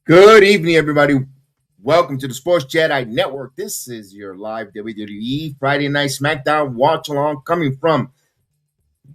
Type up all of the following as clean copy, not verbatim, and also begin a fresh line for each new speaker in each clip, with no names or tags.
Good evening, everybody. Welcome to the Sports Jedi Network. This is your live WWE Friday Night SmackDown watch along coming from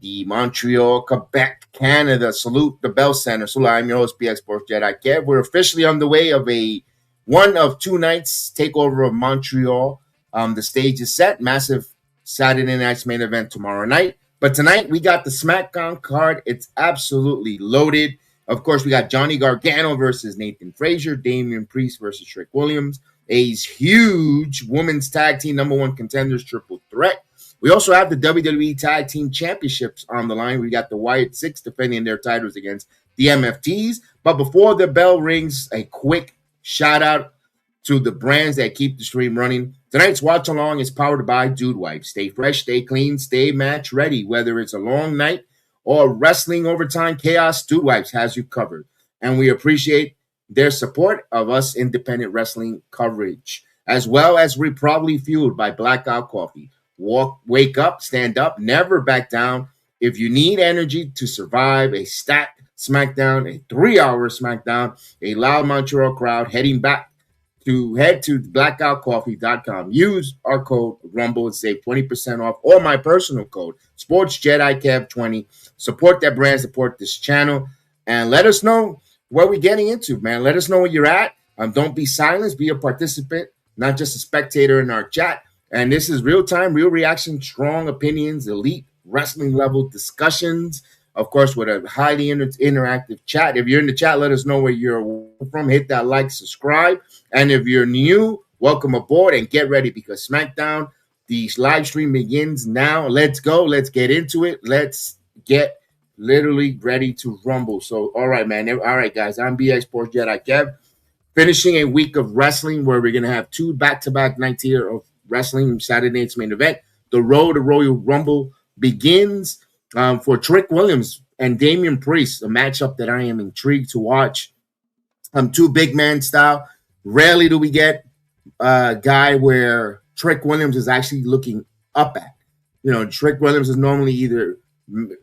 the Montreal, Quebec, Canada. Salute the Bell Center. So I'm your host, BX Sports Jedi Kev. We're officially on the way of a one of two nights takeover of Montreal. The stage is set. Massive Saturday night's main event tomorrow night. But tonight we got the SmackDown card. It's absolutely loaded. Of course, we got Johnny Gargano versus Nathan Frazer, Damian Priest versus Trick Williams, a huge women's tag team number one contenders triple threat. We also have the WWE Tag Team Championships on the line. We got the Wyatt Six defending their titles against the MFTs. But before the bell rings, a quick shout out to the brands that keep the stream running. Tonight's watch along is powered by Dude Wipe. Stay fresh, stay clean, stay match ready. Whether it's a long night or wrestling overtime chaos, Dude Wipes has you covered. And we appreciate their support of us independent wrestling coverage, as well as we're probably fueled by Blackout Coffee. Wake up, stand up, never back down. If you need energy to survive a stacked SmackDown, a 3-hour SmackDown, a loud Montreal crowd, head to blackoutcoffee.com. Use our code RUMBLE and save 20% off, or my personal code, Sports Jedi Kev 20. Support that brand, support this channel, and let us know what we're getting into, man. Let us know where you're at. Don't be silenced. Be a participant, not just a spectator in our chat. And this is real time, real reaction, strong opinions, elite wrestling level discussions. Of course, with a highly interactive chat. If you're in the chat, let us know where you're from. Hit that like, subscribe. And if you're new, welcome aboard and get ready because SmackDown, the live stream begins now. Let's go. Let's get into it. Let's get literally ready to rumble. So, all right, man. All right, guys. I'm BX Sports Jedi Kev. Finishing a week of wrestling where we're going to have two back-to-back nights here of wrestling. Saturday night's main event. The road to Royal Rumble begins. For Trick Williams and Damian Priest, a matchup that I am intrigued to watch. Two big man style. Rarely do we get a guy where Trick Williams is actually looking up at. You know, Trick Williams is normally either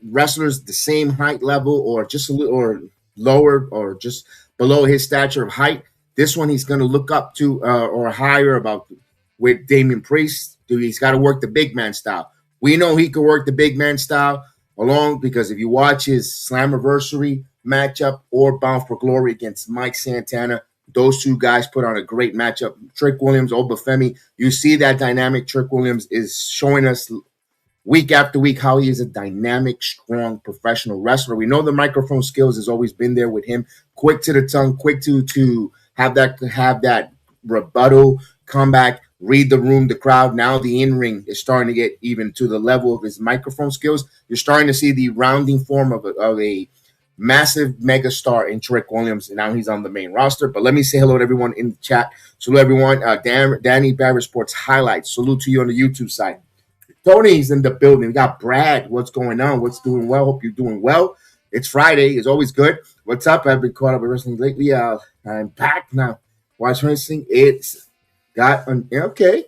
wrestlers the same height level or just a little or lower or just below his stature of height. This one he's going to look up to or higher about with Damian Priest. He's got to work the big man style. We know he can work the big man style. Along because if you watch his Slammiversary matchup or Bound for Glory against Mike Santana, those two guys put on a great matchup. Trick Williams, Obafemi, you see that dynamic. Trick Williams is showing us week after week how he is a dynamic, strong, professional wrestler. We know the microphone skills has always been there with him. Quick to the tongue, quick to have that rebuttal comeback. Read the room, the crowd. Now the in-ring is starting to get even to the level of his microphone skills. You're starting to see the rounding form of a massive mega star in Trick Williams, and now he's on the main roster. But let me say hello to everyone in the chat. Salute everyone. Danny Barrett Sports Highlights. Salute to you on the YouTube side. Tony's in the building. We got Brad. What's going on? What's doing well? Hope you're doing well. It's Friday. It's always good. What's up? I've been caught up with wrestling lately. I'm packed now. Watch wrestling. It's okay,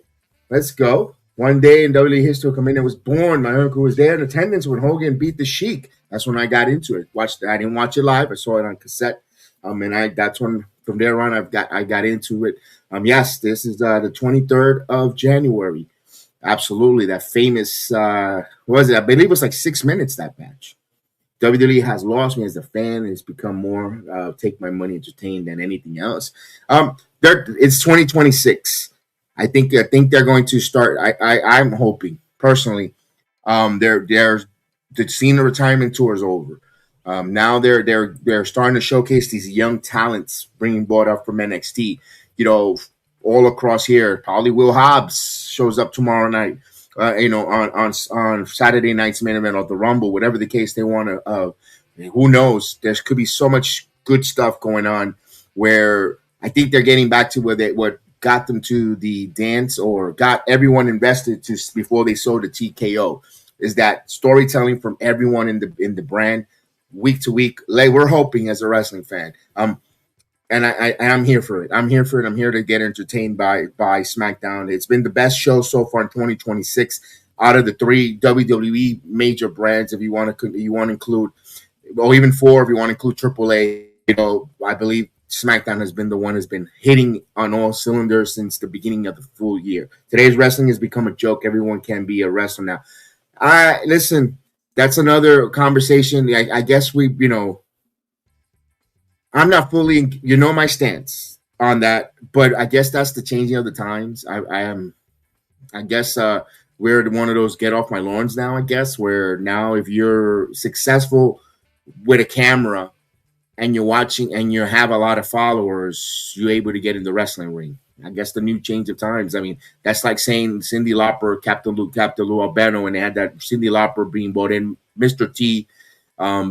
let's go. One day in WWE history, I was born. My uncle was there in attendance when Hogan beat the Sheik. That's when I got into it. I didn't watch it live. I saw it on cassette. That's when from there on I got into it. Yes, this is the 23rd of January. Absolutely, that famous what was it? I believe it was like 6 minutes that match. WWE has lost me as a fan. It's become more take my money entertained than anything else. It's 2026. I think they're going to start. I'm hoping personally. The Cena retirement tour is over. Now they're starting to showcase these young talents being brought up from NXT. You know, all across here. Probably Will Hobbs shows up tomorrow night. On Saturday night's main event of the Rumble, whatever the case they want to. Who knows? There could be so much good stuff going on where I think they're getting back to what got them to the dance or got everyone invested to before they sold the TKO is that storytelling from everyone in the brand week to week. Like we're hoping as a wrestling fan. And I'm here for it. I'm here for it. I'm here to get entertained by SmackDown. It's been the best show so far in 2026 out of the three WWE major brands. If you want to include, or even four, if you want to include AAA. You know, I believe SmackDown has been the one that's been hitting on all cylinders since the beginning of the full year. Today's wrestling has become a joke. Everyone can be a wrestler now. Listen, that's another conversation. I guess I'm not fully, my stance on that, but I guess that's the changing of the times. I guess we're one of those get off my lawns now, I guess, where now if you're successful with a camera and you're watching and you have a lot of followers, you're able to get in the wrestling ring. I guess the new change of times. I mean, that's like saying Cyndi Lauper, Captain Lou Albano, and they had that Cyndi Lauper being brought in, Mr. T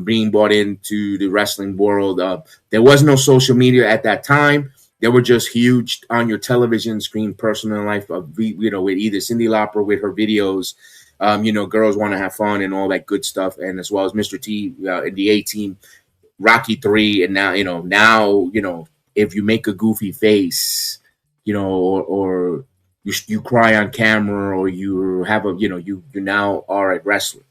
being brought into the wrestling world. There was no social media at that time. They were just huge on your television screen, personal life of, with either Cyndi Lauper with her videos, girls want to have fun and all that good stuff, and as well as Mr. T in the A-Team, Rocky 3, and now if you make a goofy face, or you cry on camera, or you have you now are a wrestler.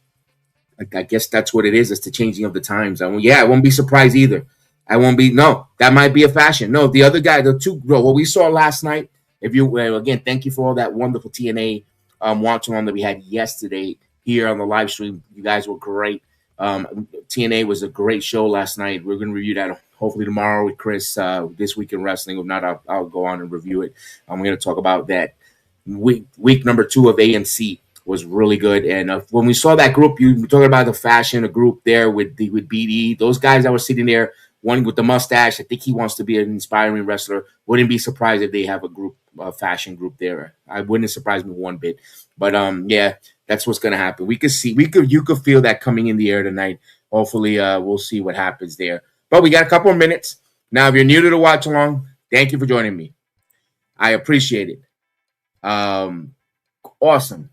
I guess that's what it is. It's the changing of the times. I won't be surprised either. That might be a fashion. No, the other guy, what we saw last night, again, thank you for all that wonderful TNA watch along that we had yesterday here on the live stream. You guys were great. TNA was a great show last night. We're going to review that hopefully tomorrow with Chris, This Week in Wrestling. If not, I'll go on and review it. I'm going to talk about that. Week number 2 of ANC was really good. And when we saw that group, you were talking about the fashion, a group there with BD. Those guys that were sitting there, one with the mustache, I think he wants to be an inspiring wrestler. Wouldn't be surprised if they have a group, a fashion group there. I wouldn't surprise me one bit. But that's what's gonna happen. You could feel that coming in the air tonight. Hopefully, we'll see what happens there. But we got a couple of minutes now. If you're new to the watch along, thank you for joining me. I appreciate it. Awesome.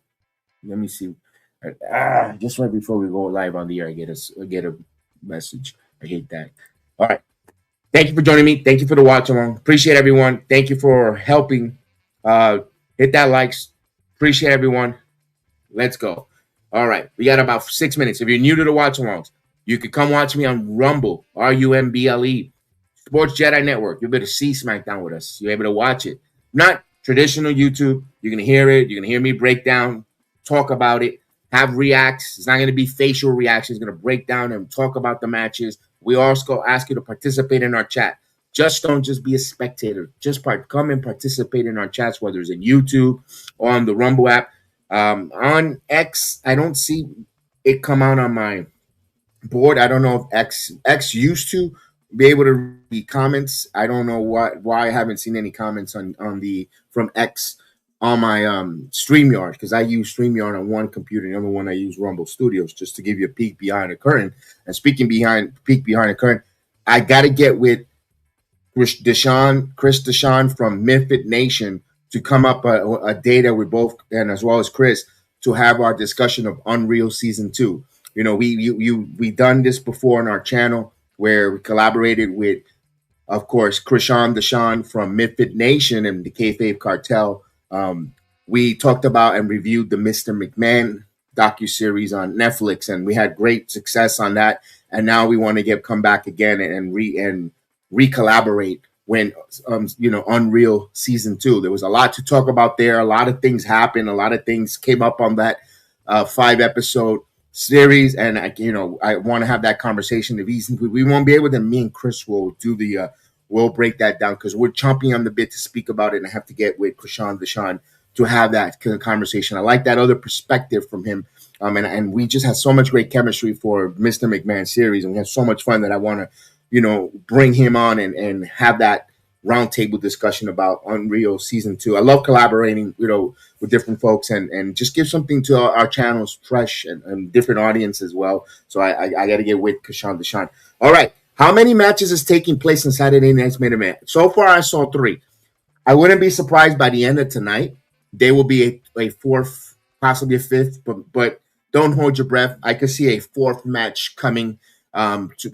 Let me see. Just right before we go live on the air, I get a message. I hate that. All right. Thank you for joining me. Thank you for the watch along. Appreciate everyone. Thank you for helping. Hit that likes. Appreciate everyone. Let's go. All right. We got about 6 minutes. If you're new to the watch alongs, you can come watch me on Rumble, RUMBLE, Sports Jedi Network. You'll be able to see SmackDown with us. You're able to watch it. Not traditional YouTube. You're going to hear it. You're going to hear me break down, talk about it, have reacts. It's not going to be facial reactions. It's going to break down and talk about the matches. We also ask you to participate in our chat. Don't just be a spectator. Just come and participate in our chats, whether it's in YouTube or on the Rumble app. On X, I don't see it come out on my board. I don't know if X used to be able to read comments. I don't know why I haven't seen any comments from X on my StreamYard, because I use StreamYard on one computer, the other one I use Rumble Studios, just to give you a peek behind the curtain. And speaking peek behind the curtain, I got to get with Chris Deshawn from Midfit Nation to come up a data with both, and as well as Chris, to have our discussion of Unreal Season 2. We done this before on our channel where we collaborated with, of course, Krishan Deshawn from Midfit Nation and the Kayfabe Cartel. We talked about and reviewed the Mr. McMahon docuseries on Netflix, and we had great success on that. And now we want to come back again and re-collaborate when Unreal Season 2. There was a lot to talk about there. A lot of things happened. A lot of things came up on that 5-episode series, and I want to have that conversation. If we won't be able to, me and Chris will do we'll break that down, because we're chomping on the bit to speak about it, and I have to get with Krishan Deshawn to have that conversation. I like that other perspective from him, and we just had so much great chemistry for Mr. McMahon series, and we had so much fun that I want to bring him on and have that roundtable discussion about Unreal Season 2. I love collaborating, with different folks and just give something to our channels fresh and different audience as well. So I got to get with Krishan Deshawn. All right. How many matches is taking place in Saturday Night's Main Event? So far, I saw 3. I wouldn't be surprised by the end of tonight. There will be a 4th, possibly a 5th, but don't hold your breath. I could see a 4th match coming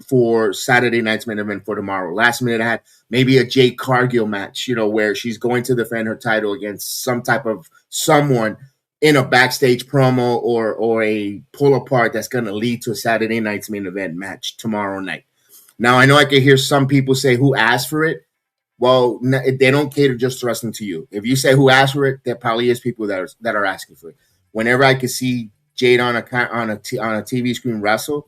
for Saturday Night's Main Event for tomorrow. Last minute, I had maybe a Jade Cargill match, where she's going to defend her title against some type of someone in a backstage promo or a pull apart that's going to lead to a Saturday Night's Main Event match tomorrow night. Now I know I can hear some people say, "Who asked for it?" Well, they don't cater just to wrestling to you. If you say who asked for it, there probably is people that are asking for it. Whenever I can see Jade on a TV screen wrestle,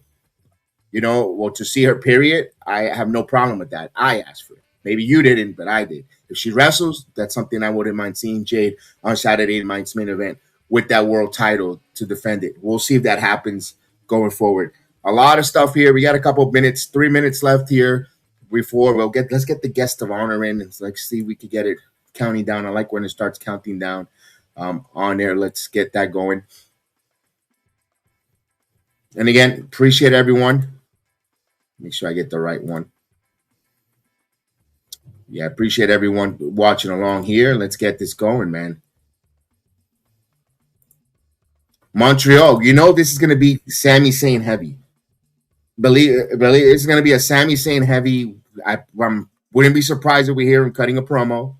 well, to see her, period, I have no problem with that. I asked for it. Maybe you didn't, but I did. If she wrestles, that's something I wouldn't mind seeing Jade on Saturday night's main event with that world title to defend it. We'll see if that happens going forward. A lot of stuff here. We got a couple of minutes, 3 minutes left here before let's get the guest of honor in and let's see if we could get it counting down. I like when it starts counting down on there. Let's get that going. And again, appreciate everyone. Make sure I get the right one. Yeah, appreciate everyone watching along here. Let's get this going, man. Montreal, this is going to be Sami Zayn heavy. Believe it's going to be a Sami Zayn heavy. I wouldn't be surprised if we hear him cutting a promo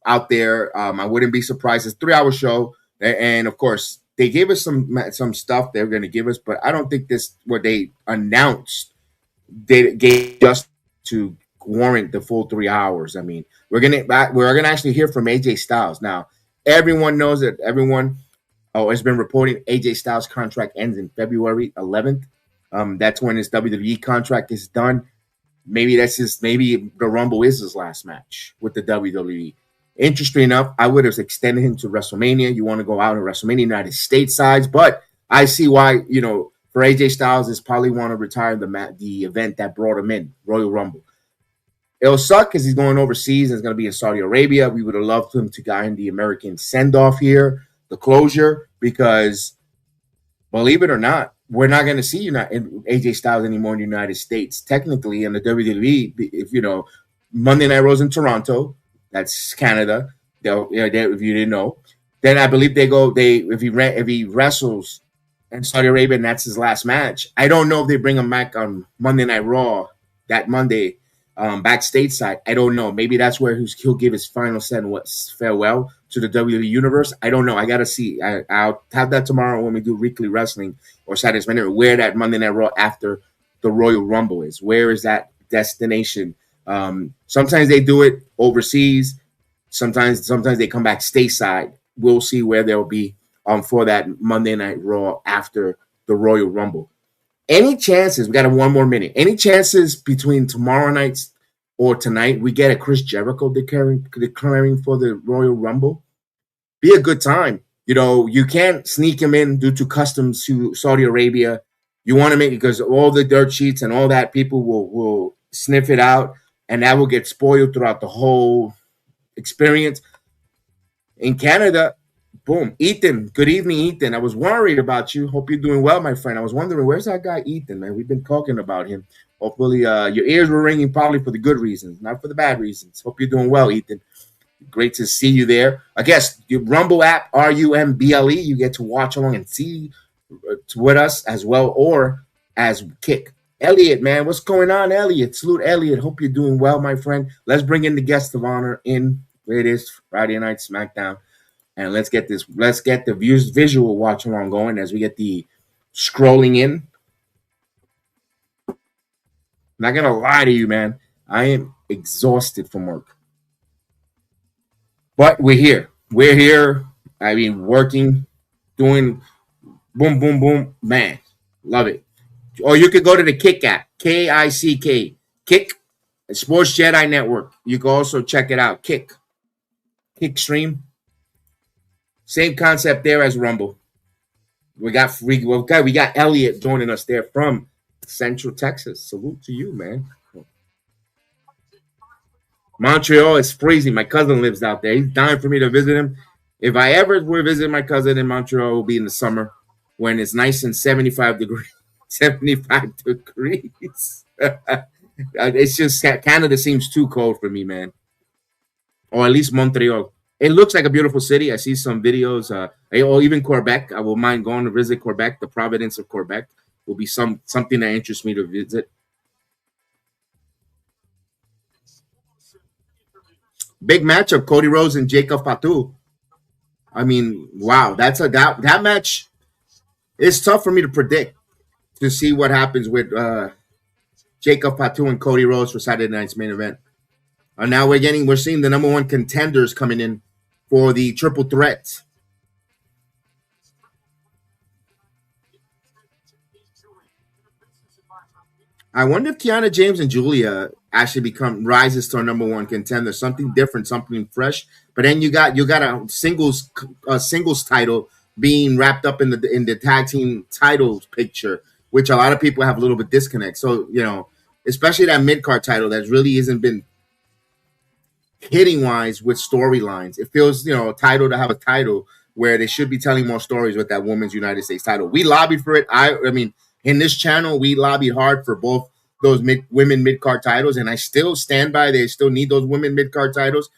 out there. I wouldn't be surprised. It's a 3-hour show, and of course they gave us some stuff they're going to give us, but I don't think this what they announced they gave just to warrant the full 3 hours. I mean, we're gonna actually hear from AJ Styles now. Everyone knows that has been reporting AJ Styles' contract ends in February 11th. That's when his WWE contract is done. Maybe maybe the Rumble is his last match with the WWE. Interesting enough, I would have extended him to WrestleMania. You want to go out in WrestleMania United States sides, but I see why, for AJ Styles is probably want to retire the event that brought him in, Royal Rumble. It'll suck because he's going overseas and it's going to be in Saudi Arabia. We would have loved him to get in the American send-off here, the closure, because believe it or not, we're not going to see AJ Styles anymore in the United States. Technically, in the WWE, if Monday Night Raw's in Toronto, that's Canada. If you didn't know, then I believe if he wrestles in Saudi Arabia and that's his last match. I don't know if they bring him back on Monday Night Raw that Monday. Back stateside, I don't know. Maybe that's where he'll give his final farewell to the WWE universe. I don't know. I gotta see. I'll have that tomorrow when we do weekly wrestling or Saturday's Minute. Where that Monday Night Raw after the Royal Rumble is. Where is that destination? Sometimes they do it overseas. Sometimes they come back stateside. We'll see where they'll be for that Monday Night Raw after the Royal Rumble. Any chances, we got 1 more minute, any chances between tomorrow night or tonight we get a Chris Jericho declaring for the Royal Rumble? Be a good time. You can't sneak him in due to customs to Saudi Arabia. You want to make it because all the dirt sheets and all that, people will sniff it out, and that will get spoiled throughout the whole experience. In Canada, boom. Ethan, good evening, Ethan. I was worried about you. Hope you're doing well, my friend. I was wondering, where's that guy, Ethan, man? We've been talking about him. Hopefully, your ears were ringing probably for the good reasons, not for the bad reasons. Hope you're doing well, Ethan. Great to see you there. I guess your Rumble app, RUMBLE, you get to watch along and see with us as well, or as Kick. Elliot, man, what's going on, Elliot? Salute, Elliot. Hope you're doing well, my friend. Let's bring in the guest of honor in. It is Friday Night SmackDown. And let's get the visual watch along going as we get the scrolling in. Not going to lie to you, man. I am exhausted from work. But we're here. We're here. I mean, working, doing boom, boom, boom. Man, love it. Or you could go to the Kick app, Kick, Kick, Sports Jedi Network. You can also check it out, Kick Stream. Same concept there as Rumble. We got Elliot joining us there from Central Texas. Salute to you, man. Montreal is freezing. My cousin lives out there. He's dying for me to visit him. If I ever were visit my cousin in Montreal, it will be in the summer when it's nice and 75 degrees. 75 degrees. It's just Canada seems too cold for me, man. Or at least Montreal. It looks like a beautiful city. I see some videos, or even Quebec. I will mind going to visit Quebec. The Providence of Quebec will be something that interests me to visit. Big matchup, Cody Rhodes and Jacob Fatu. I mean, wow, that match. It's tough for me to predict to see what happens with Jacob Fatu and Cody Rhodes for Saturday night's main event. And now we're seeing the number one contenders coming in for the triple threat. I wonder if Kiana James and Giulia actually rises to a number one contender, something different, something fresh. But then you got a singles title being wrapped up in the tag team titles picture, which a lot of people have a little bit disconnect. So especially that mid card title that really hasn't been hitting wise with storylines. It feels a title to have a title where they should be telling more stories with that women's United States title. We lobbied for it. I mean, in this channel, we lobbied hard for both those women mid card titles, and I still stand by. They still need those women mid card titles,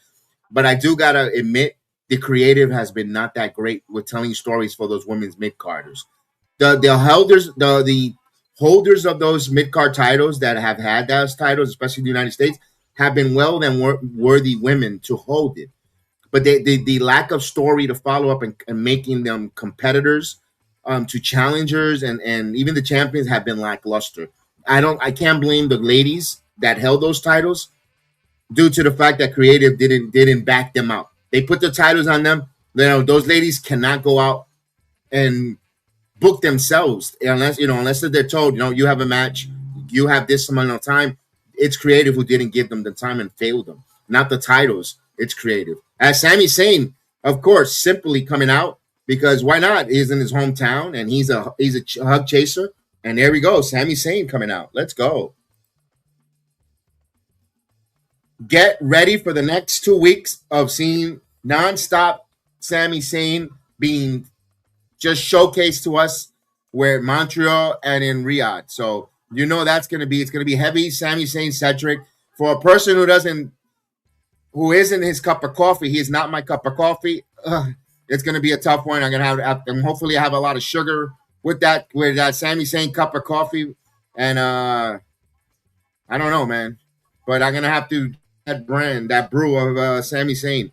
but I do gotta admit the creative has been not that great with telling stories for those women's mid carders. The holders of those mid card titles that have had those titles, especially in the United States, have been well and worthy women to hold it. But the lack of story to follow up and making them competitors to challengers and even the champions have been lackluster. I can't blame the ladies that held those titles due to the fact that creative didn't back them out. They put the titles on them. Those ladies cannot go out and book themselves unless they're told, you have a match, you have this amount of time. It's creative who didn't give them the time and failed them, not the titles. It's creative. As Sami Zayn, of course, simply coming out because why not? He's in his hometown and he's a hug chaser. And there we go, Sami Zayn coming out. Let's go. Get ready for the next 2 weeks of seeing nonstop Sami Zayn being just showcased to us where Montreal and in Riyadh. So it's going to be heavy Sami Zayn centric. For a person who isn't his cup of coffee, he is not my cup of coffee. It's going to be a tough one. I'm going to have and hopefully have a lot of sugar with that Sami Zayn cup of coffee. And I don't know, man, but I'm going to have to that brew of Sami Zayn.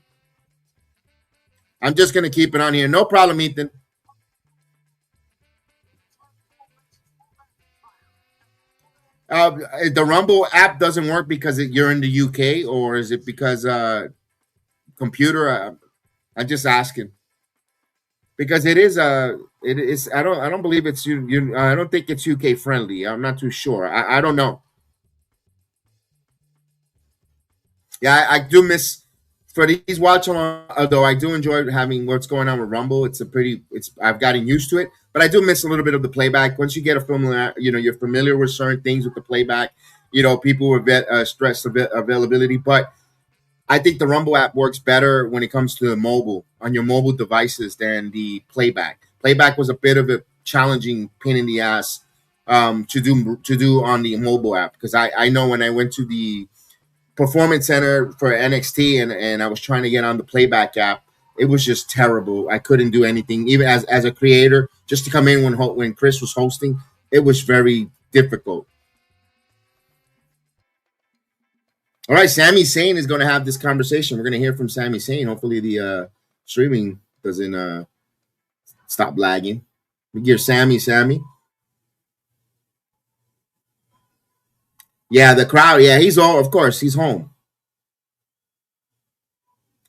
I'm just going to keep it on here. No problem, Ethan. The Rumble app doesn't work because you're in the UK, or is it because computer? I'm just asking because it is. It is. I don't believe it's you. I don't think it's UK friendly. I'm not too sure. I don't know. Yeah, I do miss for these watch along. Although I do enjoy having what's going on with Rumble. I've gotten used to it, but I do miss a little bit of the playback. Once you get you're familiar with certain things with the playback. People with stress availability, but I think the Rumble app works better when it comes to the mobile on your mobile devices than the playback. Playback was a bit of a challenging pain in the ass to do on the mobile app because I know when I went to the Performance Center for NXT and I was trying to get on the playback app, it was just terrible. I couldn't do anything, even as a creator, just to come in when Chris was hosting. It was very difficult. All right, Sami Zayn is going to have this conversation. We're going to hear from Sami Zayn. Hopefully the streaming doesn't stop lagging. We hear Sammy. Yeah, the crowd. Yeah, of course, he's home.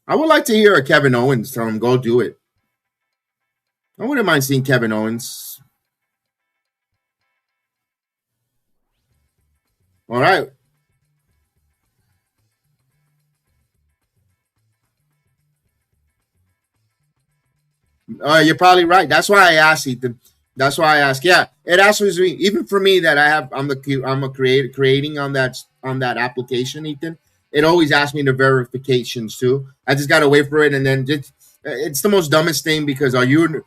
I would like to hear a Kevin Owens tell him, go do it. I wouldn't mind seeing Kevin Owens. All right. You're probably right. That's why I asked Ethan. That's why I asked. Yeah, it answers me. Even for me, that I'm a creator creating on that application, Ethan. It always asks me the verifications too. I just gotta wait for it, and then it's the most dumbest thing because are you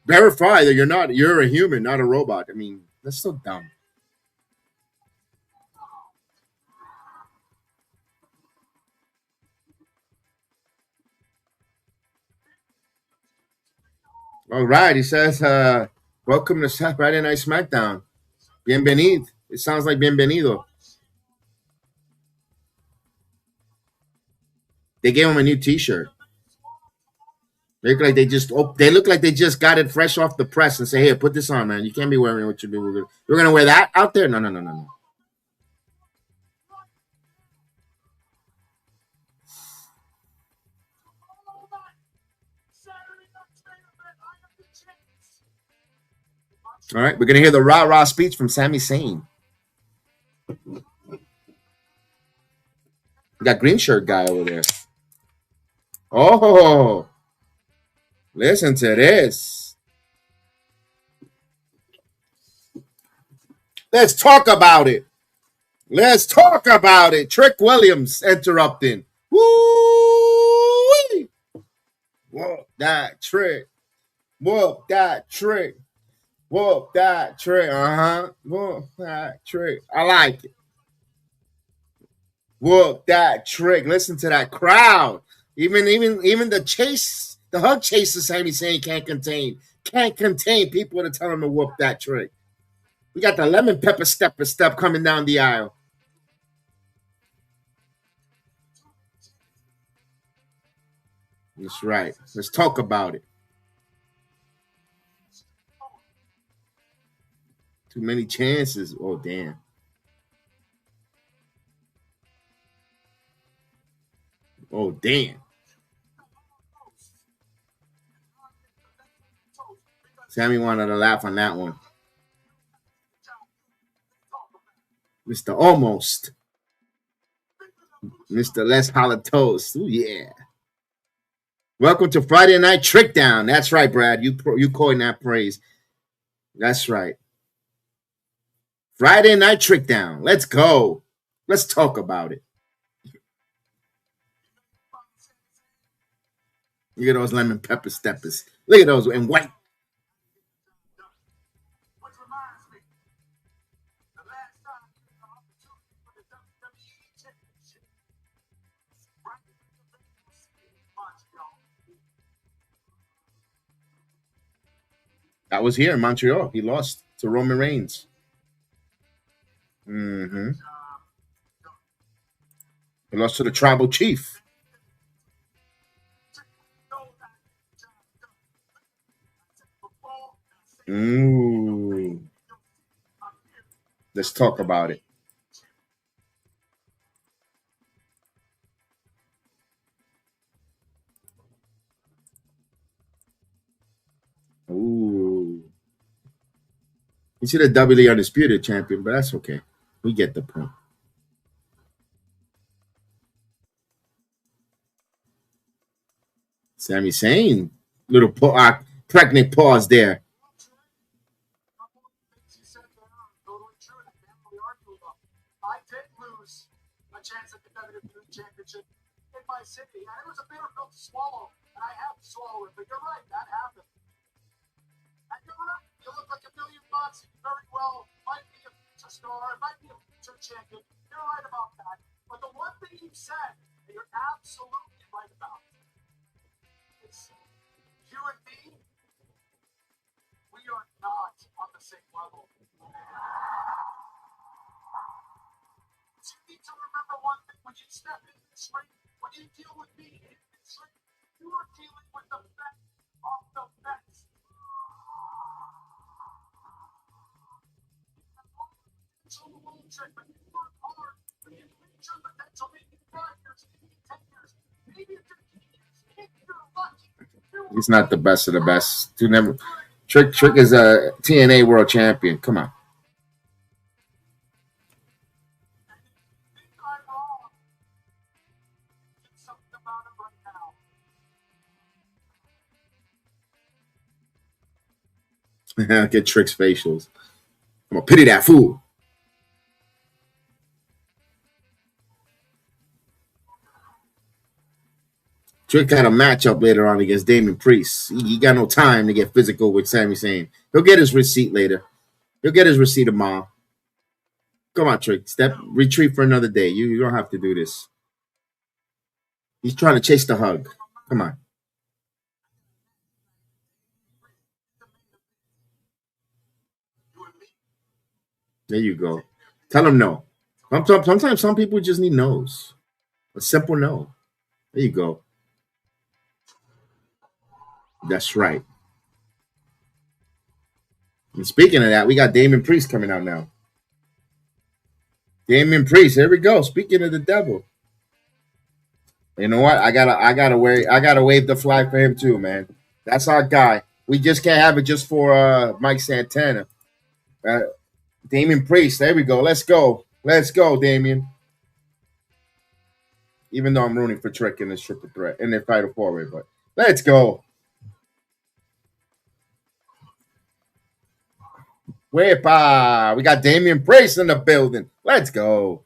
verify that you're a human, not a robot. I mean, that's so dumb. All right, he says, "Welcome to Friday Night SmackDown. Bienvenido." It sounds like bienvenido. They gave him a new T-shirt. They look like they just got it fresh off the press and say, "Here, put this on, man. You can't be wearing what you're we're gonna wear that out there." No, no, no, no, no. All right, we're gonna hear the rah-rah speech from Sami Zayn. We got green shirt guy over there. Oh, listen to this. Let's talk about it. Let's talk about it. Trick Williams interrupting. Woo! Whoop that trick. Whoop that trick. Whoop that trick. Whoop that trick. I like it. Whoop that trick. Listen to that crowd. Even the hug chasers, Sami Zayn can't contain people to tell him to whoop that trick. We got the lemon pepper step coming down the aisle. That's right. Let's talk about it. Too many chances. Oh, damn. Oh, damn. Sammy wanted to laugh on that one. Mr. Almost. Mr. Let's Holla Toast. Ooh, yeah. Welcome to Friday Night Trick Down. That's right, Brad. You coined that phrase. That's right. Friday Night Trick Down. Let's go. Let's talk about it. Look at those lemon pepper steppers. Look at those in white. That was here in Montreal. He lost to Roman Reigns. Mm-hmm. He lost to the tribal chief. Ooh. Let's talk about it. Ooh. He's the WWE Undisputed Champion, but that's okay. We get the point. Sami Zayn, little pregnant pause there.
I did lose a chance at the WWE Championship in my city, and it was a bitter pill to swallow, and I have to swallow it. But you're right, that happened. And you're right, you look like $1 million. You very well might be a future star, might be a future champion. You're right about that. But the one thing you said that you're absolutely right about is you and me, we are not on the same level. You need to remember one thing: when you step in this ring, when you deal with me in this ring, you are dealing with the best of the best. But you work hard, but you reach your potential, maybe 5 years, maybe 10 years, maybe 15 years, maybe you're lucky.
He's not the best of the best. Trick is a TNA World Champion. Come on. Get Trick's facials. I'm gonna pity that fool. Trick had a matchup later on against Damian Priest. He got no time to get physical with Sami Zayn. He'll get his receipt later. He'll get his receipt tomorrow. Come on, Trick. Retreat for another day. You don't have to do this. He's trying to chase the hug. Come on. There you go. Tell him no. Sometimes some people just need no's. A simple no. There you go. That's right. And speaking of that, we got Damian Priest coming out now. Damian Priest, here we go. Speaking of the devil. You know what? I gotta wave the flag for him too, man. That's our guy. We just can't have it just for Mike Santana. Damian Priest. There we go. Let's go. Let's go, Damian. Even though I'm rooting for Trick in this triple threat in the Fatal 4-Way, but let's go. Wepa. We got Damian Priest in the building. Let's go.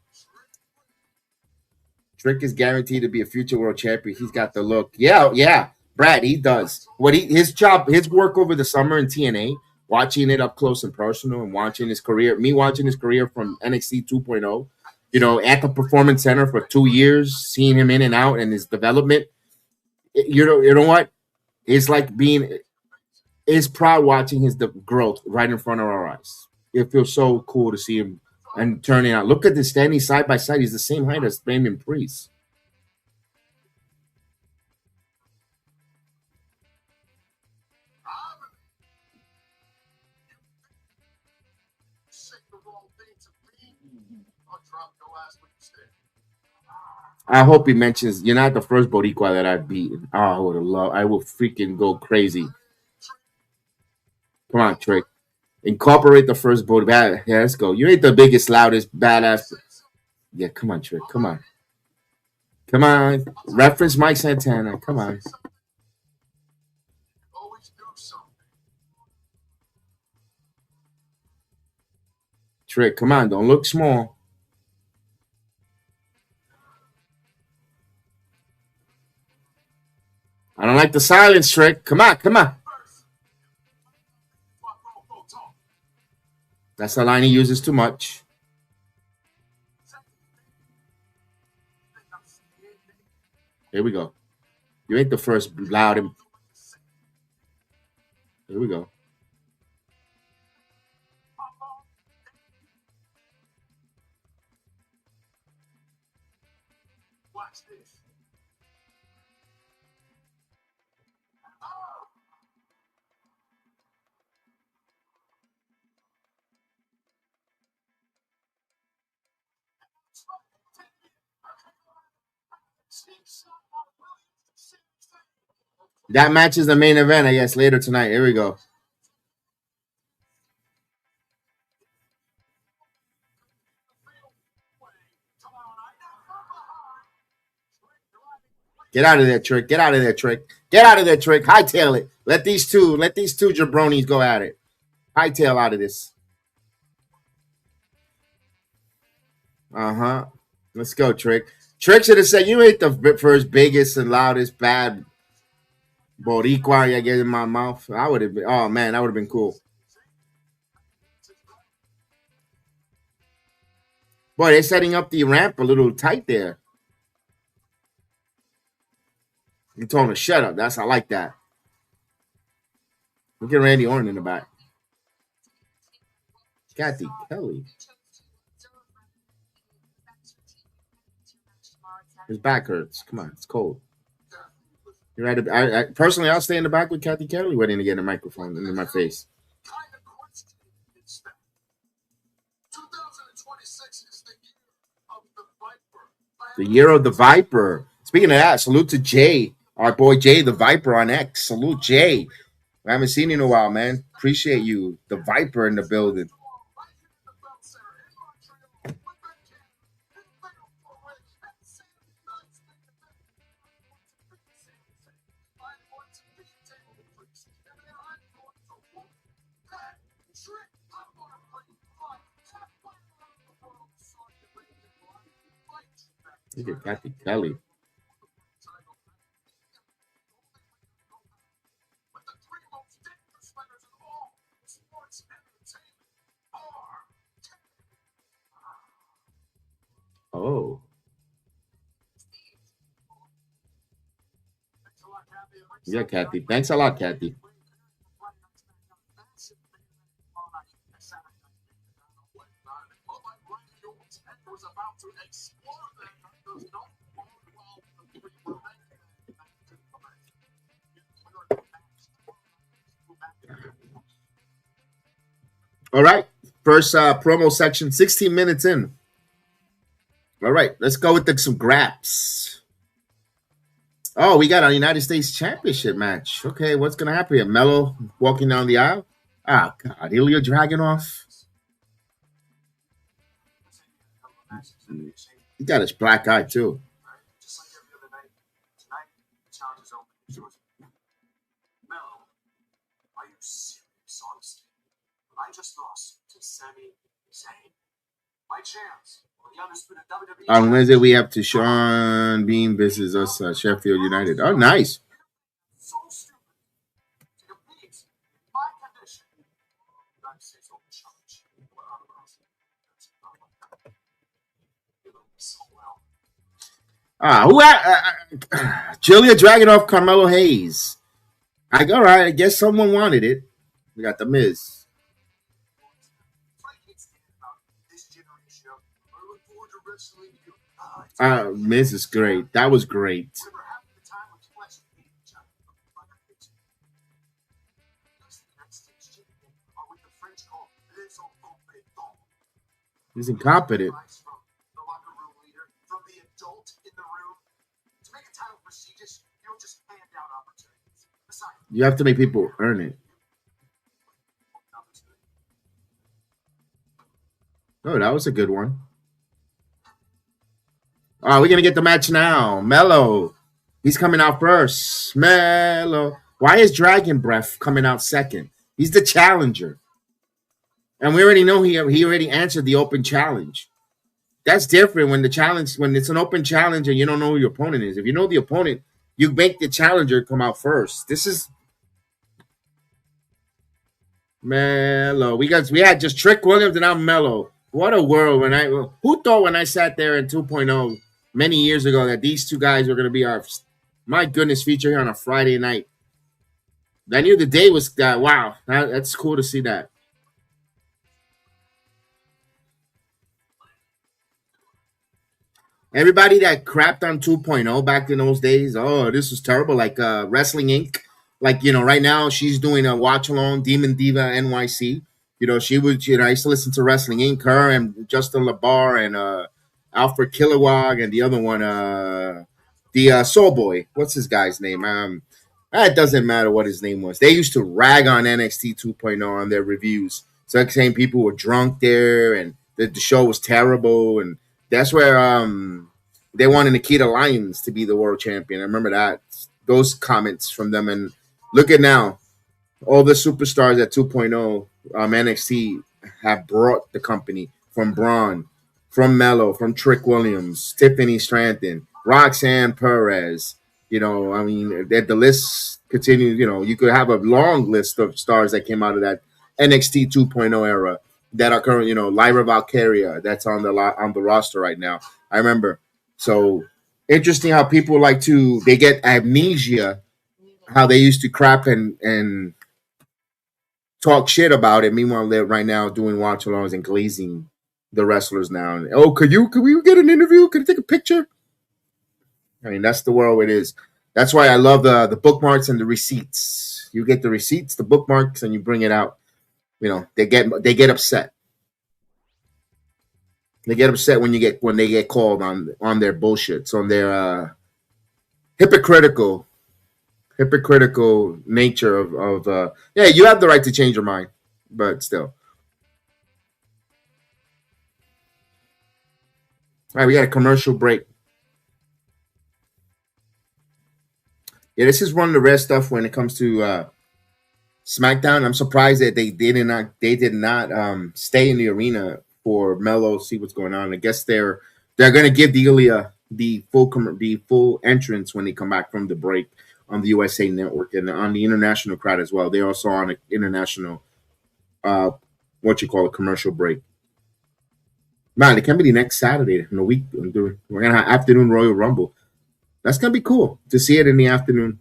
Trick is guaranteed to be a future world champion. He's got the look. Yeah. Brad, he does. His work over the summer in TNA, watching it up close and personal and watching his career, from NXT 2.0, at the Performance Center for 2 years, seeing him in and out and his development. You know what? It's like it's proud watching his growth right in front of our eyes. It feels so cool to see him and turning out. Look at this standing side by side. He's the same height as Damian Priest. I hope he mentions you're not the first Boricua that I've beaten. Oh, I will freaking go crazy. Come on, Trick. Incorporate the first Boricua. Yeah, let's go. You ain't the biggest, loudest, badass. Yeah, come on, Trick. Come on. Come on. Reference Mike Santana. Come on. Trick, come on. Don't look small. I don't like the silence, Trick. Come on. That's the line he uses too much. Here we go. You ain't the first loud. Here we go.
Watch this.
That match is the main event, I guess, later tonight. Here we go. Get out of there, Trick. Get out of there, Trick. Get out of there, Trick. Hightail it. Let these two jabronis go at it. Hightail out of this. Uh-huh. Let's go, Trick. Trick should have said, you ain't the first biggest and loudest bad Boricua I get in my mouth. I would have been, oh man, that would have been cool. Boy, they're setting up the ramp a little tight there. You told him to shut up. I like that. Look at Randy Orton in the back. Kathy Kelly. His back hurts. Come on, it's cold. You're right. Personally, I'll stay in the back with Kathy Kelly waiting to get a microphone in my face. The year of the Viper. Speaking of that, salute to Jay, our boy Jay, the Viper on X. Salute, Jay. I haven't seen you in a while, man. Appreciate you. The Viper in the building. Look at Kathy Kelly. Oh. Yeah, Kathy. Thanks a lot, Kathy. All right. First promo section, 16 minutes in. All right. Let's go with some graps. Oh, we got a United States Championship match. Okay, what's going to happen here? Mello walking down the aisle? Oh, God. Ilya Dragunov. He got his black eye too.
Just like every other night, tonight the challenge is open. It's yours. Melo, are you serious, honestly? I just lost to Sami Zayn. My chance. The undisputed WWE.
On Wednesday, we have to Sean Bean versus us, Sheffield United. Oh, nice.
So stupid. To compete in my condition. United States Open Challenge. You know me so well.
Giulia dragging off Carmelo Hayes. All right, I guess someone wanted it. We got the Miz. Miz is great. That was great. He's incompetent. You have to make people earn it. Oh, that was a good one. Oh, we're going to get the match now. Melo. He's coming out first. Melo. Why is Dragon Breath coming out second? He's the challenger. And we already know he already answered the open challenge. That's different when it's an open challenge and you don't know who your opponent is. If you know the opponent, you make the challenger come out first. This is Melo. We had just Trick Williams and now Melo. What a world. Who thought when I sat there in 2.0 many years ago that these two guys were going to be my goodness, feature here on a Friday night. I knew the day was that. Wow, that's cool to see that. Everybody that crapped on 2.0 back in those days, oh, this was terrible. Like Wrestling Inc. Like, right now she's doing a watch along, Demon Diva NYC. She was, I used to listen to Wrestling Inc. Her and Justin LaBar and Alfred Kilowog and the other one, the Soul Boy. What's his guy's name? It doesn't matter what his name was. They used to rag on NXT 2.0 on their reviews. So like saying people were drunk there and the show was terrible. And that's where they wanted Nikita Lyons to be the world champion. I remember those comments from them. And look at now. All the superstars at 2.0 NXT have brought the company from Braun, from Melo, from Trick Williams, Tiffany Stratton, Roxanne Perez. The list continues. You could have a long list of stars that came out of that NXT 2.0 era that are current. Lyra Valkyria, that's on the roster right now. I remember. So interesting how people they get amnesia, how they used to crap and talk shit about it. Meanwhile, they're right now doing watch alongs and glazing the wrestlers now. And, oh, could we get an interview? Could I take a picture? I mean, that's the world it is. That's why I love the bookmarks and the receipts. You get the receipts, the bookmarks, and you bring it out. They get upset. They get upset when they get called on their bullshits, on their hypocritical nature of you have the right to change your mind, but still. All right, we got a commercial break. Yeah, this is one of the rare stuff when it comes to SmackDown. I'm surprised that they did not stay in the arena for Melo, see what's going on. I guess they're going to give Giulia the full entrance when they come back from the break on the USA Network and on the international crowd as well. They're also on an international, commercial break. Man, it can be the next Saturday in the week. We're going to have afternoon Royal Rumble. That's going to be cool to see it in the afternoon.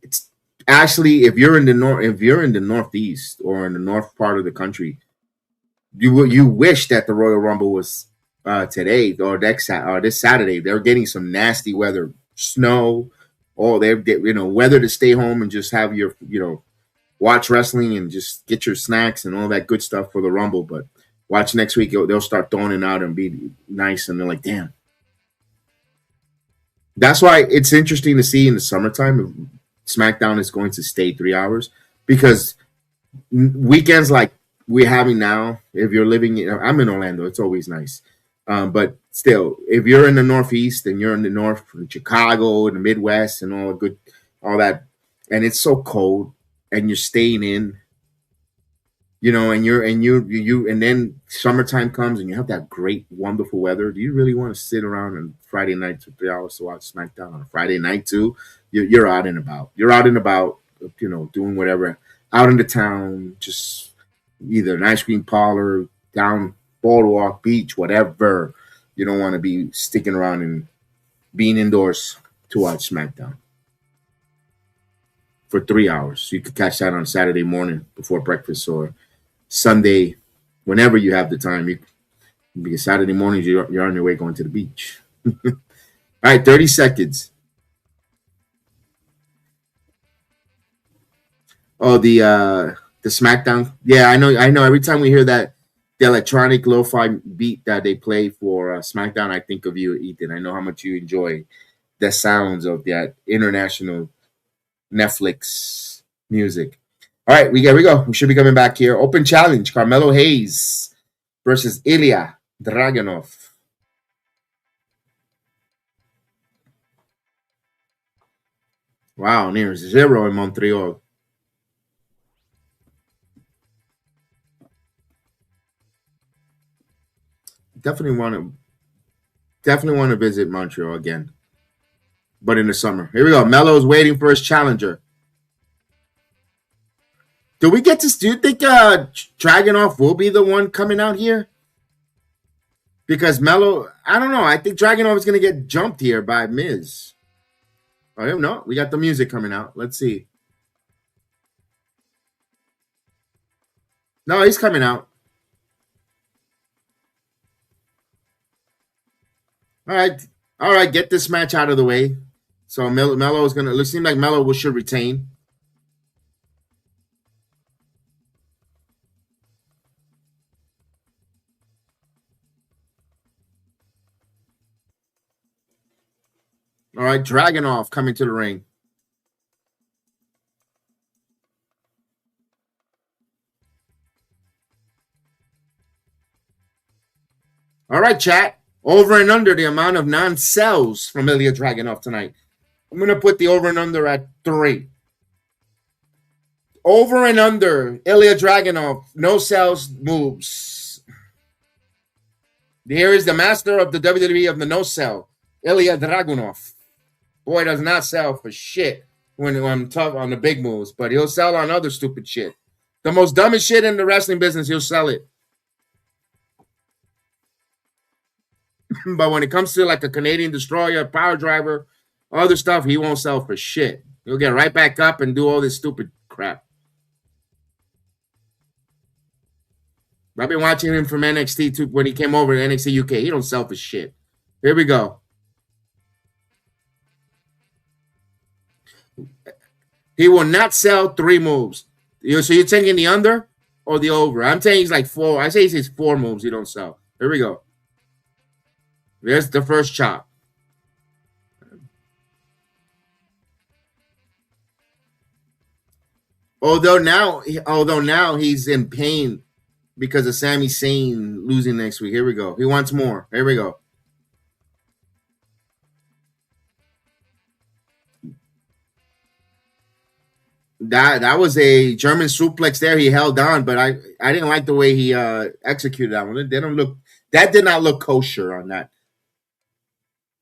It's actually, if you're in the Northeast or in the north part of the country, you wish that the Royal Rumble was today or this Saturday. They're getting some nasty weather, snow, weather to stay home and just have your watch wrestling and just get your snacks and all that good stuff for the Rumble. But watch next week, they'll start throwing it out and be nice, and they're like, damn. That's why it's interesting to see in the summertime if SmackDown is going to stay 3 hours, because weekends like we're having now. If you're living, I'm in Orlando. It's always nice, but still, if you're in the Northeast and you're in the North, from Chicago, and the Midwest, and all that, and it's so cold, and you're staying in, and then summertime comes and you have that great, wonderful weather. Do you really want to sit around on Friday night for 3 hours to watch SmackDown on a Friday night too? You're out and about. You're out and about, doing whatever, out in the town, just either an ice cream parlor, down boardwalk, beach, whatever. You don't want to be sticking around and being indoors to watch SmackDown for 3 hours. You could catch that on Saturday morning before breakfast or Sunday, whenever you have the time. Because Saturday mornings you're on your way going to the beach. All right, 30 seconds. Oh, the SmackDown. Yeah, I know. Every time we hear that, the electronic lo-fi beat that they play for SmackDown, I think of you, Ethan. I know how much you enjoy the sounds of that international Netflix music. All right, here we go. We should be coming back here. Open challenge: Carmelo Hayes versus Ilya Dragunov. Wow, near 0 in Montreal. Definitely want to visit Montreal again, but in the summer. Here we go. Melo's waiting for his challenger. Do we get to? Do you think Dragunov will be the one coming out here? Because Melo, I don't know. I think Dragunov is going to get jumped here by Miz. I don't know. We got the music coming out. Let's see. No, he's coming out. All right. Get this match out of the way. So Melo is going to. It seems like Melo should retain. All right, Dragunov coming to the ring. All right, chat. Over and under the amount of non-sells from Ilya Dragunov tonight. I'm going to put the over and under at 3. Over and under Ilya Dragunov. No sells moves. Here is the master of the WWE of the no sell, Ilya Dragunov. Boy does not sell for shit when I'm tough on the big moves, but he'll sell on other stupid shit. The most dumbest shit in the wrestling business, he'll sell it. But when it comes to like a Canadian destroyer, power driver, other stuff, he won't sell for shit. He'll get right back up and do all this stupid crap. I've been watching him from NXT too, when he came over to NXT UK. He don't sell for shit. Here we go. He will not sell 3 moves. So you're taking the under or the over? I'm saying he's like 4. I say he's 4 moves he don't sell. Here we go. There's the first chop. Although now he's in pain because of Sami Zayn losing next week. Here we go. He wants more. Here we go. That was a German suplex there. He held on, but I didn't like the way he executed that one. That did not look kosher on that.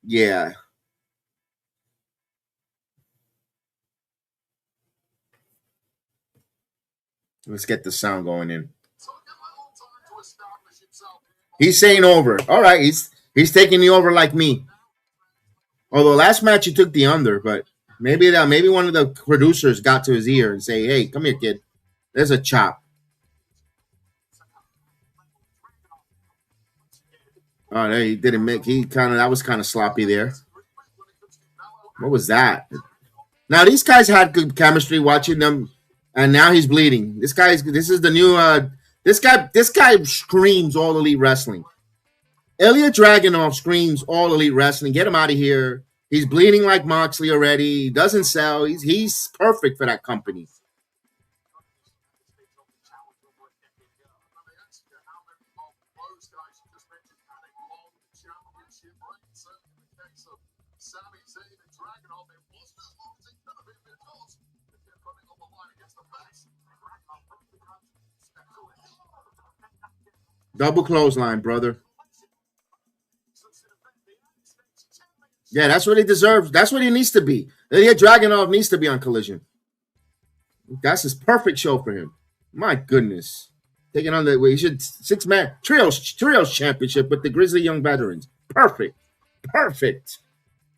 Yeah. Let's get the sound going in. He's saying over. All right, he's taking the over like me. Although last match he took the under, but maybe one of the producers got to his ear and say, "Hey, come here, kid. There's a chop." Oh, he didn't make. That was kind of sloppy there. What was that? Now these guys had good chemistry watching them, and now he's bleeding. This is the new. This guy screams all elite wrestling. Ilya Dragunov screams all elite wrestling. Get him out of here. He's bleeding like Moxley already. He doesn't sell. He's perfect for that company. Double clothesline, brother. Yeah, that's what he deserves. That's what he needs to be. Ilya Dragunov needs to be on Collision. That's his perfect show for him. My goodness. Taking on he should six-man trios championship with the Grizzly Young Veterans. Perfect. Perfect.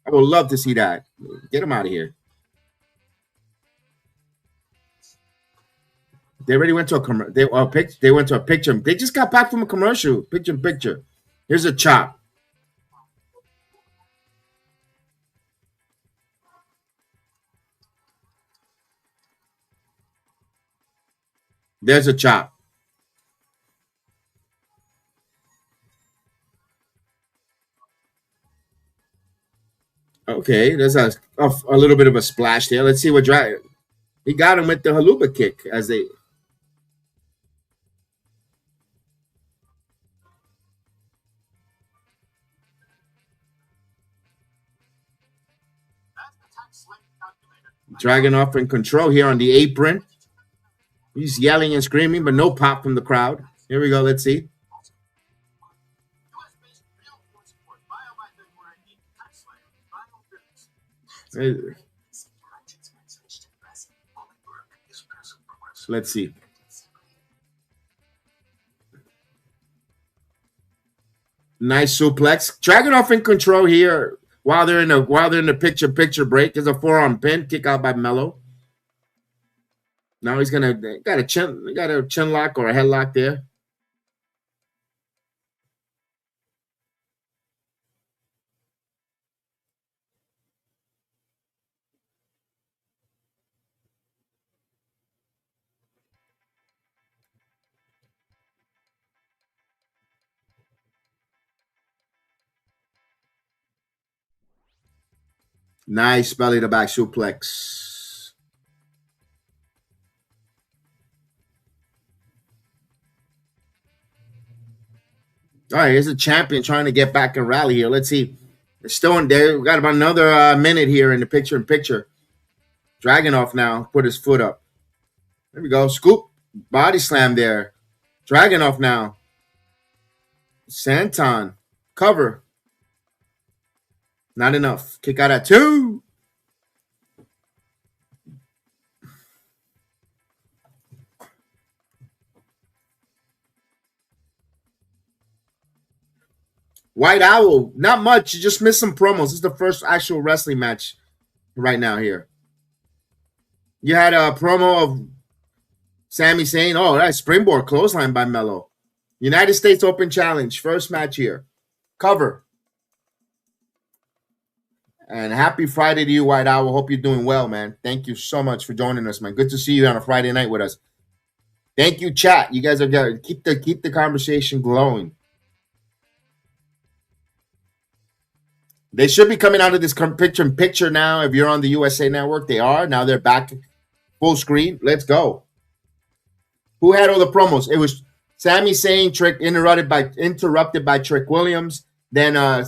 I would love to see that. Get him out of here. They already went to a commercial. They went to a picture. They just got back from a commercial. Picture. Here's a chop. There's a chop. Okay, there's a little bit of a splash there. Let's see what he got him with the haluba kick as they. Dragunov in control here on the apron. He's yelling and screaming, but no pop from the crowd. Here we go. Let's see. Let's see. Nice suplex. Dragunov in control here while they're in the picture break. There's a forearm pin kick out by Mello. Now he's got a chin lock or a headlock there. Nice belly to back suplex. All right, here's a champion trying to get back and rally here. Let's see. They're still in there. We got about another minute here in the picture. Dragunov now put his foot up. There we go. Scoop. Body slam there. Dragunov now. Santon. Cover. Not enough. Kick out at 2. White Owl, not much. You just missed some promos. This is the first actual wrestling match right now here. You had a promo of Sami saying, oh, that springboard clothesline by Mello. United States Open Challenge, first match here. Cover. And happy Friday to you, White Owl. Hope you're doing well, man. Thank you so much for joining us, man. Good to see you on a Friday night with us. Thank you, chat. You guys are good. Keep the conversation glowing. They should be coming out of this picture now. If you're on the USA Network, they are. Now they're back full screen. Let's go. Who had all the promos? It was Sami Zayn, interrupted by Trick Williams. Then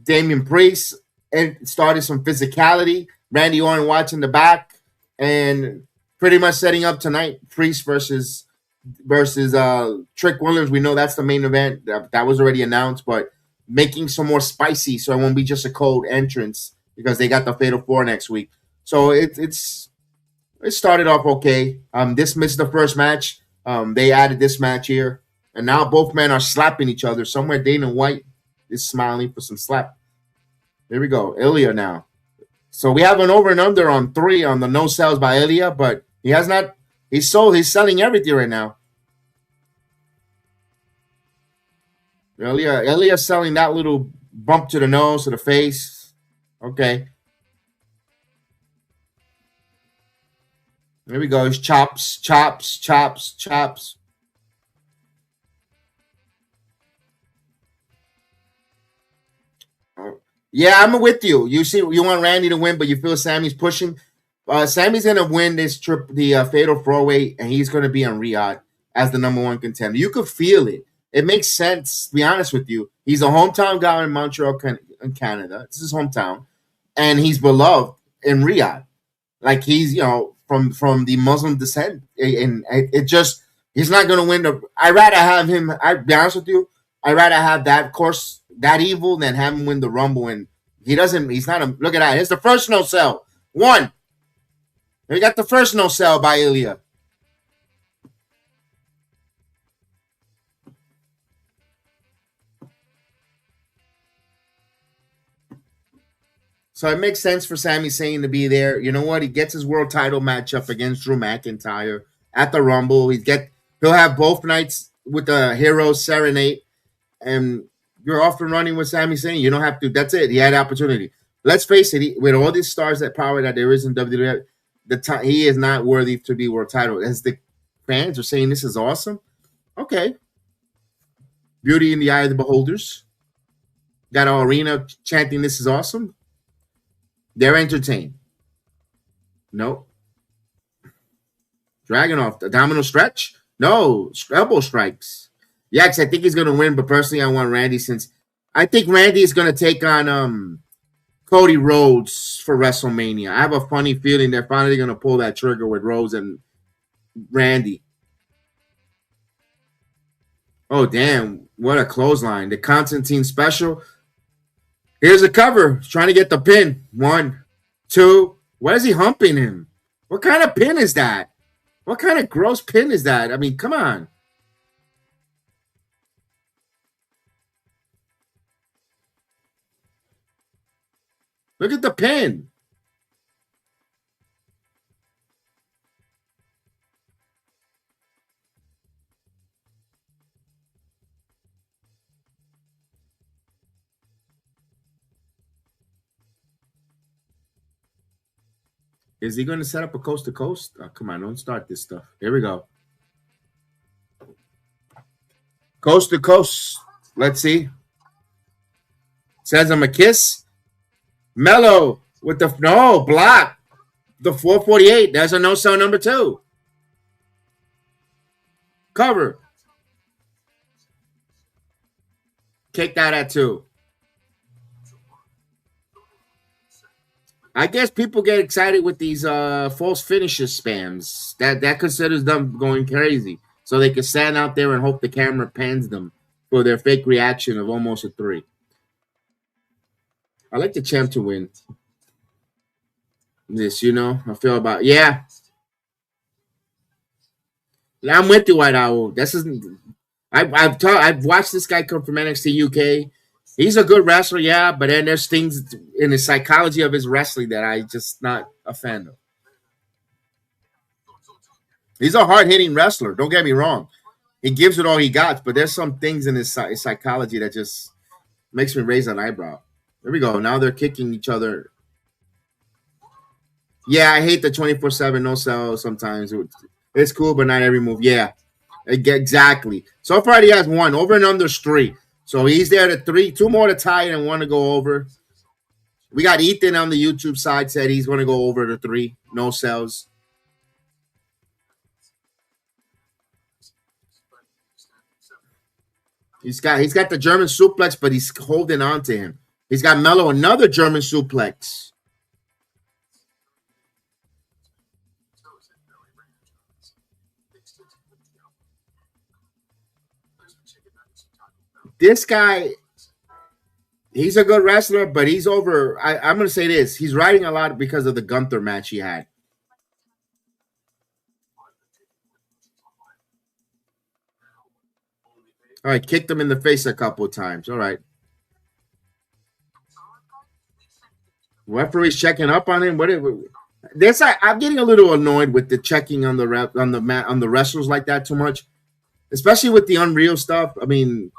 Damian Priest and started some physicality. Randy Orton watching the back and pretty much setting up tonight. Priest versus Trick Williams. We know that's the main event. That was already announced, but making some more spicy so it won't be just a cold entrance because they got the Fatal 4 next week. So it started off okay. This missed the first match. They added this match here. And now both men are slapping each other. Somewhere Dana White is smiling for some slap. There we go. Ilya now. So we have an over and under on 3 on the no sells by Ilya, but he has not. He's selling everything right now. Ilya selling that little bump to the nose, to the face. Okay. There we go. It's chops. Yeah, I'm with you. You see, you want Randy to win, but you feel Sammy's pushing. Sammy's gonna win this trip, the Fatal 4-Way, and he's gonna be on Riyadh as the #1 contender. You could feel it. It makes sense, to be honest with you. He's a hometown guy in Montreal, in Canada. This is his hometown. And he's beloved in Riyadh. Like he's, from the Muslim descent. And it just, he's not going to win I'd rather have him, I'd be honest with you, I'd rather have that course, that evil, than have him win the Rumble. And he's not look at that. Here's the first no sell. One. We got the first no sell by Ilya. So it makes sense for Sami Zayn to be there. You know what? He gets his world title matchup against Drew McIntyre at the Rumble. He'll have both nights with the Heroes Serenade, and you're off and running with Sami Zayn. You don't have to. That's it. He had opportunity. Let's face it. With all these stars that power that there is in WWE, he is not worthy to be world title. As the fans are saying, this is awesome. Okay. Beauty in the eye of the beholders. Got an arena chanting, "This is awesome." They're entertained. Nope. Dragunov, abdominal stretch? No, elbow strikes. Yes, I think he's going to win, but personally I want Randy, since I think Randy is going to take on Cody Rhodes for WrestleMania. I have a funny feeling they're finally going to pull that trigger with Rhodes and Randy. Oh, damn. What a clothesline. The Constantine special. Here's a cover. He's trying to get the pin. 1, 2. Why is he humping him? What kind of pin is that? What kind of gross pin is that? I mean, come on. Look at the pin. Is he going to set up a coast to coast? Oh, come on, don't start this stuff. Here we go. Coast to coast. Let's see. Says him a kiss. Mello with the block. The 448. There's a no sell number 2. Cover. Kick that at 2. I guess people get excited with these false finishes spams. That considers them going crazy. So they can stand out there and hope the camera pans them for their fake reaction of almost a 3. I like the champ to win. This, I feel about, yeah. I'm with you, White Owl. This isn't. I've watched this guy come from NXT UK. He's a good wrestler, yeah, but then there's things in the psychology of his wrestling that I just not a fan of. He's a hard-hitting wrestler. Don't get me wrong. He gives it all he got, but there's some things in his psychology that just makes me raise an eyebrow. There we go. Now they're kicking each other. Yeah, I hate the 24/7 no sell sometimes. It's cool, but not every move. Yeah, exactly. So far, he has 1. Over and under 3. So he's there to 3. 2 more to tie it and 1 to go over. We got Ethan on the YouTube side said he's going to go over to 3. No sells. He's got the German suplex, but he's holding on to him. He's got Mello another German suplex. This guy, he's a good wrestler, but he's over. I'm going to say this. He's riding a lot because of the Gunther match he had. All right, kicked him in the face a couple of times. All right. Referee's checking up on him. I'm getting a little annoyed with the checking on the wrestlers like that too much, especially with the Unreal stuff. I mean,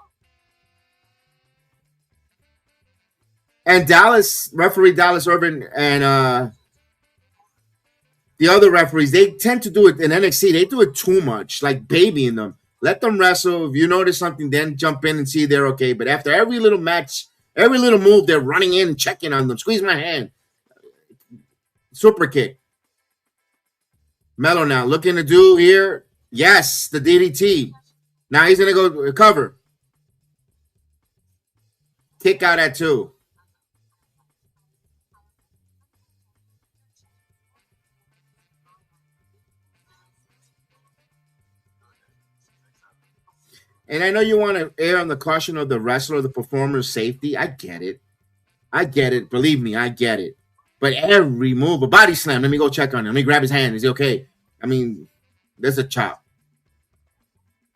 and referee Dallas Irvin and the other referees, they tend to do it in NXT. They do it too much, like babying them. Let them wrestle. If you notice something, then jump in and see they're okay. But after every little match, every little move, they're running in and checking on them. Squeeze my hand. Super kick. Mello now looking to do here. Yes, the DDT. Now he's going to go cover. Kick out at 2. And I know you want to err on the caution of the wrestler, the performer's safety. I get it. I get it. Believe me, I get it. But every move, a body slam. Let me go check on him. Let me grab his hand. Is he okay? I mean, there's a chop.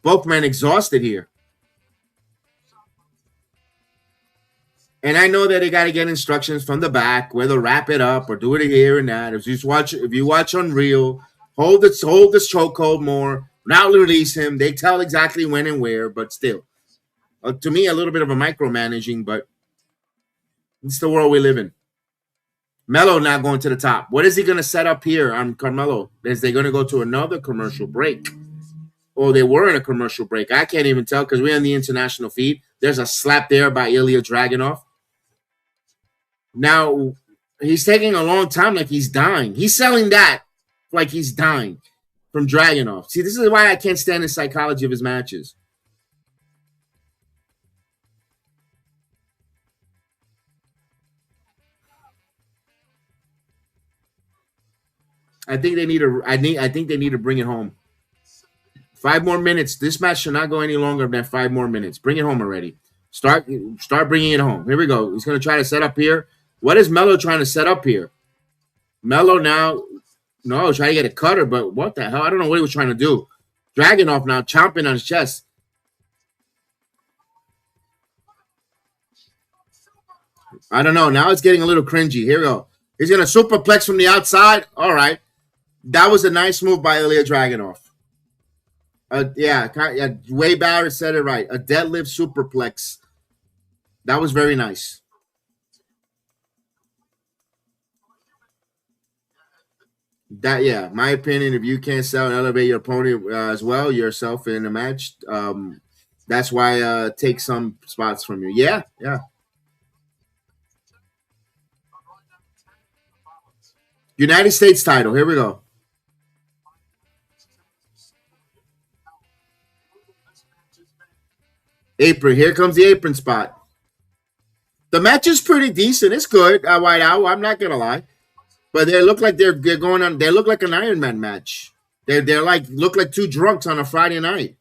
Both men exhausted here. And I know that they got to get instructions from the back, whether wrap it up or do it here and that. If you watch Unreal, hold the chokehold more. Not release him. They tell exactly when and where, but still, to me, a little bit of a micromanaging. But it's the world we live in. Melo now going to the top. What is he going to set up here on Carmelo? Is they going to go to another commercial break? Or they were in a commercial break? I can't even tell because we're on the international feed. There's a slap there by Ilya Dragunov. Now, he's taking a long time like he's dying. He's selling that like he's dying from Dragunov. See, this is why I can't stand the psychology of his matches. I think they need to bring it home. 5 more minutes. This match should not go any longer than 5 more minutes. Bring it home already. Start bringing it home. Here we go. He's going to try to set up here. What is Melo trying to set up here? Melo now, no, trying to get a cutter, but what the hell? I don't know what he was trying to do. Dragunov now chomping on his chest. I don't know. Now it's getting a little cringy. Here we go. He's going to superplex from the outside. All right. That was a nice move by Ilya Dragunov. Way Barrett said it right. A deadlift superplex. That was very nice. My opinion, if you can't sell and elevate your opponent as well, yourself in a match, that's why take some spots from you. Yeah. United States title. Here we go. Apron. Here comes the apron spot. The match is pretty decent. It's good. White Owl. I'm not gonna lie, but they look like they're going on. They look like an Iron Man match. They're like look like two drunks on a Friday night.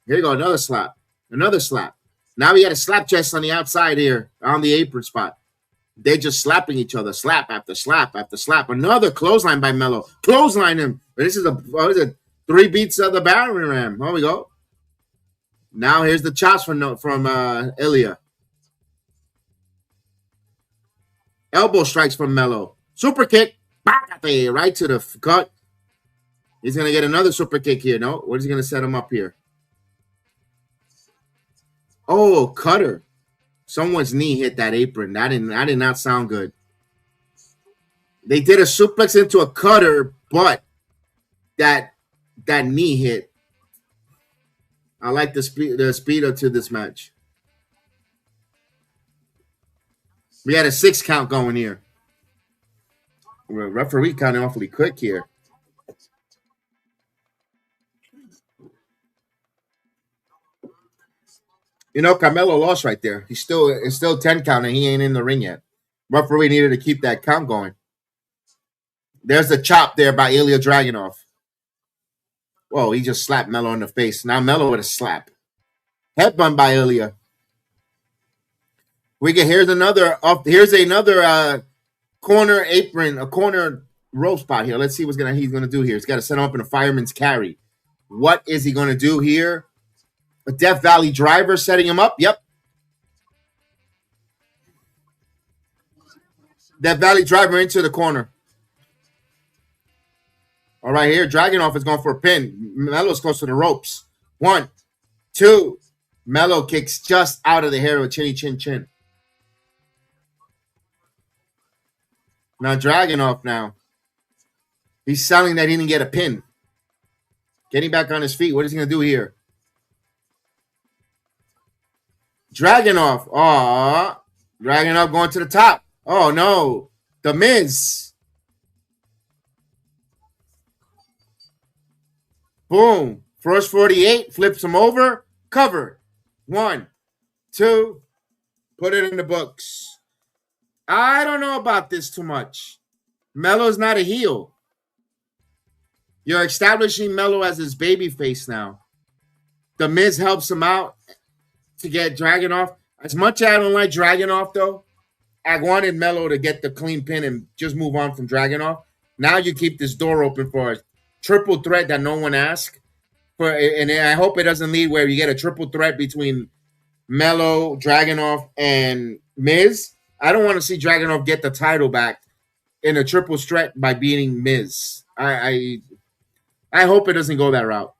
Here you go. Another slap. Another slap. Now we got a slap chest on the outside here on the apron spot. They're just slapping each other. Slap after slap after slap. Another clothesline by Melo. Clothesline him. This is a 3 beats of the Baron Ram. Here we go. Now here's the chops from Ilya. Elbow strikes from Melo. Super kick. Right to the gut. He's going to get another super kick here. No? What is he going to set him up here? Oh, cutter. Someone's knee hit that apron. That did not sound good. They did a suplex into a cutter, but that knee hit. I like the speed to this match. We had a 6 count going here. Referee counting awfully quick here. You know, Carmelo lost right there. It's still 10 count and he ain't in the ring yet. Referee needed to keep that count going. There's a chop there by Ilya Dragunov. Whoa, he just slapped Melo in the face. Now Melo with a slap. Headbutt by Ilya. Here's another corner apron, a corner rope spot here. Let's see what he's gonna do here. He's got to set him up in a fireman's carry. What is he gonna do here? A Death Valley driver setting him up. Yep. Death Valley driver into the corner. All right, here, Dragunov is going for a pin. Melo's close to the ropes. 1, 2. Melo kicks just out of the hair with chinny chin chin. Now Dragunov now. He's selling that he didn't get a pin. Getting back on his feet. What is he going to do here? Dragunov. Oh, Dragunov going to the top. Oh, no. The Miz. Boom. First 48. Flips him over. Covered. 1, 2, Put it in the books. I don't know about this too much. Melo's not a heel. You're establishing Melo as his baby face now. The Miz helps him out to get Dragunov. As much as I don't like Dragunov, though, I wanted Melo to get the clean pin and just move on from Dragunov. Now you keep this door open for a triple threat that no one asked for, and I hope it doesn't lead where you get a triple threat between Melo, Dragunov, and Miz. I don't want to see Dragunov get the title back in a triple threat by beating Miz. I hope it doesn't go that route.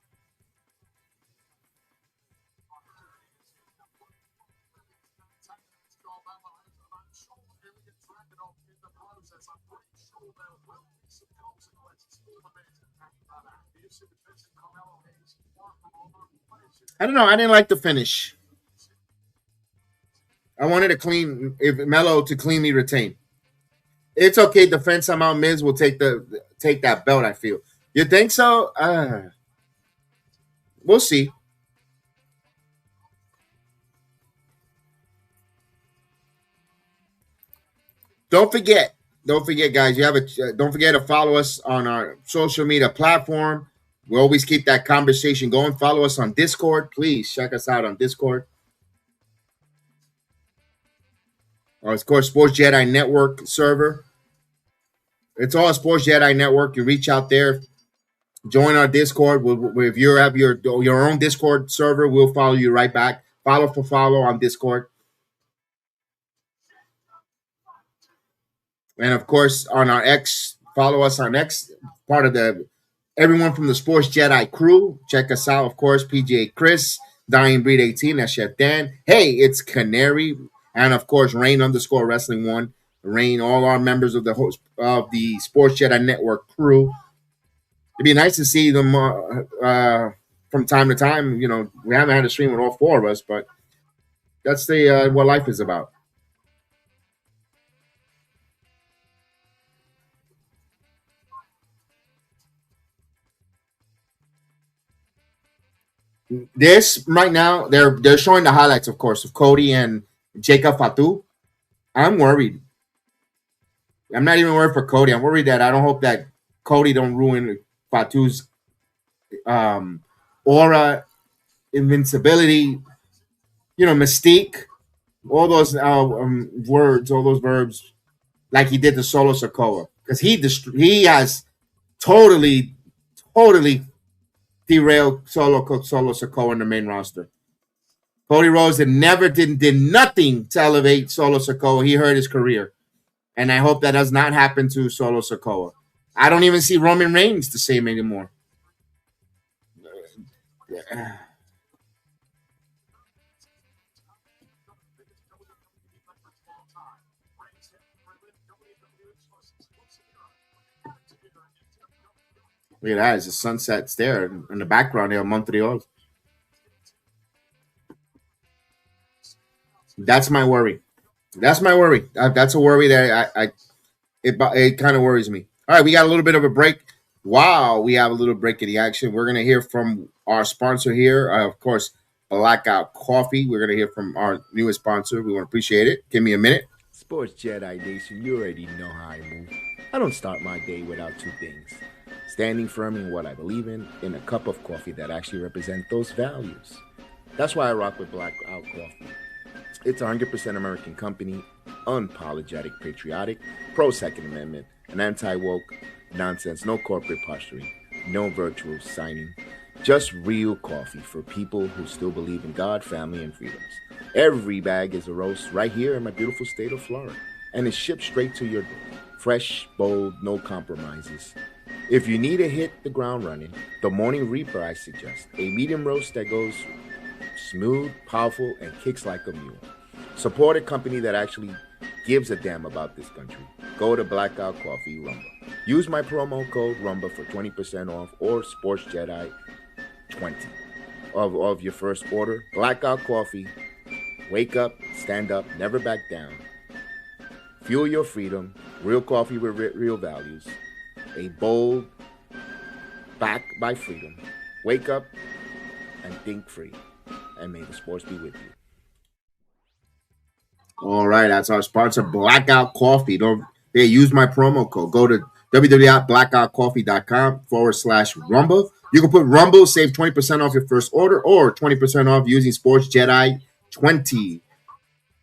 I don't know. I didn't like the finish. I wanted to clean if Melo to cleanly retain. It's okay. Defense somehow Miz will take that belt. I feel. You think so? We'll see. Don't forget. Don't forget, guys. Don't forget to follow us on our social media platform. We always keep that conversation going. Follow us on Discord. Please check us out on Discord. Or of course, Sports Jedi Network server. It's all Sports Jedi Network. You reach out there, join our Discord. If you have your own Discord server, we'll follow you right back. Follow for follow on Discord. And of course, on our X, follow us on X, part of the everyone from the Sports Jedi crew. Check us out, of course, PGA Chris, Dying Breed 18, that's Chef Dan. Hey, it's Canary. And of course, Rain _ Wrestling 1. Rain, all our members of the host of the Sports Jedi Network crew. It'd be nice to see them from time to time. You know, we haven't had a stream with all four of us, but that's the what life is about. This right now, they're showing the highlights, of course, of Cody and Jacob Fatu. I'm worried. I'm not even worried for Cody. I'm worried that I don't hope that Cody don't ruin Fatu's aura, invincibility, mystique, all those words, all those verbs, like he did to Solo Sokoa, because he has totally, totally derailed Solo Sokoa in the main roster. Cody Rhodes did nothing to elevate Solo Sokoa. He hurt his career. And I hope that does not happen to Solo Sokoa. I don't even see Roman Reigns the same anymore. Look at that. It's the sunsets there in the background there, Montreal. That's my worry. That's my worry. That's a worry that it kind of worries me. All right, we got a little bit of a break. Wow, we have a little break in the action. We're gonna hear from our sponsor here, of course, Blackout Coffee. We're gonna hear from our newest sponsor. We want to appreciate it. Give me a minute.
Sports Jedi Nation, you already know how I move. I don't start my day without two things: standing firm in what I believe in a cup of coffee that actually represents those values. That's why I rock with Blackout Coffee. It's a 100% American company, unapologetic, patriotic, pro-Second Amendment, an anti-woke, nonsense, no corporate posturing, no virtual signing, just real coffee for people who still believe in God, family, and freedoms. Every bag is a roast right here in my beautiful state of Florida, and it's shipped straight to your door. Fresh, bold, no compromises. If you need to hit the ground running, the Morning Reaper I suggest, a medium roast that goes smooth, powerful, and kicks like a mule. Support a company that actually gives a damn about this country. Go to Blackout Coffee Rumba. Use my promo code Rumba for 20% off or Sports Jedi 20 of your first order. Blackout Coffee. Wake up, stand up, never back down. Fuel your freedom. Real coffee with real values. A bold, backed by freedom. Wake up and think free. And may the sports be with you.
All right, that's our sponsor, Blackout Coffee. Don't use my promo code. Go to www.blackoutcoffee.com/rumble. You can put Rumble, save 20% off your first order, or 20% off using Sports Jedi 20.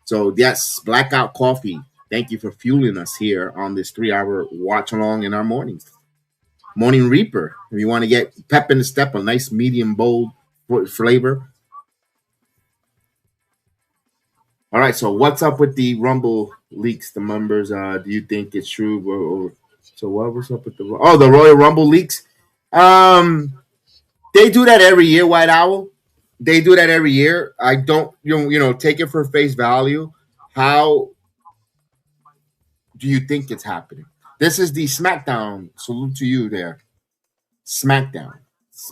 So yes, Blackout Coffee. Thank you for fueling us here on this 3-hour watch along in our mornings. Morning Reaper. If you want to get pep in the step, a nice medium bold flavor. All right, so what's up with the Rumble leaks? The members, do you think it's true? So what's up with the Royal Rumble leaks? They do that every year, White Owl. They do that every year. I don't, take it for face value. How do you think it's happening? This is the SmackDown. Salute to you there. SmackDown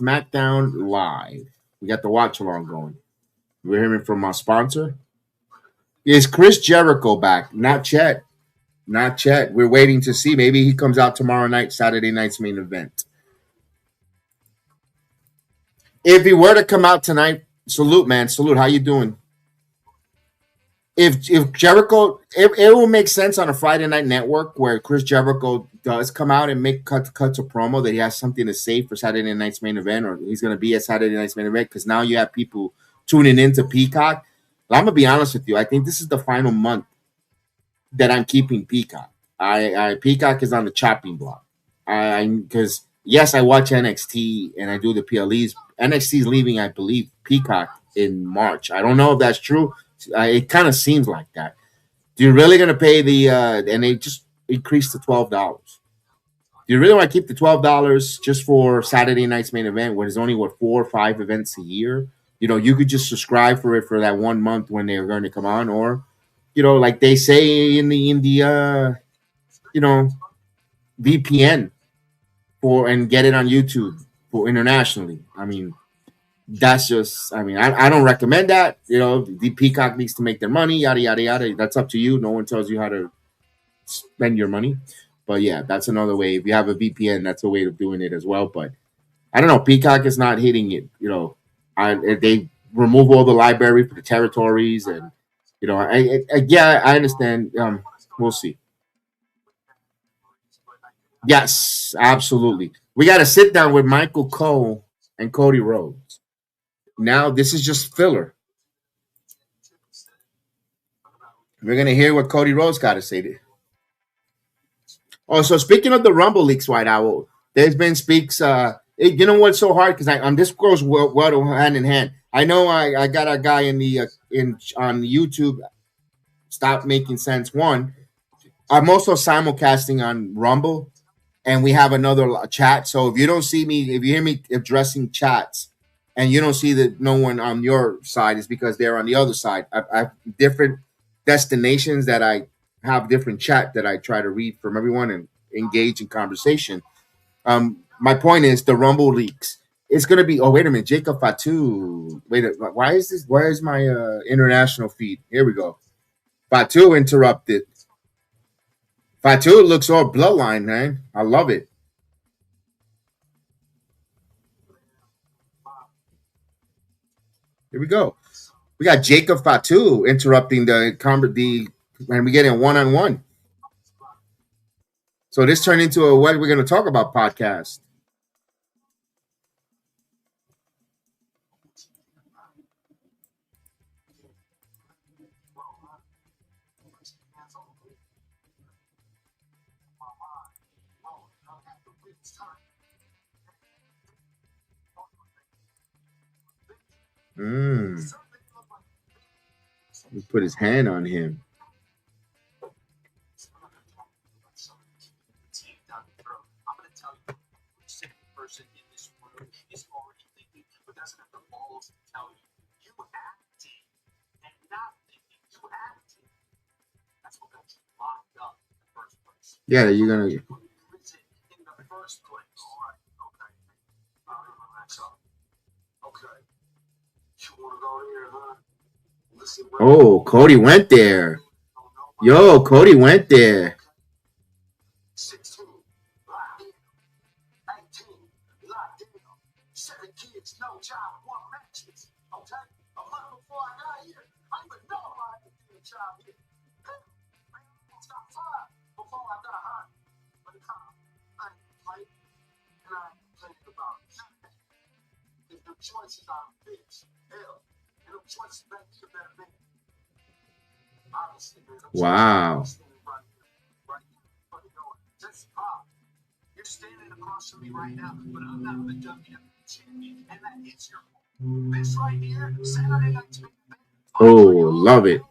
Live. We got the watch along going. We're hearing from our sponsor. Is Chris Jericho back? Not yet. We're waiting to see. Maybe he comes out tomorrow night, Saturday night's main event. If he were to come out tonight, salute, man. Salute. How you doing? If Jericho, it will make sense on a Friday Night Network where Chris Jericho does come out and make cuts a promo that he has something to say for Saturday night's main event, or he's going to be at Saturday night's main event, because now you have people tuning into Peacock. I'm gonna be honest with you. I think this is the final month that I'm keeping Peacock. Peacock is on the chopping block. Because yes, I watch NXT and I do the PLEs. NXT is leaving, I believe, Peacock in March. I don't know if that's true. It kind of seems like that. You're really gonna pay the and they just increased to $12. Do you really want to keep the $12 just for Saturday night's main event when there's only 4 or 5 events a year? You could just subscribe for it for that 1 month when they're going to come on, or, like they say in the VPN and get it on YouTube for internationally. I mean, that's just, I don't recommend that. The Peacock needs to make their money, yada, yada, yada. That's up to you. No one tells you how to spend your money. But yeah, that's another way. If you have a VPN, that's a way of doing it as well. But I don't know. Peacock is not hitting it. They remove all the library for the territories, and I understand. We'll see. Yes, absolutely. We got to sit down with Michael Cole and Cody Rhodes. Now this is just filler. We're gonna hear what Cody Rhodes got to say. Oh, so speaking of the Rumble leaks, White Owl, there's been speaks. You know what's so hard, because this goes well hand in hand. I know I got a guy on YouTube. Stop Making Sense 1. I'm also simulcasting on Rumble, and we have another chat. So if you don't see me, if you hear me addressing chats, and you don't see that no one on your side, is because they're on the other side. I have different destinations that I have different chat that I try to read from everyone and engage in conversation. My point is the Rumble leaks. It's gonna be. Oh, wait a minute, Jacob Fatu. Wait, why is this? Where is my international feed? Here we go. Fatu interrupted. Fatu looks all bloodline, man. I love it. Here we go. We got Jacob Fatu interrupting and we get in 1-on-1. So this turned into a what we're going to talk about podcast. He put his hand on him. Yeah, you're gonna. Oh, Cody went there. Yo, Cody went there.
choices are bitch. Hell, and them choices make me a better man. Honestly, man.
Wow.
Right here. Just pop. You're standing across from me right now, but I'm not the WWE champion, and that is your fault. This right here, Saturday night's main event.
Oh, love it.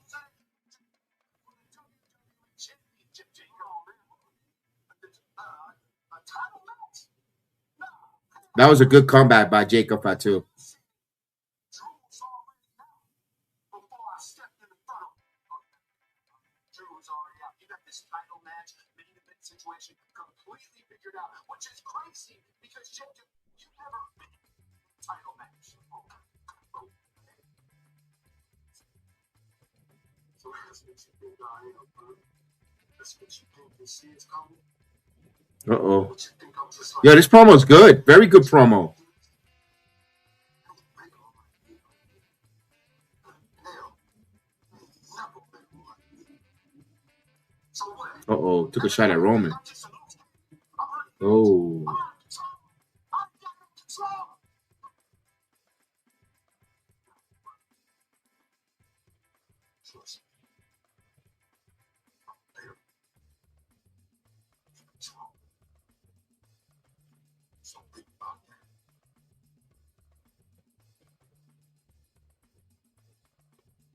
That was a good comeback by Jacob Fatu.
Situation completely figured out, which is crazy because Jacob, you've never been in a title match. So that's what you think I am, bro. That's what you think this is coming.
Uh-oh. Yo, this promo's good. Very good promo. Uh-oh. Took a shot at Roman. Oh.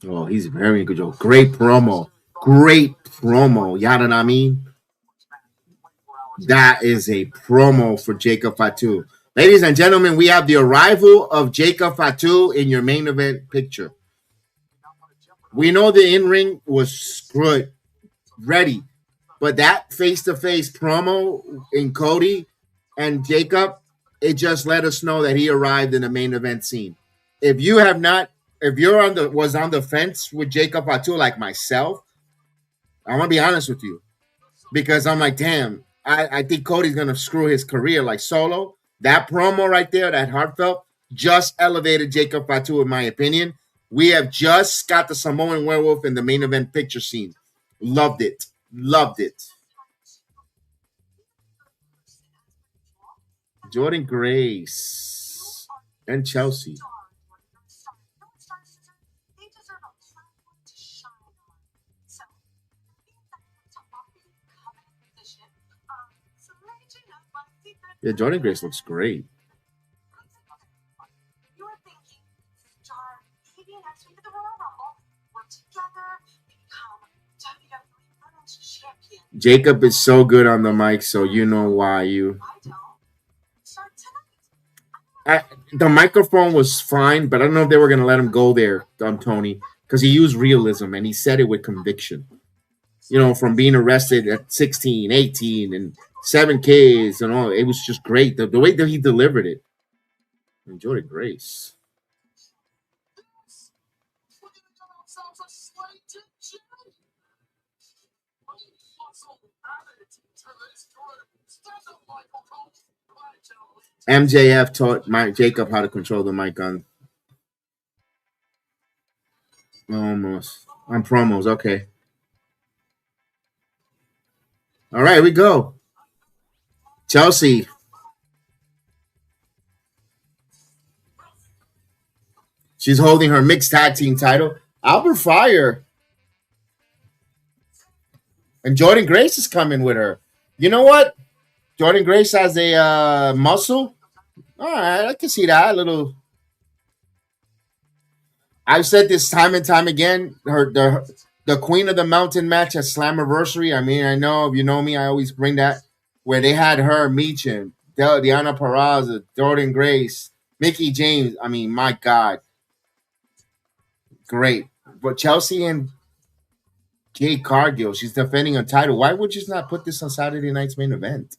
Oh, he's very good, Joe. Great promo. Great promo. You know what I mean? That is a promo for Jacob Fatu. Ladies and gentlemen, we have the arrival of Jacob Fatu in your main event picture. We know the in-ring was good, ready. But that face-to-face promo in Cody and Jacob, it just let us know that he arrived in the main event scene. If you have not, if you're on the fence with Jacob Fatu like myself, I'm gonna be honest with you. Because I'm like, damn, I think Cody's gonna screw his career like Solo. That promo right there, that heartfelt, just elevated Jacob Fatu, in my opinion. We have just got the Samoan Werewolf in the main event picture scene. Loved it. Loved it. Jordan Grace and Chelsea. Yeah, Jordan Grace looks great. Jacob is so good on the mic, so you know why you. The microphone was fine, but I don't know if they were going to let him go there, Tony, because he used realism and he said it with conviction. You know, from being arrested at 16, 18, and 7 kids and all. It was just great. The way that he delivered it. And Jordan Grace. MJF taught Jacob how to control the mic on. Almost. On promos, okay. All right, we go. Chelsea. She's holding her mixed tag team title. Albert Fire. And Jordan Grace is coming with her. You know what? Jordan Grace has a muscle. All right, I can see that. A little. I've said this time and time again. The Queen of the Mountain match at Slammiversary. I mean, I know if you know me, I always bring that. Where they had her, Meechin, Diana Peraza, Jordan Grace, Mickey James. I mean, my God. Great. But Chelsea and Jade Cargill, she's defending a title. Why would you just not put this on Saturday night's main event?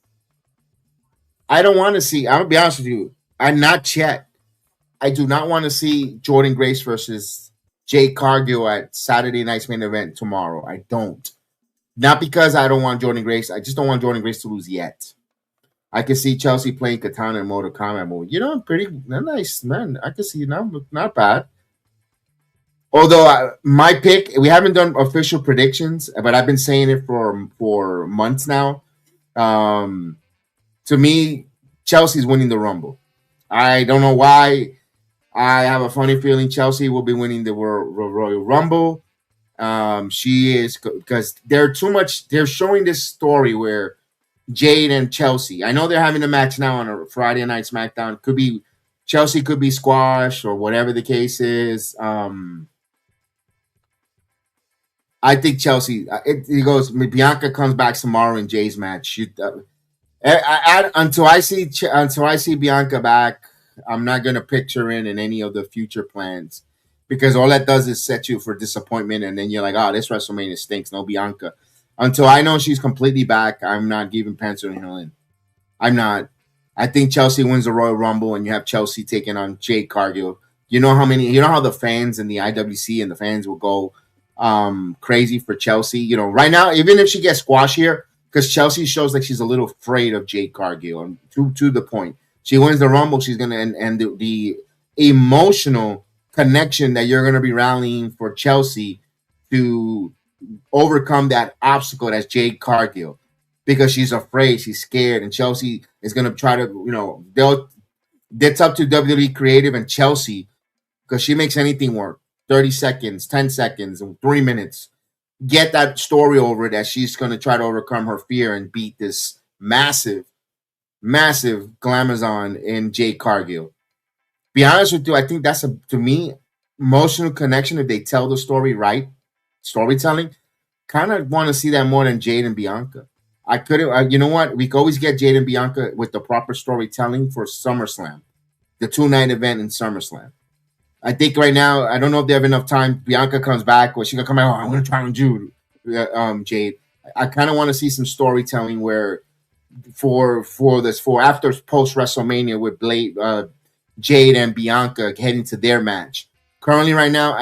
I don't want to see. I'm going to be honest with you. I'm not Chet. I do not want to see Jordan Grace versus Jade Cargill at Saturday night's main event tomorrow. I don't. Not because I don't want Jordan Grace. I just don't want Jordan Grace to lose yet. I can see Chelsea playing Katana in Mortal Kombat mode. You know, pretty nice, man. I can see not bad. Although my pick, we haven't done official predictions, but I've been saying it for months now. To me, Chelsea's winning the Rumble. I don't know why. I have a funny feeling Chelsea will be winning the Royal Rumble. She is because they're too much. They're showing this story where Jade and Chelsea. I know they're having a match now on a Friday night SmackDown. Could be Chelsea, could be squash or whatever the case is. I think Chelsea. It goes. Bianca comes back tomorrow in Jay's match. Until I see Bianca back, I'm not gonna picture in any of the future plans because all that does is set you for disappointment, and then you're like, oh, this WrestleMania stinks. No Bianca. Until I know she's completely back, I'm not giving penciling her in. I'm not. I think Chelsea wins the Royal Rumble, and you have Chelsea taking on Jade Cargill. You know how the fans in the IWC and the fans will go crazy for Chelsea. You know, right now, even if she gets squashed here, because Chelsea shows like she's a little afraid of Jade Cargill, and to the point. She wins the Rumble, she's gonna and the emotional connection that you're gonna be rallying for Chelsea to overcome that obstacle that's Jade Cargill because she's afraid, she's scared, and Chelsea is gonna try to, it's up to WWE Creative and Chelsea because she makes anything work. 30 seconds, 10 seconds, and 3 minutes. Get that story over that she's gonna try to overcome her fear and beat this massive glamazon in Jade Cargill. Be honest with you, I think that's to me, emotional connection if they tell the story right, storytelling. Kind of want to see that more than Jade and Bianca. I couldn't. You know what? We could always get Jade and Bianca with the proper storytelling for SummerSlam, the 2-night event in SummerSlam. I think right now, I don't know if they have enough time. Bianca comes back, or she's gonna come out. Oh, I'm gonna try on Jade. I kind of want to see some storytelling where for after post WrestleMania with Jade and Bianca heading to their match. Currently, right now,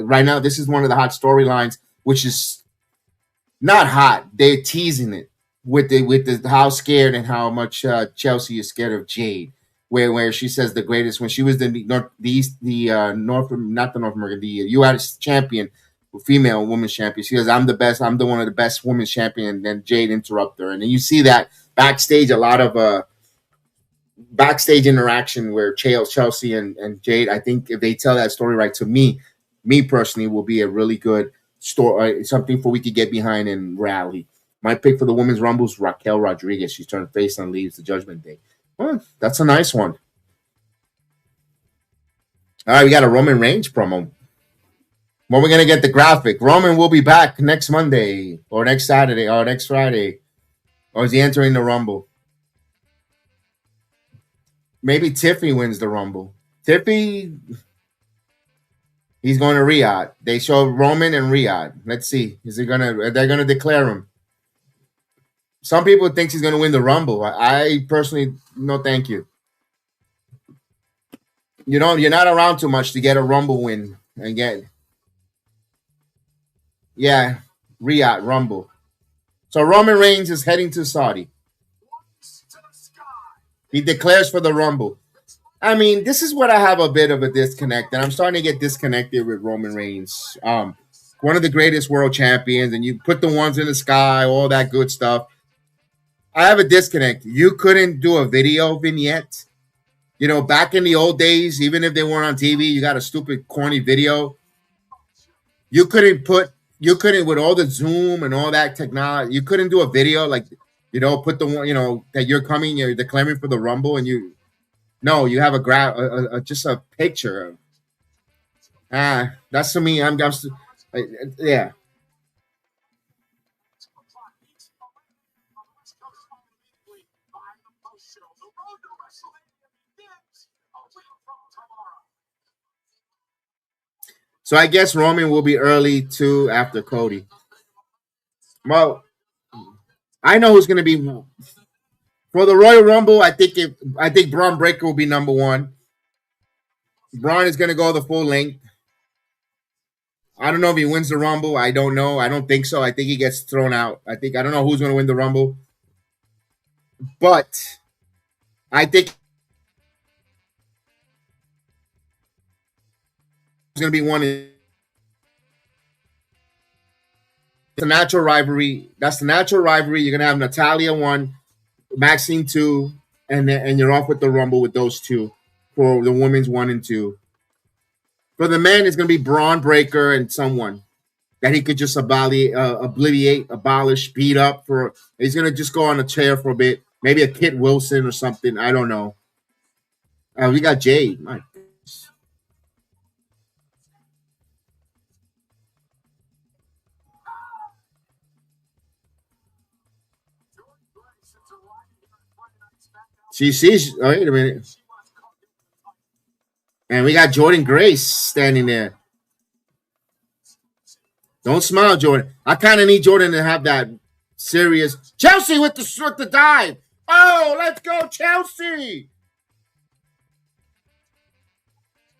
right now this is one of the hot storylines, which is not hot. They're teasing it with the how scared and how much Chelsea is scared of Jade. Where she says the greatest when she was the U.S. champion, female women's champion. She says, "I'm the best. I'm one of the best women's champion." And then Jade interrupt her, and then you see that backstage a lot of backstage interaction where Chelsea and Jade. I think if they tell that story right, to me personally, will be a really good story, something for we could get behind and rally. My pick for the women's rumble is Raquel Rodriguez. She's turned face and leaves the Judgment Day. Well, that's a nice one. All right, we got a Roman Reigns promo. When we're going to get the graphic. Roman will be back next Monday or next Saturday or next Friday. Or is he entering the Rumble? Maybe Tiffany wins the Rumble. Tiffany, he's going to Riyadh. They show Roman and Riyadh. Let's see. They're going to declare him. Some people think he's going to win the Rumble. I personally, no thank you. You're not around too much to get a Rumble win again. Yeah, Riyadh Rumble. So Roman Reigns is heading to Saudi. He declares for the Rumble. I mean, this is what I have a bit of a disconnect, and I'm starting to get disconnected with Roman Reigns. One of the greatest world champions, and you put the ones in the sky, all that good stuff. I have a disconnect. You couldn't do a video vignette. Back in the old days, even if they weren't on TV, you got a stupid, corny video. You couldn't with all the Zoom and all that technology, you couldn't do a video like, put the one, that you're declaring for the Rumble and you have just a picture. That's to me, yeah. So I guess Roman will be early too after Cody. Well, I know who's going to be for the Royal Rumble. I think Braun Breaker will be number one. Braun is going to go the full length. I don't know if he wins the Rumble. I don't know. I don't think so. I think he gets thrown out. I don't know who's going to win the Rumble. But I think going to be one. It's a natural rivalry. That's the natural rivalry. You're going to have Natalia 1, Maxine 2, and you're off with the Rumble with those two for the women's 1 and 2. For the men, it's going to be Braun Breaker and someone that he could just abolish, speed up for. He's going to just go on a chair for a bit. Maybe a Kit Wilson or something. I don't know. We got Jade. My goodness. She sees. Oh, wait a minute. And we got Jordan Grace standing there. Don't smile, Jordan. I kind of need Jordan to have that serious. Chelsea with the dive. Oh, let's go, Chelsea.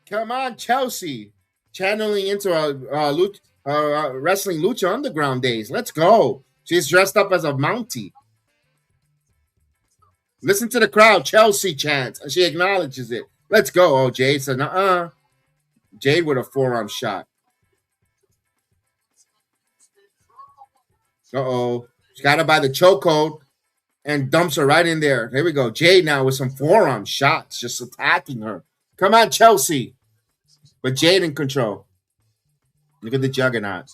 Come on, Chelsea. Channeling into wrestling Lucha Underground days. Let's go. She's dressed up as a Mountie. Listen to the crowd. Chelsea chants. And she acknowledges it. Let's go. Oh, Jade said, Jade with a forearm shot. Uh-oh. She got her by the chokehold and dumps her right in there. Here we go. Jade now with some forearm shots, just attacking her. Come on, Chelsea. But Jade in control. Look at the juggernaut.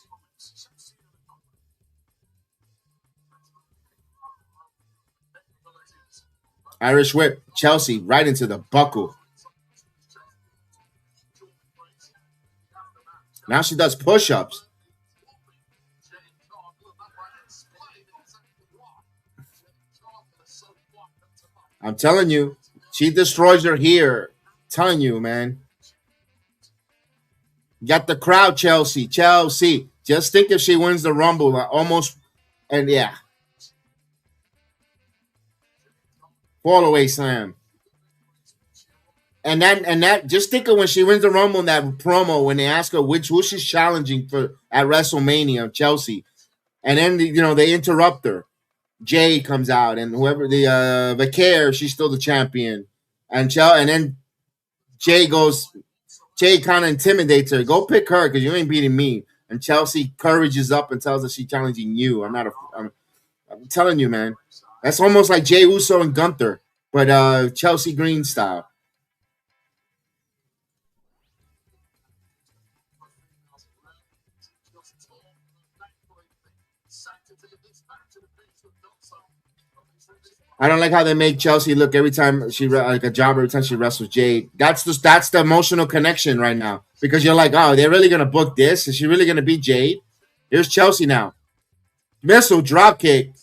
Irish whip. Chelsea right into the buckle. Now she does push-ups. I'm telling you, she destroys her here. I'm telling you, man. Got the crowd, Chelsea. Chelsea. Just think if she wins the Rumble, almost, and yeah. Fall away slam. And that just think of when she wins the Rumble in that promo when they ask her who she's challenging for at WrestleMania, Chelsea. And then they interrupt her. Jay comes out, and whoever the Vicaire, she's still the champion. And then Jay kind of intimidates her. Go pick her because you ain't beating me. And Chelsea courages up and tells her she's challenging you. I'm telling you, man. That's almost like Jey Uso and Gunther, but Chelsea Green style. I don't like how they make Chelsea look every time she like a job every time she wrestles Jade. That's the emotional connection right now because you're like, oh, they're really gonna book this? Is she really gonna beat Jade? Here's Chelsea now. Missile drop kick.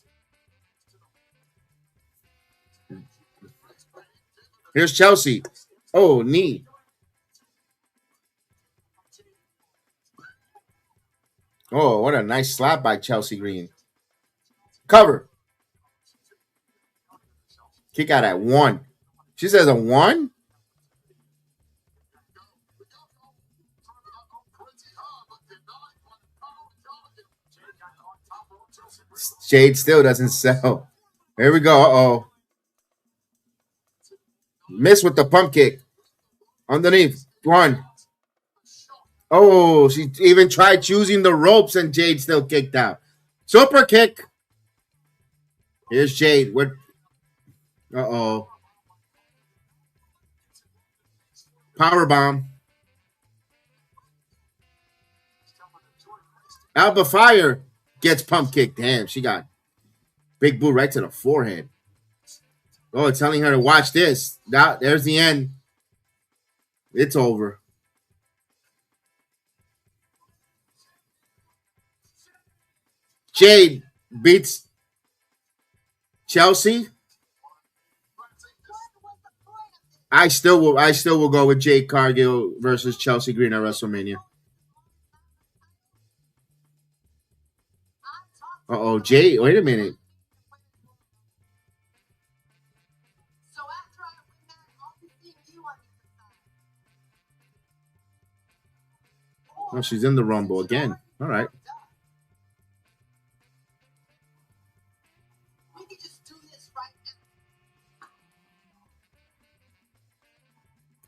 Here's Chelsea. Oh, knee. Oh, what a nice slap by Chelsea Green. Cover. Kick out at 1. She says a 1? Jade still doesn't sell. Here we go. Uh-oh. Miss with the pump kick. Underneath. 1. Oh, she even tried choosing the ropes and Jade still kicked out. Super kick. Here's Jade. Uh-oh. Power bomb. Alba Fire gets pump kicked. Damn, she got big boot right to the forehead. Oh, it's telling her to watch this. There's the end. It's over. Jade beats Chelsea. I still will go with Jade Cargill versus Chelsea Green at WrestleMania. Uh-oh, Jade, wait a minute. Oh, she's in the Rumble again. All right.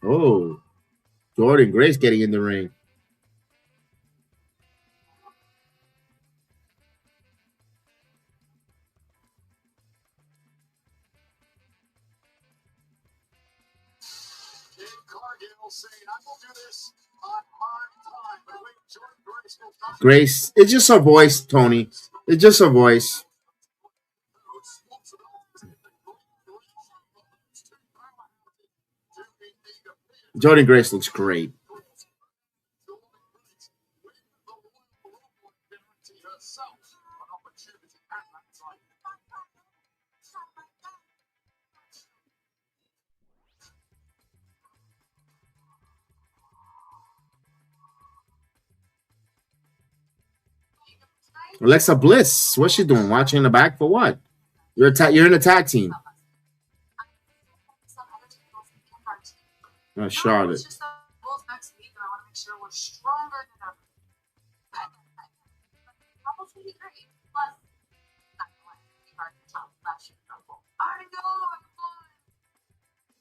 Oh, Jordan Grace getting in the ring.
Saying, I will do this on my
Grace, it's just her voice, Tony. It's just her voice. Jordan Grace looks great. Alexa Bliss, what's she doing? Watching in the back for what? You're in a tag team. Charlotte.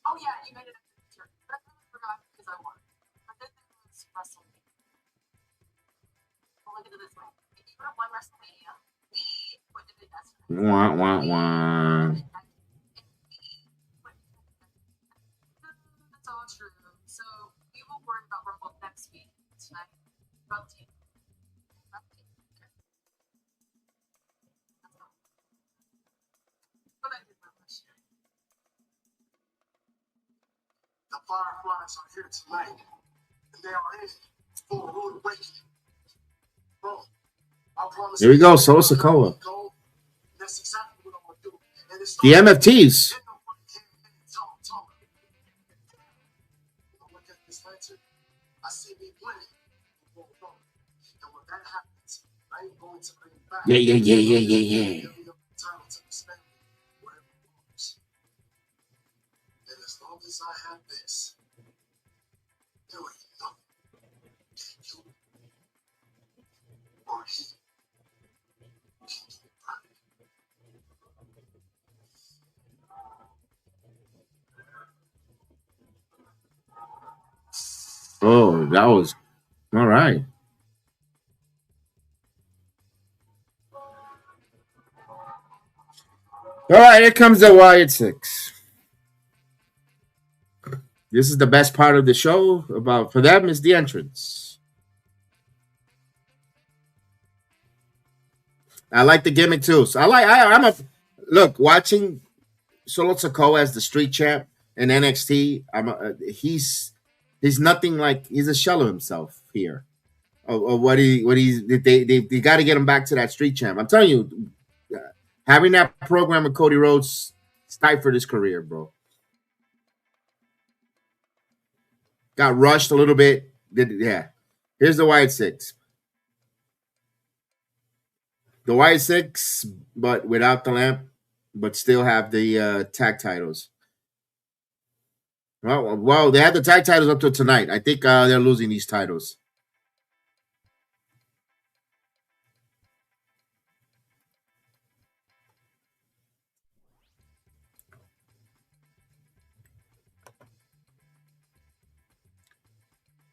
Oh yeah, you made it. But I forgot because I won. But then there was WrestleMania. Well, look at it this way. If you would have won WrestleMania, we would have been best friends.
Wah, wah, wah.
That's all true. So we will worry about Rumble next week. Tonight, about team. But I did that last year. The Fireflies are here tonight, and they are in for a rude awakening. Bro, I promise.
Here we go, Solo Sikoa.
That's exactly what I'm gonna do. And it's
The MFTs.
Look at this lantern. I see me winning. And when that happens, I ain't going to bring it back.
Yeah.
Time to spend wherever it goes. And as long as I have this, there ain't nothing that you or he can do about it.
Oh, that was all right. All right, here comes the Wyatt Six. This is the best part of the show. About for them is the entrance. I like the gimmick too. So I'm a look watching Solo Sikoa as the street champ in NXT. He's nothing like he's a shell of himself here. Of what they got to get him back to that street champ. I'm telling you, having that program with Cody Rhodes stifled his career, bro. Got rushed a little bit. Yeah. Here's the Wyatt Six. The Wyatt Six, but without the lamp, but still have the tag titles. Well, they had the tag titles up till tonight. I think they're losing these titles.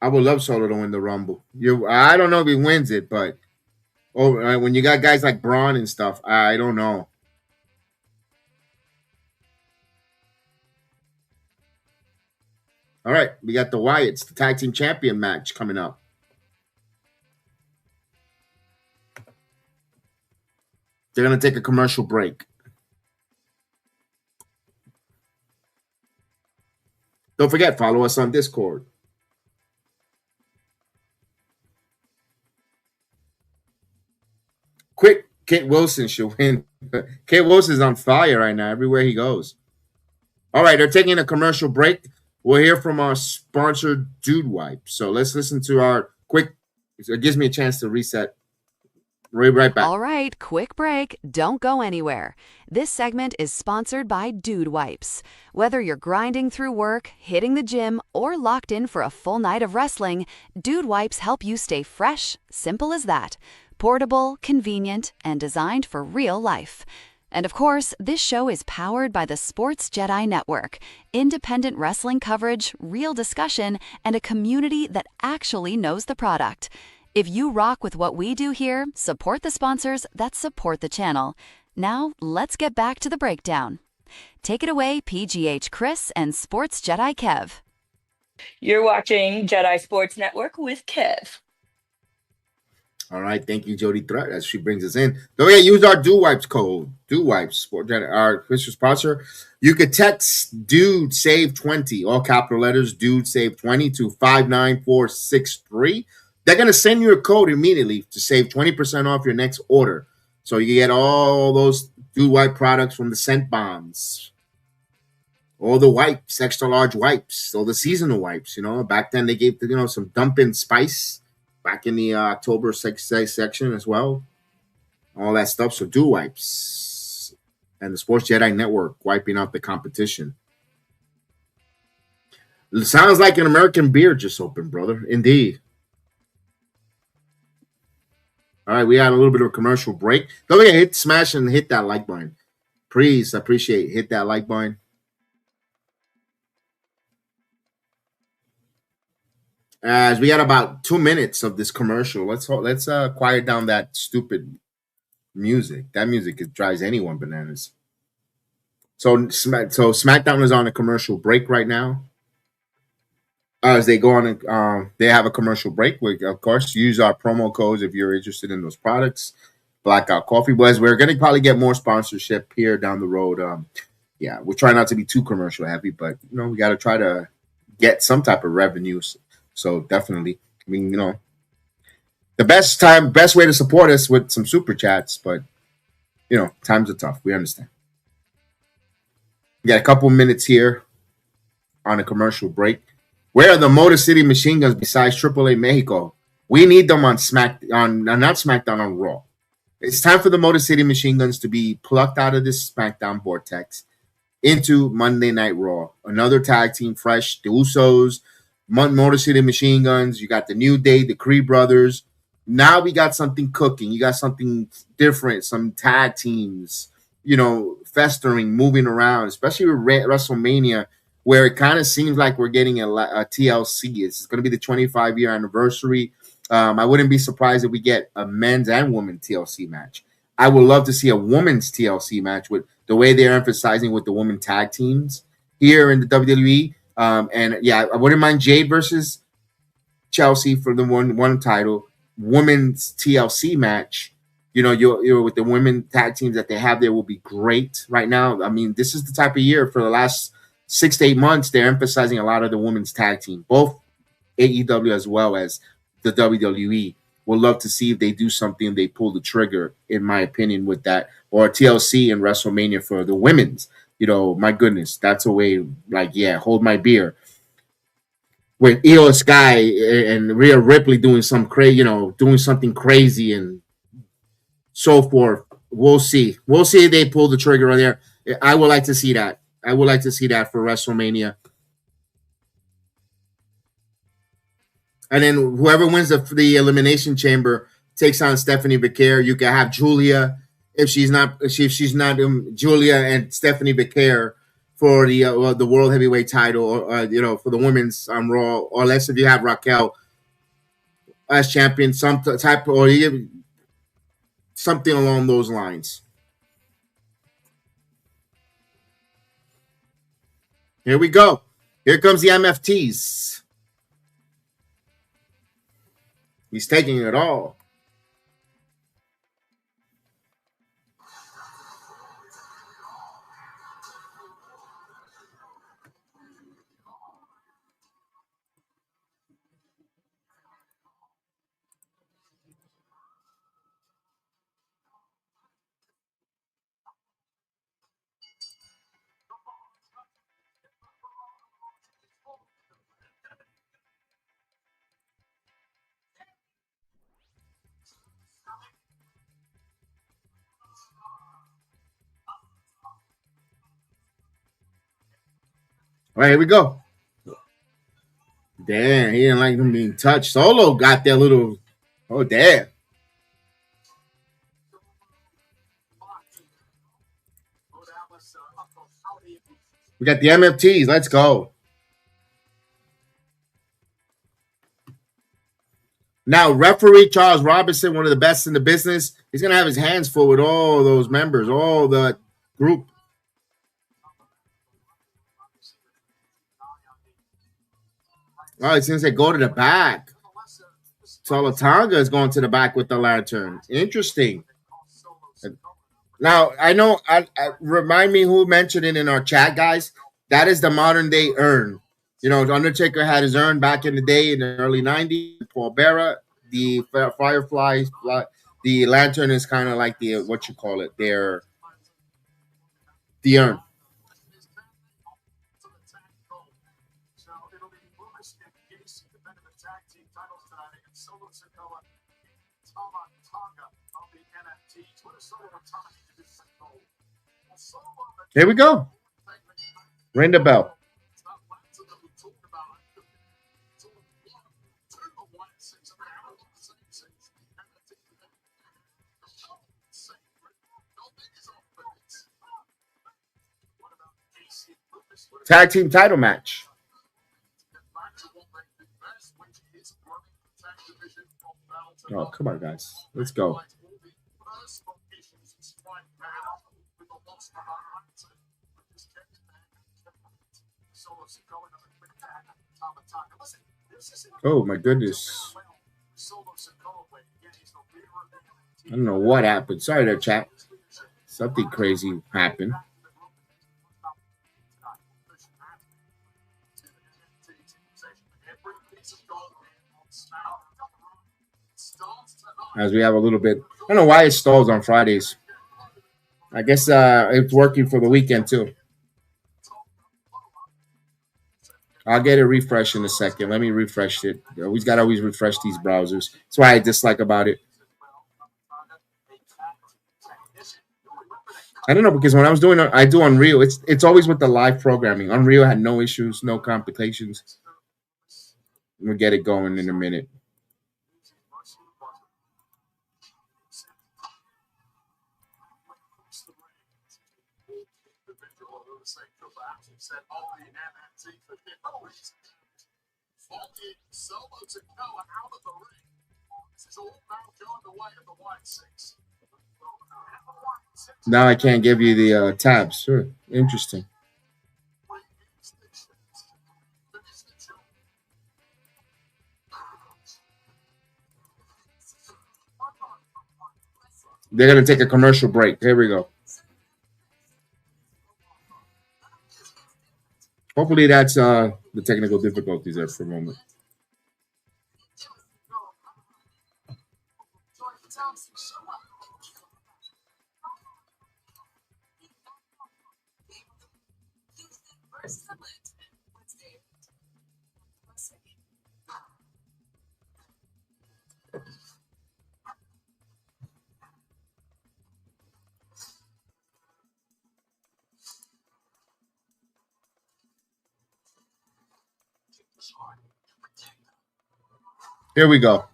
I would love Solo to win the Rumble. I don't know if he wins it, but when you got guys like Braun and stuff, I don't know. All right, we got the Wyatts, the tag team champion match coming up. They're gonna take a commercial break. Don't forget, follow us on Discord. Quick, Kate Wilson should win. Kate Wilson's on fire right now everywhere he goes. All right, they're taking a commercial break. We'll hear from our sponsor, Dude Wipe. So let's listen to our quick. It gives me a chance to reset. We'll be right back.
All right, quick break. Don't go anywhere. This segment is sponsored by Dude Wipes. Whether you're grinding through work, hitting the gym, or locked in for a full night of wrestling, Dude Wipes help you stay fresh. Simple as that. Portable, convenient, and designed for real life. And of course, this show is powered by the Sports Jedi Network. Independent wrestling coverage, real discussion, and a community that actually knows the product. If you rock with what we do here, support the sponsors that support the channel. Now, let's get back to the breakdown. Take it away, PGH Chris and Sports Jedi Kev.
You're watching Jedi Sports Network with Kev.
All right, thank you, Jody Threat, as she brings us in. Don't forget, use our Do Wipes code. Do Wipes, our Christian sponsor. You could text Dude Save 20, all capital letters, Dude Save 20 to 59463. They're gonna send you a code immediately to save 20% off your next order. So you get all those Dude Wipe products from the scent bombs, all the wipes, extra large wipes, all the seasonal wipes. Back then they gave some dump-in spice back in the October section as well. All that stuff. So Do Wipes and the Sports Jedi Network wiping out the competition. It sounds like an American beer just opened, brother. Indeed. All right, we had a little bit of a commercial break. Don't forget, smash and hit that like button. Please, appreciate it. Hit that like button. As we got about 2 minutes of this commercial, let's quiet down that stupid music. That music drives anyone bananas. So SmackDown is on a commercial break right now. As they go on, they have a commercial break. We, of course, use our promo codes if you're interested in those products. Blackout Coffee Buzz. We're going to probably get more sponsorship here down the road. Yeah, we try not to be too commercial heavy, but we got to try to get some type of revenues. So definitely, I mean, the best way to support us with some super chats, but times are tough. We understand. We got a couple minutes here on a commercial break. Where are the Motor City Machine Guns besides AAA Mexico? We need them on not SmackDown, on Raw. It's time for the Motor City Machine Guns to be plucked out of this SmackDown vortex into Monday Night Raw. Another tag team, fresh. The Usos, Motor City Machine Guns. You got the New Day, the Creed Brothers. Now we got something cooking. You got something different, some tag teams, festering, moving around, especially with WrestleMania, where it kind of seems like we're getting a TLC. It's going to be the 25-year anniversary. I wouldn't be surprised if we get a men's and women's TLC match. I would love to see a women's TLC match with the way they're emphasizing with the women tag teams here in the WWE. And yeah, I wouldn't mind Jade versus Chelsea for the one title. Women's TLC match, you're with the women tag teams that they have there will be great right now. I mean, this is the type of year for the last 6 to 8 months they're emphasizing a lot of the women's tag team, both AEW as well as the WWE. We'll love to see if they do something, they pull the trigger, in my opinion, with that, or TLC and WrestleMania for the women's. My goodness, that's a way, hold my beer. With Io Sky and Rhea Ripley doing some doing something crazy and so forth. We'll see. We'll see if they pull the trigger on there. I would like to see that. I would like to see that for WrestleMania. And then whoever wins the Elimination Chamber takes on Stephanie Becker. You can have Giulia if she's not Giulia and Stephanie Becker for the World Heavyweight title, or for the women's on Raw, or unless if you have Raquel as champion, some type, or something along those lines. Here we go. Here comes the MFTs. He's taking it all. All right, here we go. Damn, he didn't like him being touched. Solo got that little. Oh, damn. We got the MFTs. Let's go. Now, referee Charles Robinson, one of the best in the business, he's going to have his hands full with all those members, all the group. Oh, he's going to say, go to the back. Solo Tonga is going to the back with the lantern. Interesting. Now, I know, remind me who mentioned it in our chat, guys. That is the modern day urn. You know, Undertaker had his urn back in the day in the early 90s. Paul Bearer, the Fireflies, the lantern is kind of like the, what you call it, the urn.
So it'll be Lumis and Gacy defending the tag team titles tonight against Solo Sikoa and Tonga of the MFTs. What is Solo Tonga to do this goal?
Here we go. Ring the bell.
It's not lots of them we talk about. It's only one, two of Wyatt six, and they're out of the same six. What about Gacy and Lumis?
Tag team title match. Oh, come on, guys. Let's go. Oh, my goodness. I don't know what happened. Sorry there, chat. Something crazy happened. As we have a little bit, I don't know why it stalls on Fridays. I guess it's working for the weekend too. I'll get it refreshed in a second. Let me refresh it. Always got to always refresh these browsers. That's why I dislike about it. I don't know, because when I was doing, I do Unreal. It's always with the live programming. Unreal had no issues, no complications. We'll get it going in a minute. Now I can't give you the tabs. Sure. Interesting. They're going to take a commercial break. Here we go. Hopefully that's the technical difficulties there for a moment. Here we go.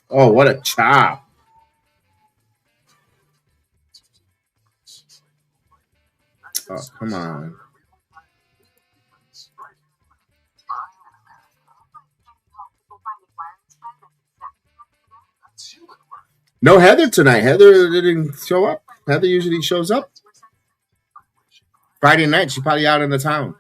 Oh, what a chop. Oh, come on. No Heather tonight. Heather didn't show up. Heather usually shows up. Friday night, she's probably out in the town.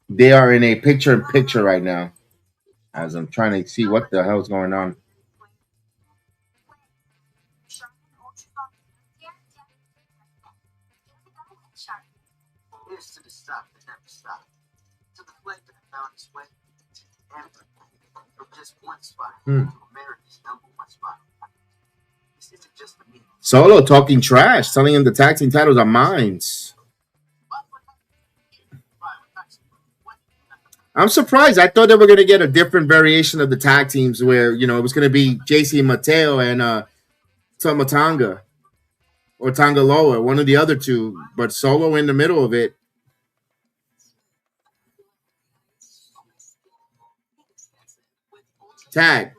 They are in a picture-in-picture right now, as I'm trying to see what the hell's going on.
Here's to the stop that never stopped. To the flag that found its way to everything from just one spot to America's #1 spot. This isn't just a meeting.
Solo talking trash, telling him the tag team titles are mine. I'm surprised. I thought they were going to get a different variation of the tag teams where, you know, it was going to be JC Mateo and Tama Tonga or Tonga Loa, one of the other two, but Solo in the middle of it. Tag.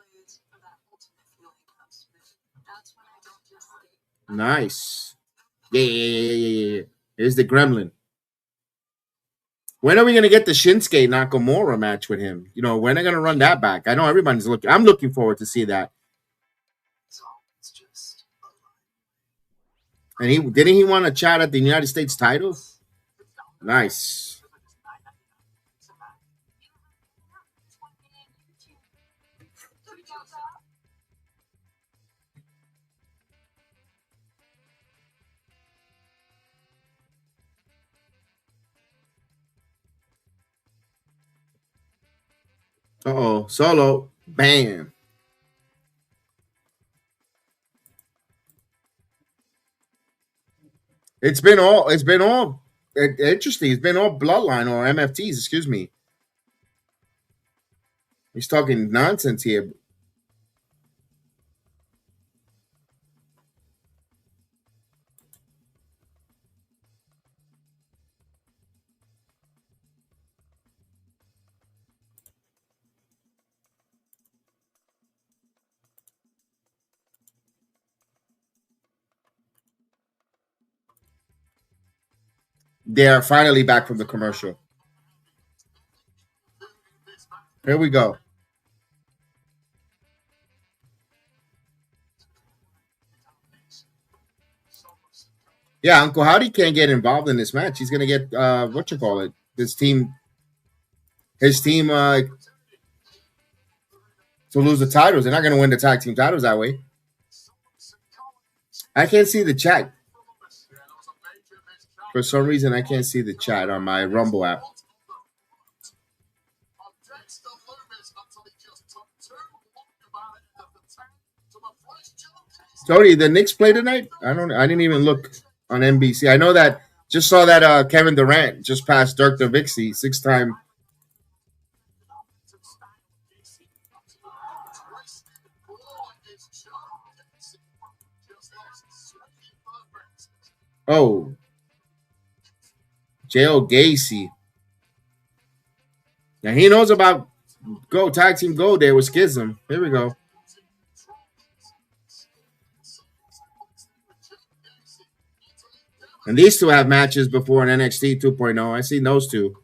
Nice. Yeah. Here's the gremlin. When are we gonna get the Shinsuke Nakamura match with him? You know, when are they gonna run that back? I know everybody's looking. I'm looking forward to see that. And didn't he want a shot at the United States title? Nice. Uh-oh. Solo. Bam. It's been all interesting. It's been all bloodline or MFTs, excuse me. He's talking nonsense here. They are finally back from the commercial. Here we go. Yeah, Uncle Howdy can't get involved in this match. He's gonna get his team to lose the titles. They're not gonna win the tag team titles that way. I can't see the chat. For some reason, I can't see the chat on my Rumble app. Tony, the Knicks play tonight? I didn't even look on NBC. I know that. Just saw that Kevin Durant just passed Dirk Nowitzki, 6-time. Oh, J.O. Gacy. Now he knows about tag team gold there with Schism. Here we go. And these two have matches before in NXT 2.0. I see those two.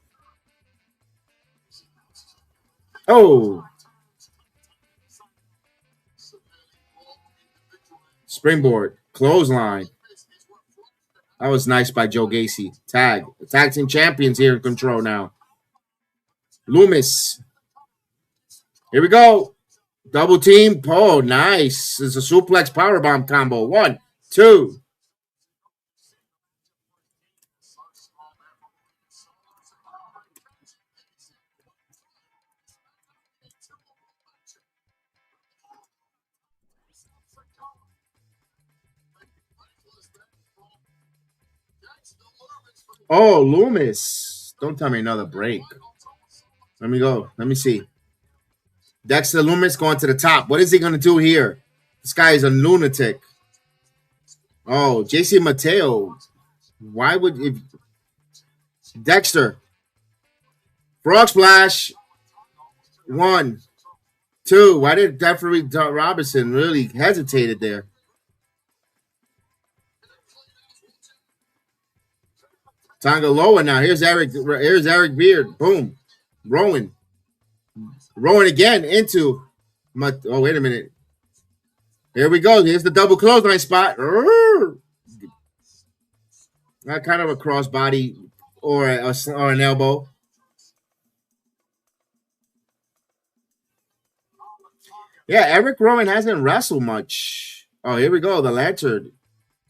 Oh. Springboard. Clothesline. That was nice by Joe Gacy. Tag team champions here in control now. Lumis. Here we go. Double team. Oh, nice. It's a suplex powerbomb combo. 1, 2. Oh, Lumis. Don't tell me another break. Let me go. Let me see. Dexter Lumis going to the top. What is he going to do here? This guy is a lunatic. Oh, JC Mateo. Why would if Dexter? Frog splash. 1, 2. Why did referee Robinson really hesitated there? Tonga lower now. Here's Eric Beard. Boom. Rowan again into oh, wait a minute. Here we go. Here's the double clothesline spot. Not kind of a crossbody or an elbow. Yeah, Eric Rowan hasn't wrestled much. Oh, here we go. The lantern.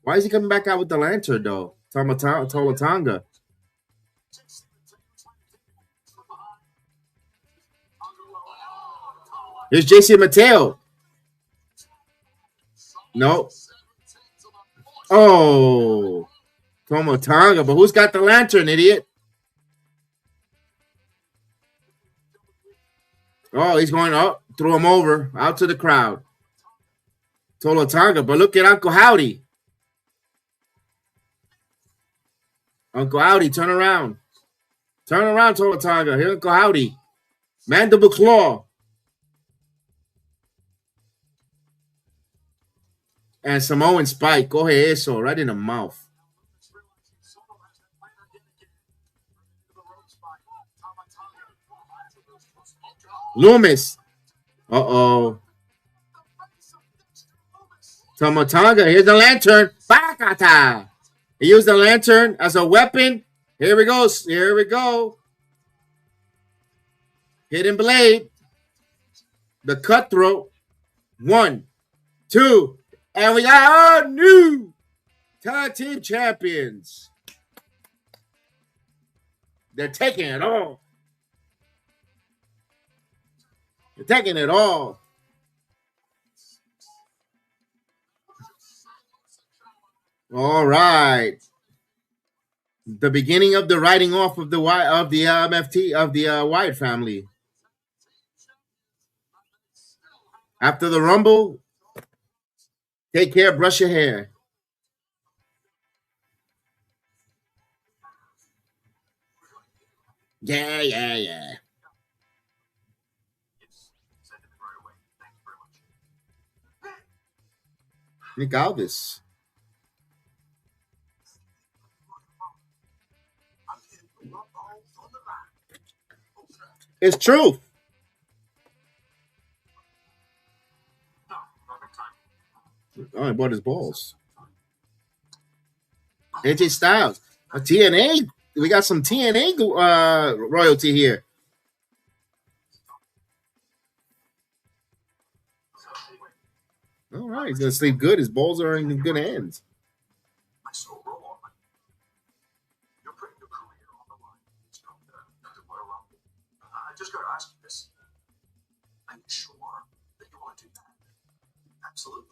Why is he coming back out with the lantern, though? Tolatanga. Here's JC Mateo. No. Oh. Tomatanga. But who's got the lantern, idiot? Oh, he's going up. Threw him over. Out to the crowd. Tolatanga. But look at Uncle Howdy. Uncle Howdy, turn around. Turn around, Tolatanga. Here, Uncle Howdy. Mandible claw. And Samoan spike. Go ahead, eso. Right in the mouth. Lumis. Uh-oh. Tomotonga. Here's the lantern. Bakata. He used the lantern as a weapon. Here we go. Here we go. Hidden blade. The cutthroat. 1, 2. And we got our new tag team champions. They're taking it all. They're taking it all. All right. The beginning of the writing off of the MFT of the Wyatt family. After the Rumble, take care, brush your hair. Yeah. Nick Aldis. It's truth. Oh, he bought his balls. AJ Styles. A TNA. We got some TNA royalty here. All right, he's going to sleep good. His balls are in good hands.
I just got to ask you this. Are you sure that you want to do that? Absolutely.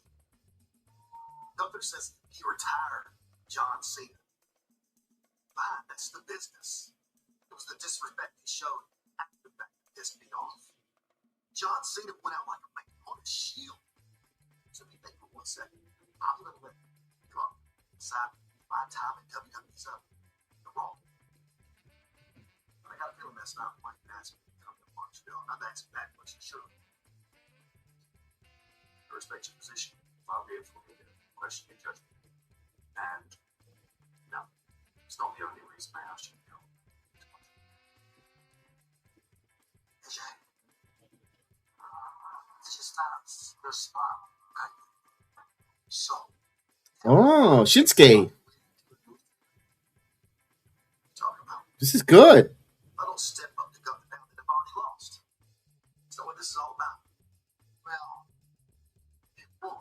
Gunther says he retired John Cena. Fine, that's the business. It was the disrespect he showed after the fact that pissed me off. John Cena went out like a man on a shield. So if you think for 1 second, I'm going to let you come up inside my time in WWE's up. You're wrong. But I got a feeling that's not what you asked me to come to Montreal. Now that's exactly what you should. I respect your position. I'll be able to question your judgment. And no, it's not the only reason I asked you to go. This just stops. There's smile. Okay? So.
Oh, Shinsuke. This is good.
I don't step up to Gunther now that I've already lost. So what this is all about? Well, it won't.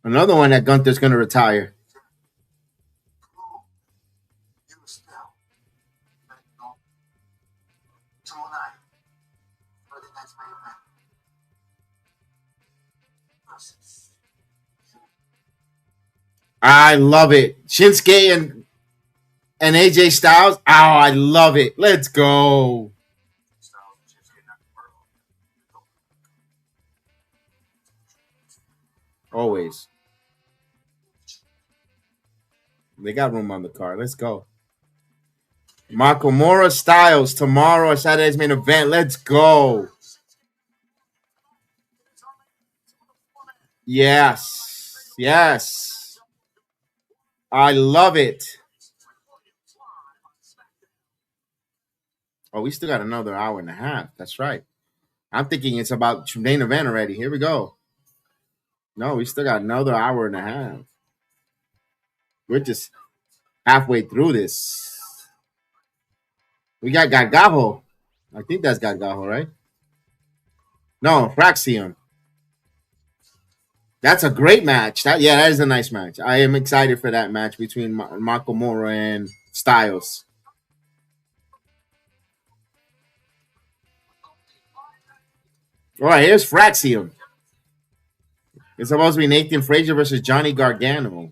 Another one that Gunther's going to retire.
You spell. Tonight. Friday night's main event.
I love it. Shinsuke and AJ Styles. Oh, I love it. Let's go. Always. They got room on the card. Let's go. Nakamura Styles tomorrow, Saturday's main event. Let's go. Yes. Yes. I love it. Oh, we still got another hour and a half. That's right. I'm thinking it's about main event already. Here we go. No, we still got another hour and a half. We're just halfway through this. We got Gargano. I think that's Gargano, right? No, Fraxium. That's a great match. That is a nice match. I am excited for that match between Nakamura and Styles. All right, here's Fraxium. It's supposed to be Nathan Frazer versus Johnny Gargano.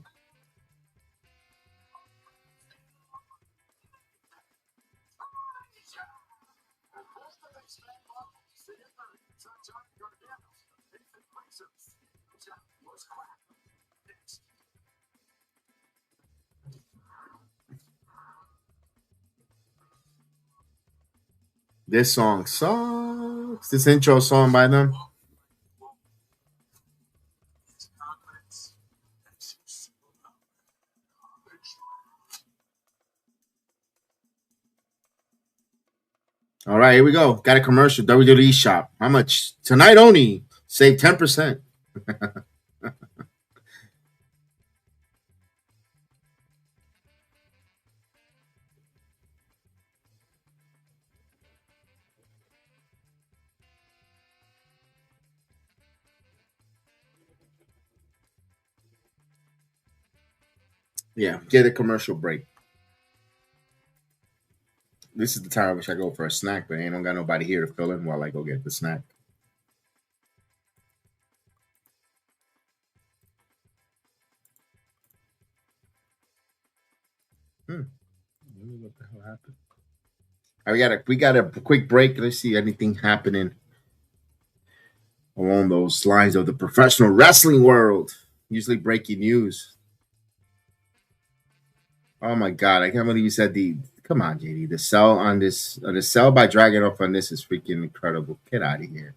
This song sucks. This intro song by them. All right, here we go. Got a commercial. WWE shop. How much tonight only? Save 10%. Yeah, get a commercial break. This is the time I wish I go for a snack, but I ain't got nobody here to fill in while I go get the snack. What the hell happened? We got a quick break. Let's see anything happening along those lines of the professional wrestling world. Usually breaking news. Oh my god, I can't believe you said the. Come on, JD. The sell on this, the sell by dragging off on this is freaking incredible. Get out of here.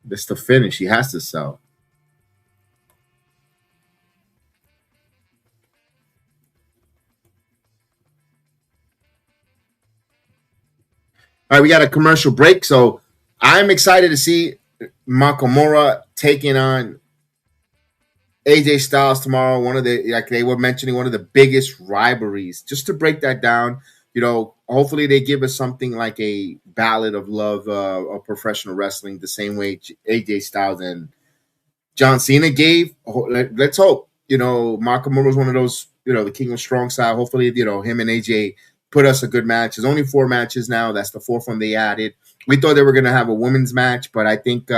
This the finish. He has to sell. All right, we got a commercial break. So I'm excited to see Nakamura taking on AJ Styles tomorrow. One of the, like they were mentioning, one of the biggest rivalries. Just to break that down, hopefully they give us something like a ballad of love of professional wrestling, the same way AJ Styles and John Cena gave. Let's hope. Nakamura was one of those, the King of Strong Style. Hopefully, him and AJ put us a good match. There's only 4 matches now. That's the 4th one they added. We thought they were going to have a women's match, but I think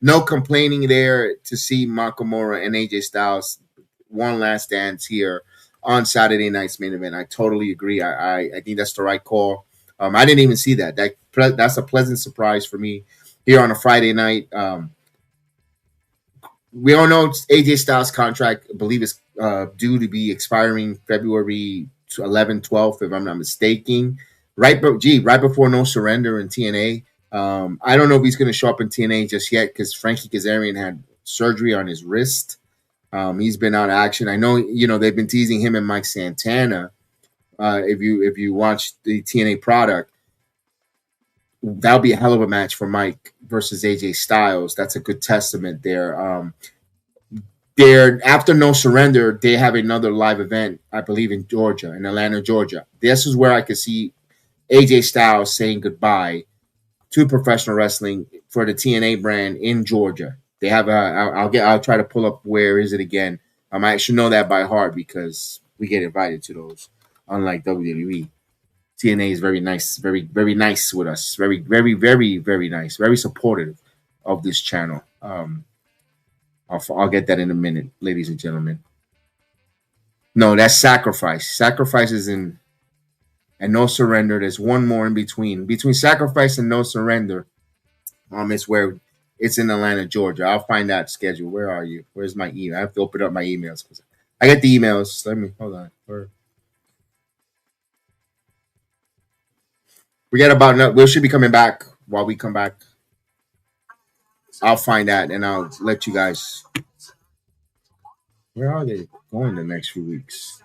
no complaining there to see Nakamura and AJ Styles one last dance here on Saturday night's main event. I totally agree. I think that's the right call. I didn't even see that. That's a pleasant surprise for me here on a Friday night. We all know AJ Styles' contract, I believe, is due to be expiring February 11th, 12th, if I'm not mistaken. Right before No Surrender in TNA. I don't know if he's going to show up in TNA just yet because Frankie Kazarian had surgery on his wrist. He's been out of action. I know, they've been teasing him and Mike Santana. If you watch the TNA product, that'll be a hell of a match for Mike versus AJ Styles. That's a good testament there. After No Surrender, they have another live event, I believe, in Georgia, in Atlanta, Georgia. This is where I could see AJ Styles saying goodbye to professional wrestling for the TNA brand in Georgia. They have I'll try to pull up where is it again. I should know that by heart because we get invited to those, unlike WWE. TNA is very nice, very, very nice with us. Very, very, very, very nice. Very supportive of this channel. I'll get that in a minute, ladies and gentlemen. No, that's Sacrifice. Sacrifice is in and No Surrender. There's one more in between. Between Sacrifice and No Surrender, it's where it's in Atlanta, Georgia. I'll find that schedule. Where are you? Where's my email? I have to open up my emails because I get the emails. Let me hold on. We got about. We should be coming back while we come back. I'll find that and I'll let you guys. Where are they going the next few weeks?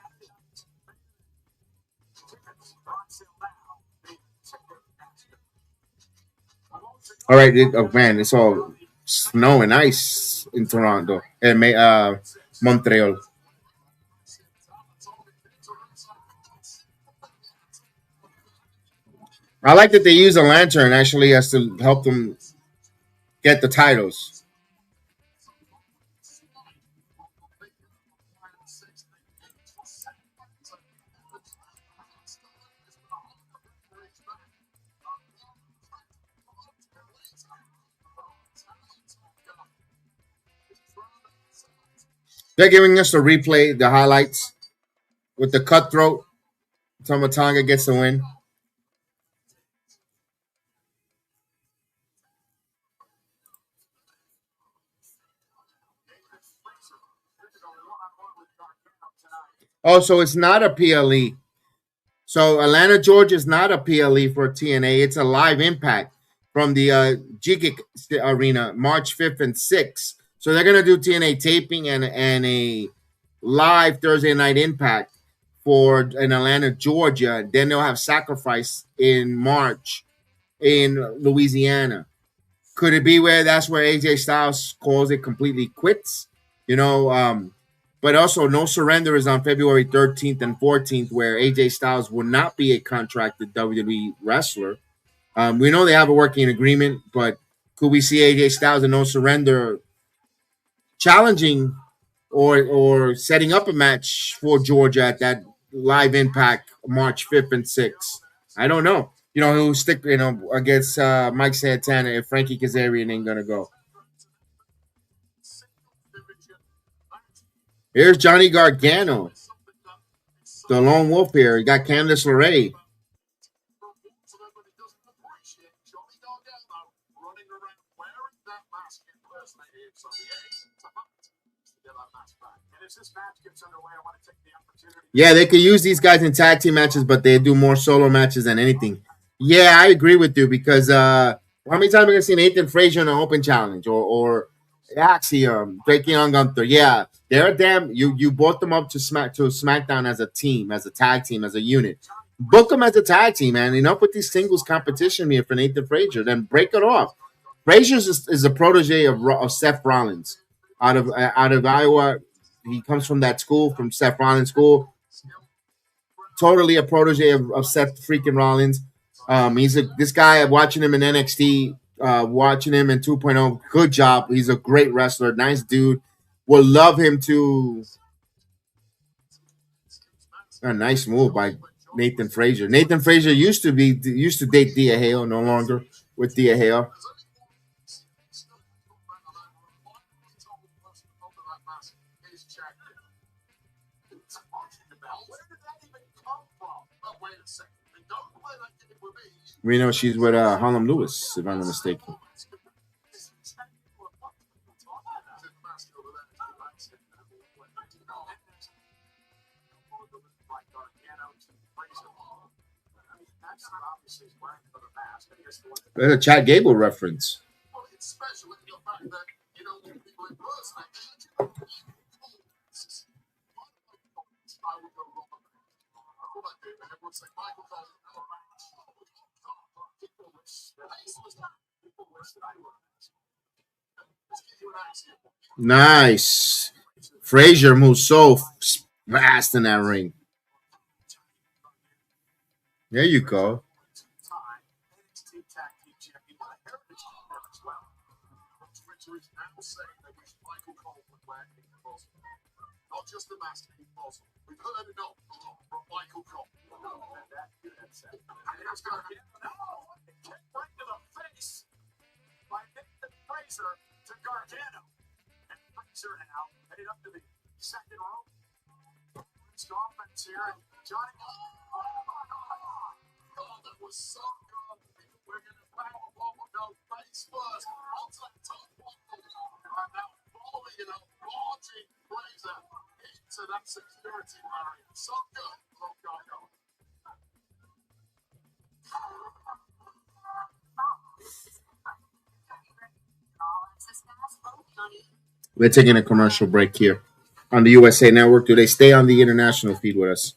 All right, man, it's all snow and ice in Toronto and Montreal. I like that they use a lantern actually as to help them get the titles. They're giving us the replay, the highlights with the cutthroat. Tomatanga gets the win. Oh, so it's not a PLE. So Atlanta, Georgia is not a PLE for TNA. It's a live impact from the Jigic Arena, March 5th and 6th. So they're going to do TNA taping and a live Thursday night impact in Atlanta, Georgia. Then they'll have Sacrifice in March in Louisiana. Could it be where that's where AJ Styles calls it completely quits? But also No Surrender is on February 13th and 14th, where AJ Styles will not be a contracted WWE wrestler. We know they have a working agreement, but could we see AJ Styles and No Surrender challenging or setting up a match for Georgia at that Live Impact March 5th and 6th? I don't know. He'll stick, against Mike Santana if Frankie Kazarian ain't going to go. Here's Johnny Gargano, the lone wolf here. You got Candice LeRae. Yeah, they could use these guys in tag team matches, but they do more solo matches than anything. Yeah, I agree with you because how many times are we going to see Nathan Frazer in an open challenge or Axiom, Drake Young, Gunther? Yeah, they're damn. You brought them up to SmackDown as a team, as a tag team, as a unit. Book them as a tag team, man. Enough with these singles competition here for Nathan Frazer. Then break it off. Frazier is a protege of Seth Rollins out of Iowa. He comes from that school, from Seth Rollins' school. Totally a protege of Seth freaking Rollins. This guy, watching him in NXT, watching him in 2.0. Good job. He's a great wrestler. Nice dude. Will love him too. A nice move by Nathan Frazer. Nathan Frazer used to date Thea Hale, no longer with Thea Hale. We know she's with Harlem Lewis, if I'm not mistaken. There's a Chad Gable reference. Nice. Frazier moves so fast in that ring. There you go. Not just the master, we've heard enough from Michael Cole. Right to the face by Frazer to Gargano. And Frazer now headed up to the second row. Offense here. Johnny. Oh, that was so good. We're going to power bomb with no face first. Onto that top one. Now following it up, launching Frazer into that security barrier. So good from Gargano. We're taking a commercial break here on the USA Network. Do they stay on the international feed with us?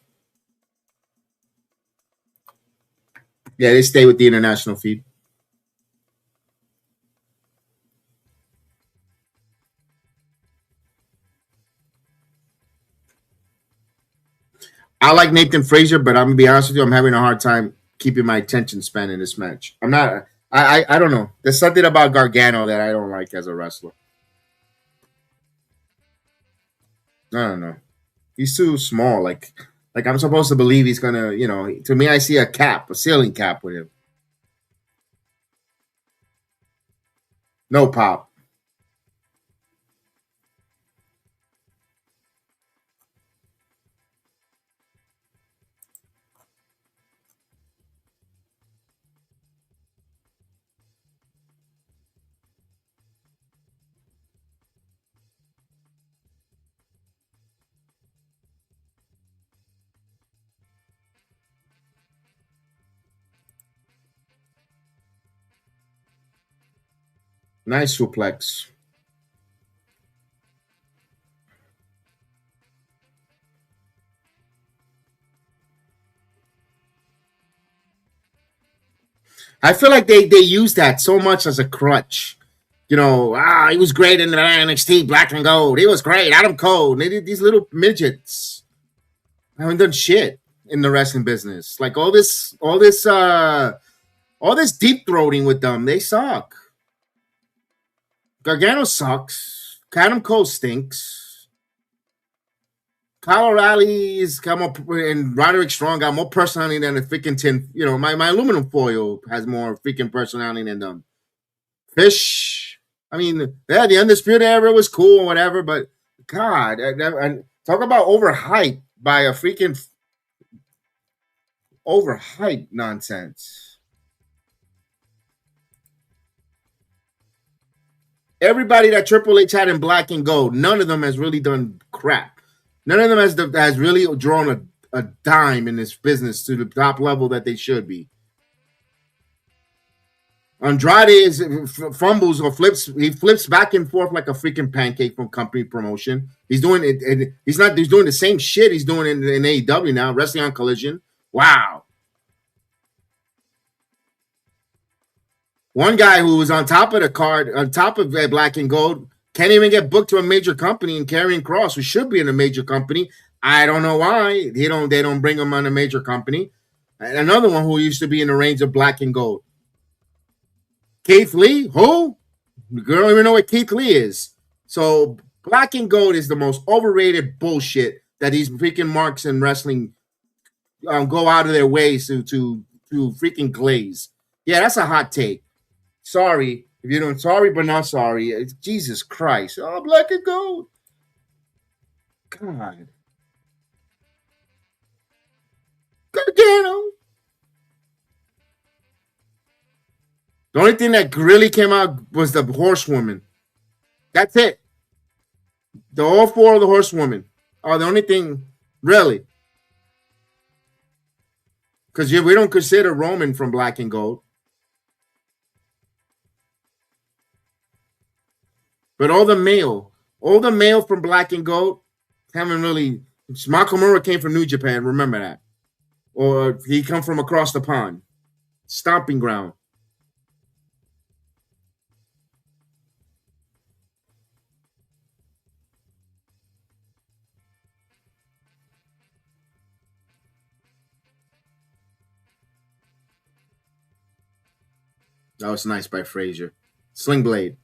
Yeah, they stay with the international feed. I like Nathan Frazer, but I'm gonna be honest with you, I'm having a hard time keeping my attention span in this match. I'm not. I don't know. There's something about Gargano that I don't like as a wrestler. I don't know. He's too small. Like I'm supposed to believe he's gonna. To me, I see a ceiling cap with him. No pop. Nice suplex. I feel like they use that so much as a crutch. You know, he was great in the NXT Black and Gold. He was great. Adam Cole. They did these little midgets. I haven't done shit in the wrestling business. Like all this deep throating with them. They suck. Gargano sucks. Adam Cole stinks. Kyle O'Reilly's got more, and Roderick Strong got more personality than a freaking tin. You know, my aluminum foil has more freaking personality than them. Fish. I mean, yeah, the Undisputed Era was cool or whatever, but God, I talk about overhyped by a freaking overhyped nonsense. Everybody that Triple H had in Black and Gold, none of them has really done crap. None of them has really drawn a dime in this business to the top level that they should be. Andrade fumbles or flips. He flips back and forth like a freaking pancake from company promotion. He's doing it. He's doing the same shit he's doing in AEW now, wrestling on Collision. Wow. One guy who was on top of the card, on top of Black and Gold, can't even get booked to a major company in Karrion Kross, who should be in a major company. I don't know why they don't bring him on a major company. And another one who used to be in the range of Black and Gold. Keith Lee? Who? You don't even know what Keith Lee is. So Black and Gold is the most overrated bullshit that these freaking marks in wrestling go out of their ways to freaking glaze. Yeah, that's a hot take. Sorry. If you're doing sorry but not sorry. It's Jesus Christ. Oh, Black and Gold. God. Gargano. The only thing that really came out was the horsewoman. That's it. All four of the horsewomen are the only thing, really. Because we don't consider Roman from Black and Gold. But all the male from Black and Gold haven't really. Nakamura came from New Japan, remember that. Or he come from across the pond. Stomping ground. That was nice by Frazer. Sling Blade.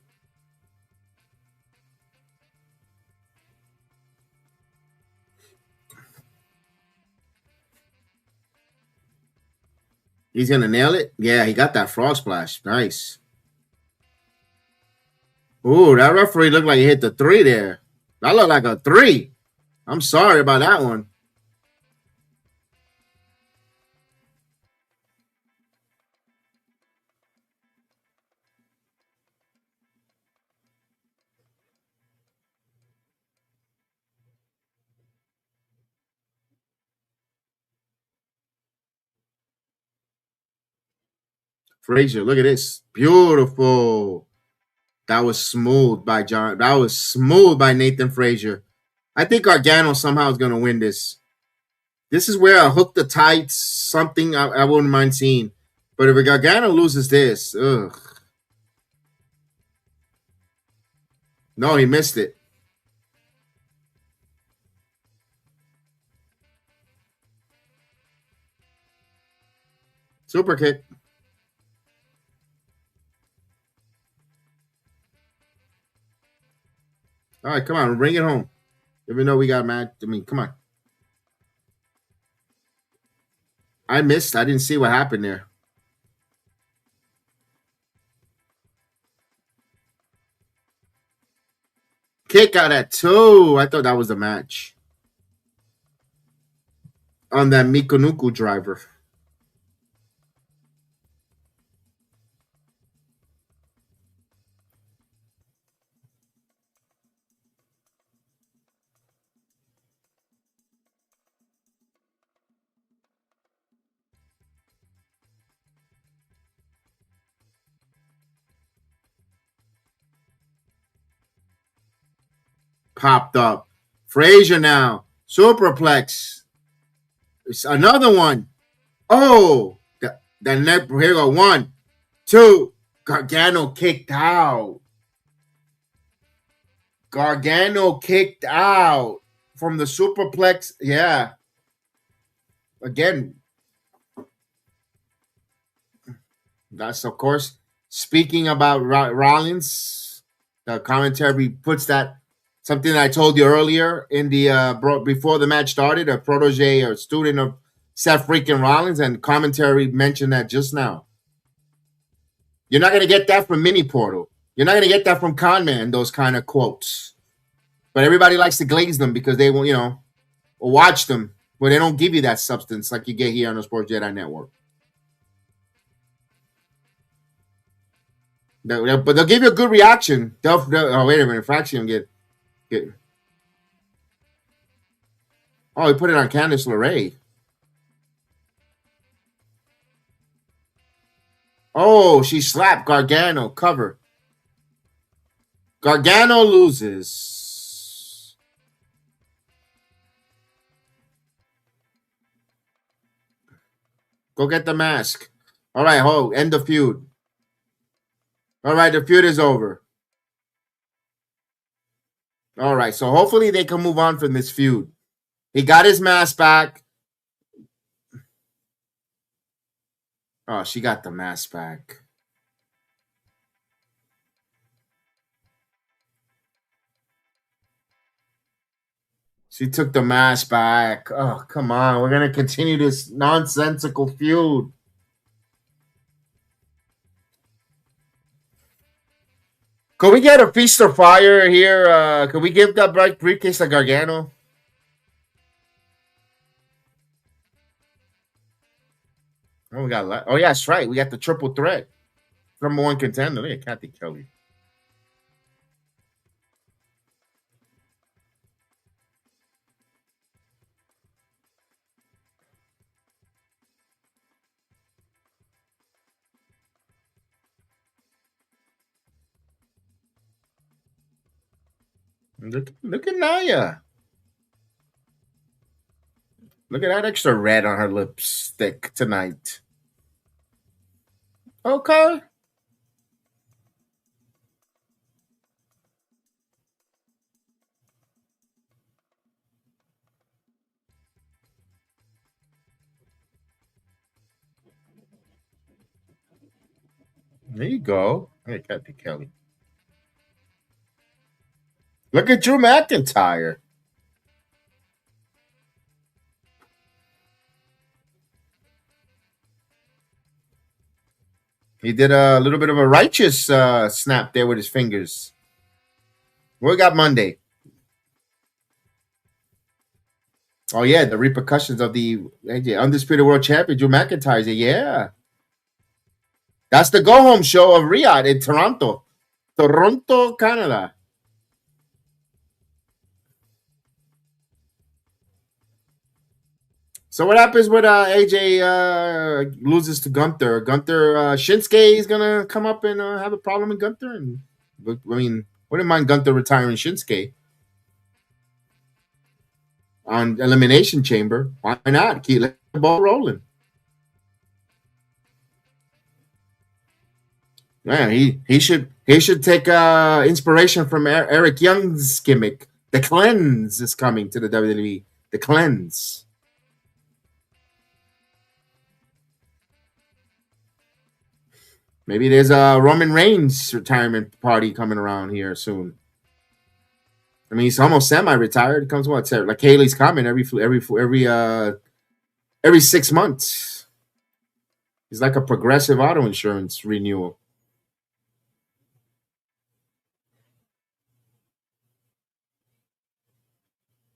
He's going to nail it? Yeah, he got that frog splash. Nice. Ooh, that referee looked like he hit the 3 there. That looked like a 3. I'm sorry about that one. Frazer, look at this. Beautiful. That was smooth by John. That was smooth by Nathan Frazer. I think Gargano somehow is going to win this. This is where I hook the tights, something I wouldn't mind seeing. But if Gargano loses this, ugh. No, he missed it. Super kick. All right, come on, bring it home. Even though we got mad, I mean, come on. I missed. I didn't see what happened there. Kick out at 2. I thought that was the match. On that Mikonuku driver. Popped up. Frazer now. Superplex. It's another one. Oh, the neck. Here we go. 1, 2. Gargano kicked out. Gargano kicked out from the superplex. Yeah. Again, that's, of course, speaking about Rollins. The commentary puts that, something that I told you earlier in the before the match started, a protege or student of Seth freaking Rollins, and commentary mentioned that just now. You're not going to get that from Mini Portal. You're not going to get that from Conman, those kind of quotes. But everybody likes to glaze them because they will, watch them where they don't give you that substance like you get here on the Sports Jedi Network. But they'll give you a good reaction. Oh, wait a minute. Fraction get. Oh, he put it on Candice LeRae. Oh, she slapped Gargano. Cover. Gargano loses. Go get the mask. All right, end the feud. All right, the feud is over. All right, so hopefully they can move on from this feud. He got his mask back. Oh, she got the mask back. She took the mask back. Oh, come on. We're going to continue this nonsensical feud. Could we get a feast or fire here? Could we give that briefcase to Gargano? Oh, yeah, that's right. We got the triple threat. Number 1 contender. Look at Kathy Kelly. Look at Nia. Look at that extra red on her lipstick tonight. Okay. There you go. Hey, Kathy Kelly. Look at Drew McIntyre. He did a little bit of a righteous snap there with his fingers. What we got Monday? Oh, yeah, the repercussions of the Undisputed World Champion, Drew McIntyre. Yeah. That's the go-home show of Riyadh in Toronto. Toronto, Canada. So what happens when AJ loses to Gunther? Shinsuke is going to come up and have a problem with Gunther? Wouldn't mind Gunther retiring Shinsuke on Elimination Chamber. Why not? Let the ball rolling. Yeah, he should take inspiration from Eric Young's gimmick. The Cleanse is coming to the WWE. The Cleanse. Maybe there's a Roman Reigns retirement party coming around here soon. I mean, he's almost semi-retired. It comes like Haley's coming every 6 months. He's like a progressive auto insurance renewal.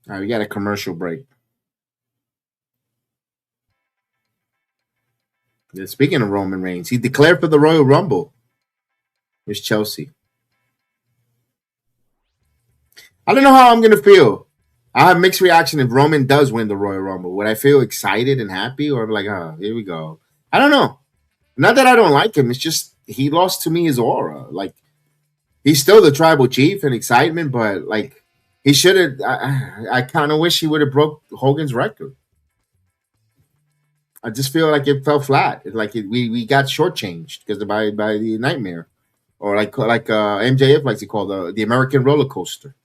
All right, we got a commercial break. Speaking of Roman Reigns, he declared for the Royal Rumble. Here's Chelsea. I don't know how I'm going to feel. I have mixed reaction if Roman does win the Royal Rumble. Would I feel excited and happy, or like, oh, here we go? I don't know. Not that I don't like him. It's just he lost to me his aura. Like, he's still the tribal chief and excitement, but like he should have. I kind of wish he would have broke Hogan's record. I just feel like it fell flat. We got shortchanged because by the Nightmare, or MJF likes to call the American roller coaster.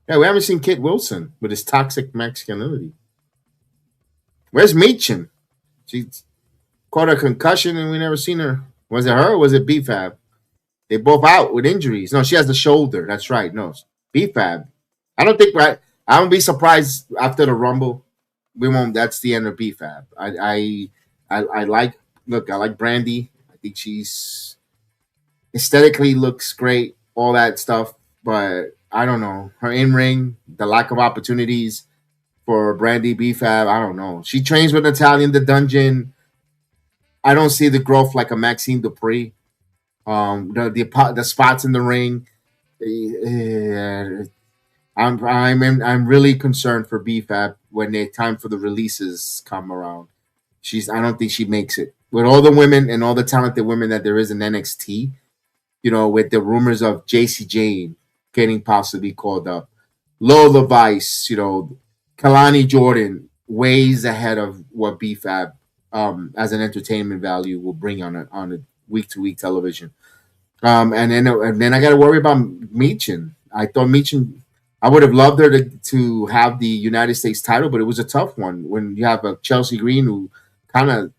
Yeah, we haven't seen Kit Wilson with his toxic masculinity. Where's Meechin? She caught a concussion and we never seen her. Was it her or was it BFAB? They both out with injuries. No, she has the shoulder. That's right. No, BFAB. I don't think right. I won't be surprised after the Rumble. We won't. That's the end of BFAB. I like. Look, I like Brandy. I think she's aesthetically looks great. All that stuff, but I don't know her in ring. The lack of opportunities for Brandy BFAB. I don't know. She trains with Natalia in the dungeon. I don't see the growth like a Maxine Dupree. The spots in the ring. I'm really concerned for BFAB when the time for the releases come around. I don't think she makes it with all the women and all the talented women that there is in NXT. With the rumors of JC Jane getting possibly called up, Lola Vice, Kalani Jordan ways ahead of what BFAB as an entertainment value will bring on a week to week television. And then I got to worry about Meechin. I thought Meechin, I would have loved her to have the United States title, but it was a tough one when you have a Chelsea Green who kind of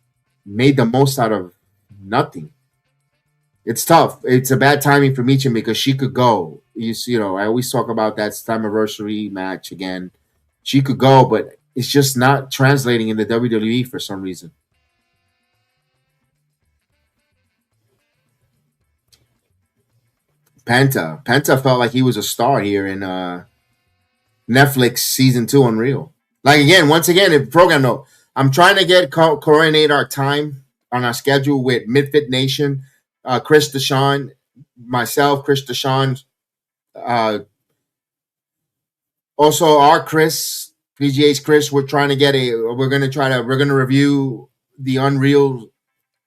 made the most out of nothing. It's tough. It's a bad timing for Meechin because she could go. I always talk about that anniversary match again. She could go, but it's just not translating in the WWE for some reason. Penta felt like he was a star here in Netflix season 2 Unreal. Like again, once again, in program note, I'm trying to coordinate our time on our schedule with Midfit Nation, Chris Deshawn, myself, Chris Deshawn, uh, also our Chris, PGA's Chris. We're gonna review the Unreal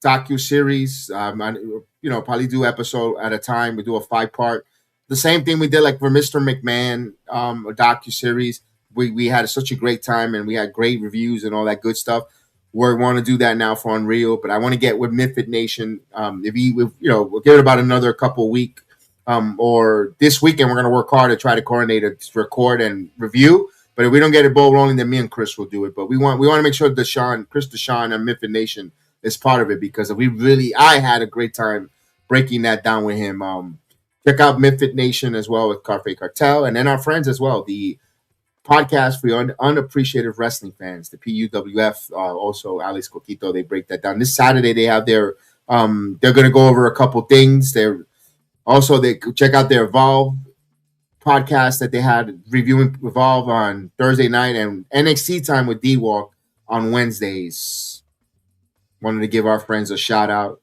docu series. Probably do episode at a time. We do a 5-part. The same thing we did like for Mr. McMahon, a docu series. We had such a great time and we had great reviews and all that good stuff. We want to do that now for Unreal, but I want to get with Midfit Nation. We'll give it about another couple week, or this weekend we're going to work hard to try to coordinate a record and review. But if we don't get it ball rolling, then me and Chris will do it. But we want to make sure Chris Deshawn and Midfit Nation is part of it because I had a great time breaking that down with him. Check out Midfit Nation as well with Carfe Cartel, and then our friends as well, the podcast for unappreciated wrestling fans, the PUWF. Also, Alex Coquito, they break that down. This Saturday they have their they're going to go over a couple things. They check out their Evolve podcast that they had reviewing Evolve on Thursday night and NXT time with D-Walk on Wednesdays. Wanted to give our friends a shout out.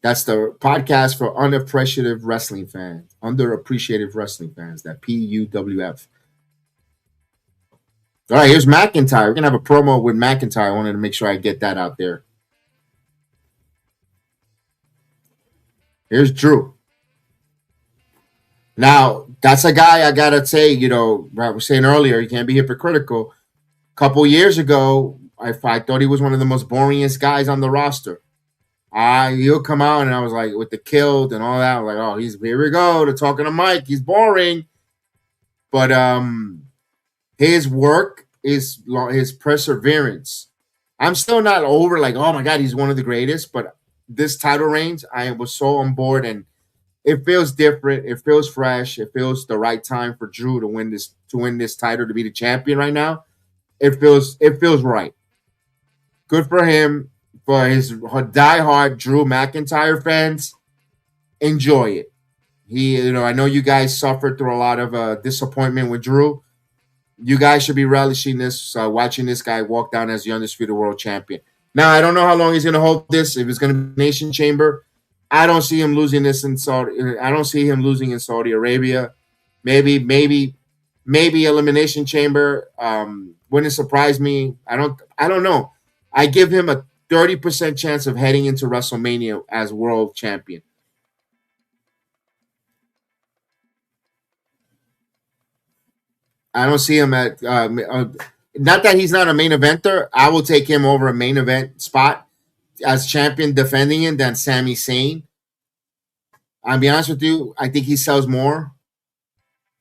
That's the podcast for unappreciative wrestling fans, underappreciated wrestling fans, that PUWF. All right, here's McIntyre. We're going to have a promo with McIntyre. I wanted to make sure I get that out there. Here's Drew. Now, that's a guy I got to say, I was saying earlier, you can't be hypocritical. A couple years ago, I thought he was one of the most boringest guys on the roster. He'll come out and I was like, with the killed and all that, I was like, here we go. They're talking to Mike. He's boring. But his work, his perseverance. I'm still not over like, oh my God, he's one of the greatest. But this title reigns, I was so on board and it feels different. It feels fresh. It feels the right time for Drew to win this title, to be the champion right now. It feels right. Good for him. For his diehard Drew McIntyre fans, enjoy it. I know you guys suffered through a lot of disappointment with Drew. You guys should be relishing this, watching this guy walk down as the undisputed world champion. Now, I don't know how long he's going to hold this. If it's going to be Nation Chamber, I don't see him losing this in Saudi. I don't see him losing in Saudi Arabia. Maybe Elimination Chamber. Wouldn't surprise me. I don't know. I give him a 30% chance of heading into WrestleMania as world champion. I don't see him at not that he's not a main eventer. I will take him over a main event spot as champion defending him than Sami Zayn. I'll be honest with you. I think he sells more.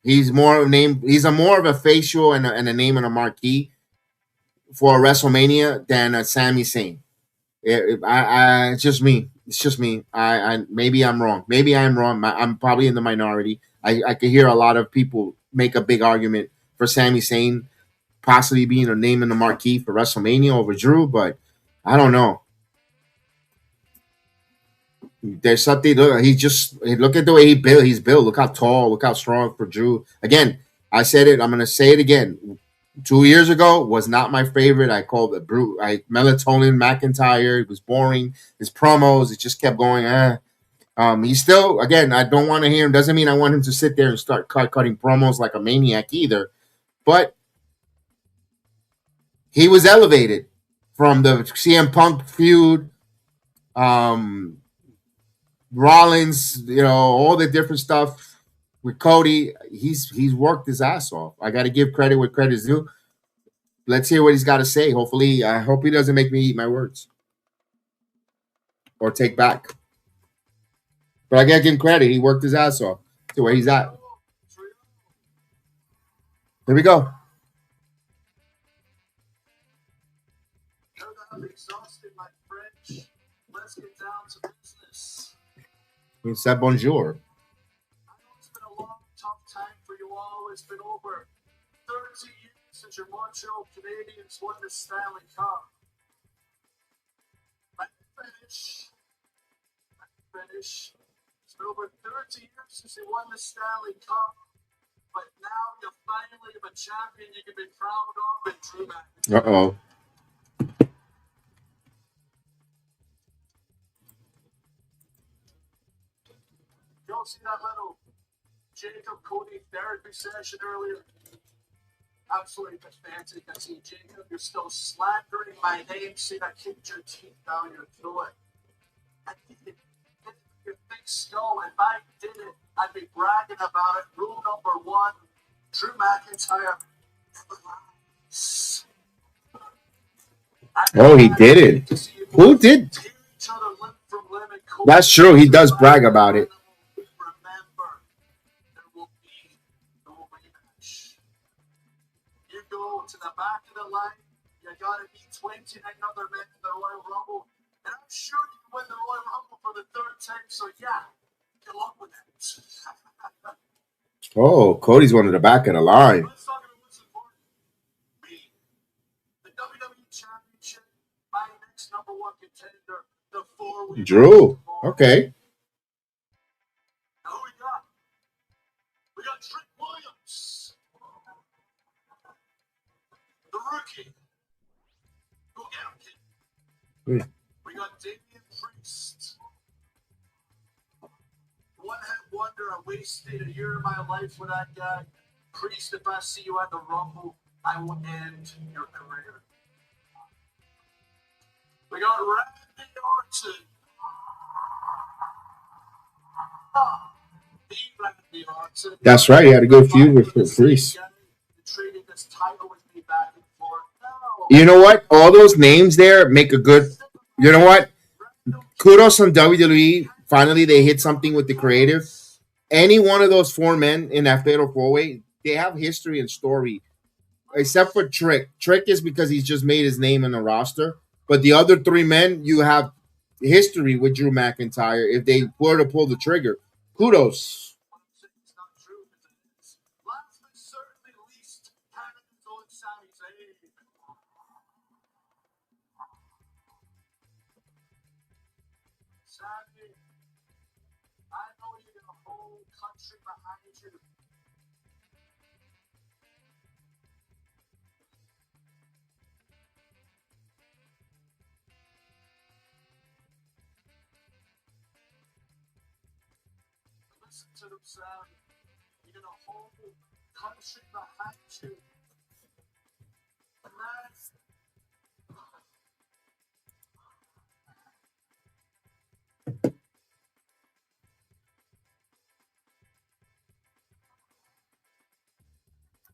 He's more of a name. He's a more of a facial and a name and a marquee for a WrestleMania than a Sami Zayn. It's just me. It's just me. I maybe I'm wrong. Maybe I'm wrong. I'm probably in the minority. I could hear a lot of people make a big argument for Sami Zayn possibly being a name in the marquee for WrestleMania over Drew, but I don't know. There's something. Look at the way he's built. Look how tall. Look how strong for Drew. Again, I said it. I'm gonna say it again. 2 years ago was not my favorite. I called it melatonin McIntyre. It was boring. His promos, it just kept going. He's still, again, I don't want to hear him. Doesn't mean I want him to sit there and start cutting promos like a maniac either. But he was elevated from the CM Punk feud, Rollins, all the different stuff with Cody. He's worked his ass off. I got to give credit where credit's due. Let's hear what he's got to say. Hopefully, I hope he doesn't make me eat my words or take back. But I got to give him credit. He worked his ass off to where he's at. Here we go.
I'm exhausted, my French. Let's get down to business.
He said bonjour.
I know it's been a long, tough time for you all. It's been over 30 years since your Montreal Canadiens won the Stanley Cup. Let me finish. It's been over 30 years since you won the Stanley Cup. But now you finally have a champion you can be proud of in Drew McIntyre.
Uh-oh.
You all see that little Jacob Cody therapy session earlier? Absolutely pathetic. I see Jacob, you're still slandering my name. See that kicked your teeth down your throat. I think it hit your thick skull. If I did it, I'd be bragging about it. Rule number 1, Drew McIntyre never lies.
Oh, he did it. Who did? That's true. He does brag about it.
Remember, there will be no rematch. You go to the back of the line. You got to beat 29 other men in the Royal Rumble. And I'm sure you can win the Royal Rumble for the 3rd time. So, yeah, good luck with it.
Oh, Cody's one of the back of the line.
Let's talk about what's important. Me. The WWE Championship, my next number 1 contender, the 4-week.
Drew. Okay.
Now who we got? We got Trick Williams. The rookie. Go get him, kid. We got Damian Priest. One-hit wonder. I wasted a year of my life with that guy. Priest, if I see you at the Rumble, I will end your career. We got Randy Orton. The Randy Orton.
That's right. He had a good feud with Priest.
Trading this title with me back and forth.
You know what? All those names there make a good. You know what? Kudos on WWE. Finally, they hit something with the creative. Any one of those 4 men in that fatal 4-way, they have history and story. Except for Trick. Trick is because he's just made his name in the roster. But the other 3 men, you have history with Drew McIntyre. If they were to pull the trigger, kudos.
It's not true because it is. Last but certainly least, Canada's own Sami Zayn. Sami, I know you got a whole country behind you. Listen to them, Sam. You got a whole country behind you. And that's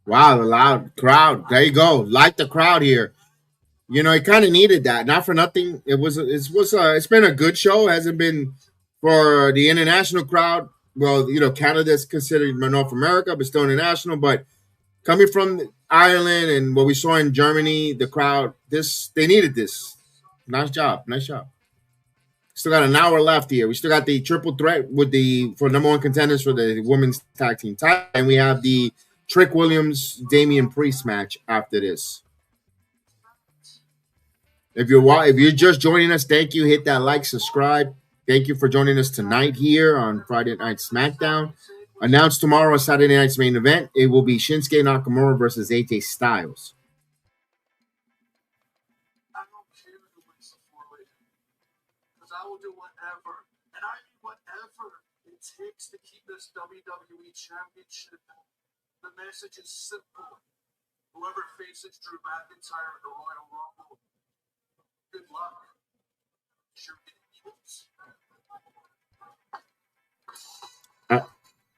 Wow, the loud crowd. There you go. Like the crowd here. You know, it kind of needed that. Not for nothing. It's been a good show. It hasn't been for the international crowd. Well, you know, Canada's considered North America, but still international. But coming from Ireland and what we saw in Germany, the crowd, they needed this. Nice job. Nice job. Still got an hour left here. We still got the triple threat for number one contenders for the women's tag team title, and we have the Trick Williams Damian Priest match after this. If you're just joining us, thank you. Hit that like, subscribe. Thank you for joining us tonight here on Friday Night SmackDown. Announced tomorrow on Saturday night's main event, it will be Shinsuke Nakamura versus AJ Styles.
I don't care who wins the four-way, because I will do whatever, and I mean whatever it takes to keep this WWE Championship. The message is simple. Whoever faces Drew McIntyre in the Royal Rumble, good luck. Sure get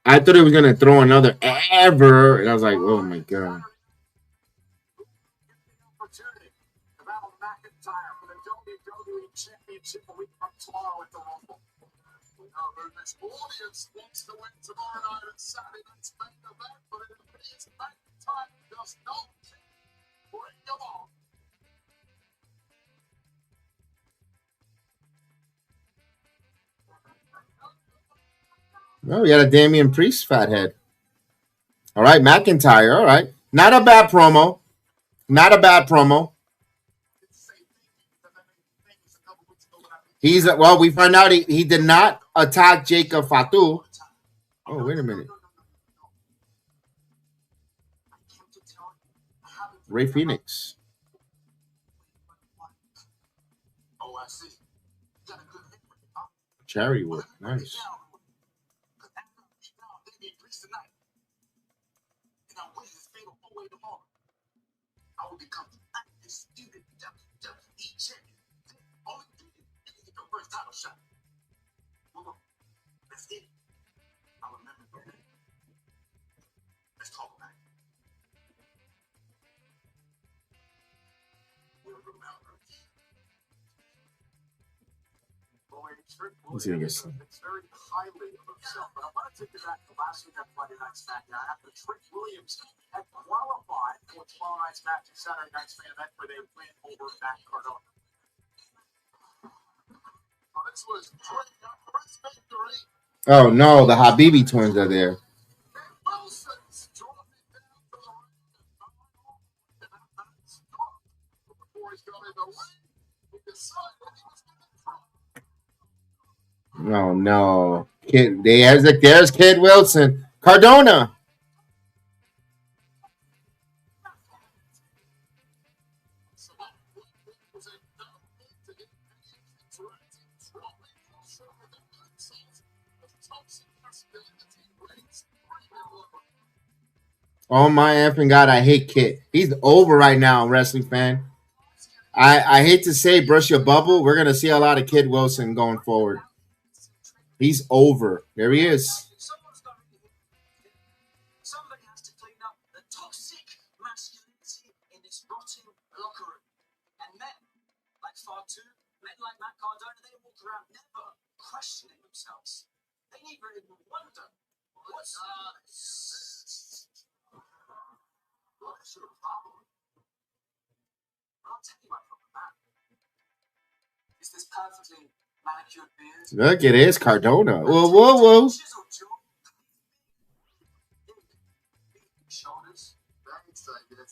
I thought he was gonna throw another ever, and I was like, "Oh my god!"
opportunity to battle McIntyre for the WWE Championship a week from tomorrow at the Rumble. We know that this audience wants to win tomorrow night at Saturday night's main event, but it appears McIntyre does not bring them on.
Oh, we got a Damian Priest fathead. All right, McIntyre. All right, not a bad promo. Not a bad promo. We find out he did not attack Jacob Fatu. Oh, wait a minute. Ray Phoenix.
Oh, I see.
Cherry wood. Nice.
I will become undisputed WWE champion. Only you can get your first title shot. Let's get it. I remember your name. Let's talk about it. We'll remember.
Let's see this.
It's very highly of himself, but I want to take you back to last week on Friday Night SmackDown after Trick Williams had qualified for tomorrow night's match at Saturday night's main event where they win over Matt Cardona. This was great. First victory.
Oh no, the Habibi twins are there.
Wilson's dropping down to the ring. Before he's got in the ring, he decided he was going to try.
Oh no, there's Kid Wilson, Cardona. Oh my effing god, I hate Kid. He's over right now, wrestling fan. I hate to say, brush your bubble. We're gonna see a lot of Kid Wilson going forward. He's over. There he is.
Somebody has to clean up the toxic masculinity in this rotting locker room. And men like Fatu, men like Matt Cardona, they walk around never questioning themselves. They never even wonder what's your problem? I'll tell you my problem, man. Is this perfectly manicured beard?
Look, it is Cardona. Whoa, whoa, whoa.
Shoulders.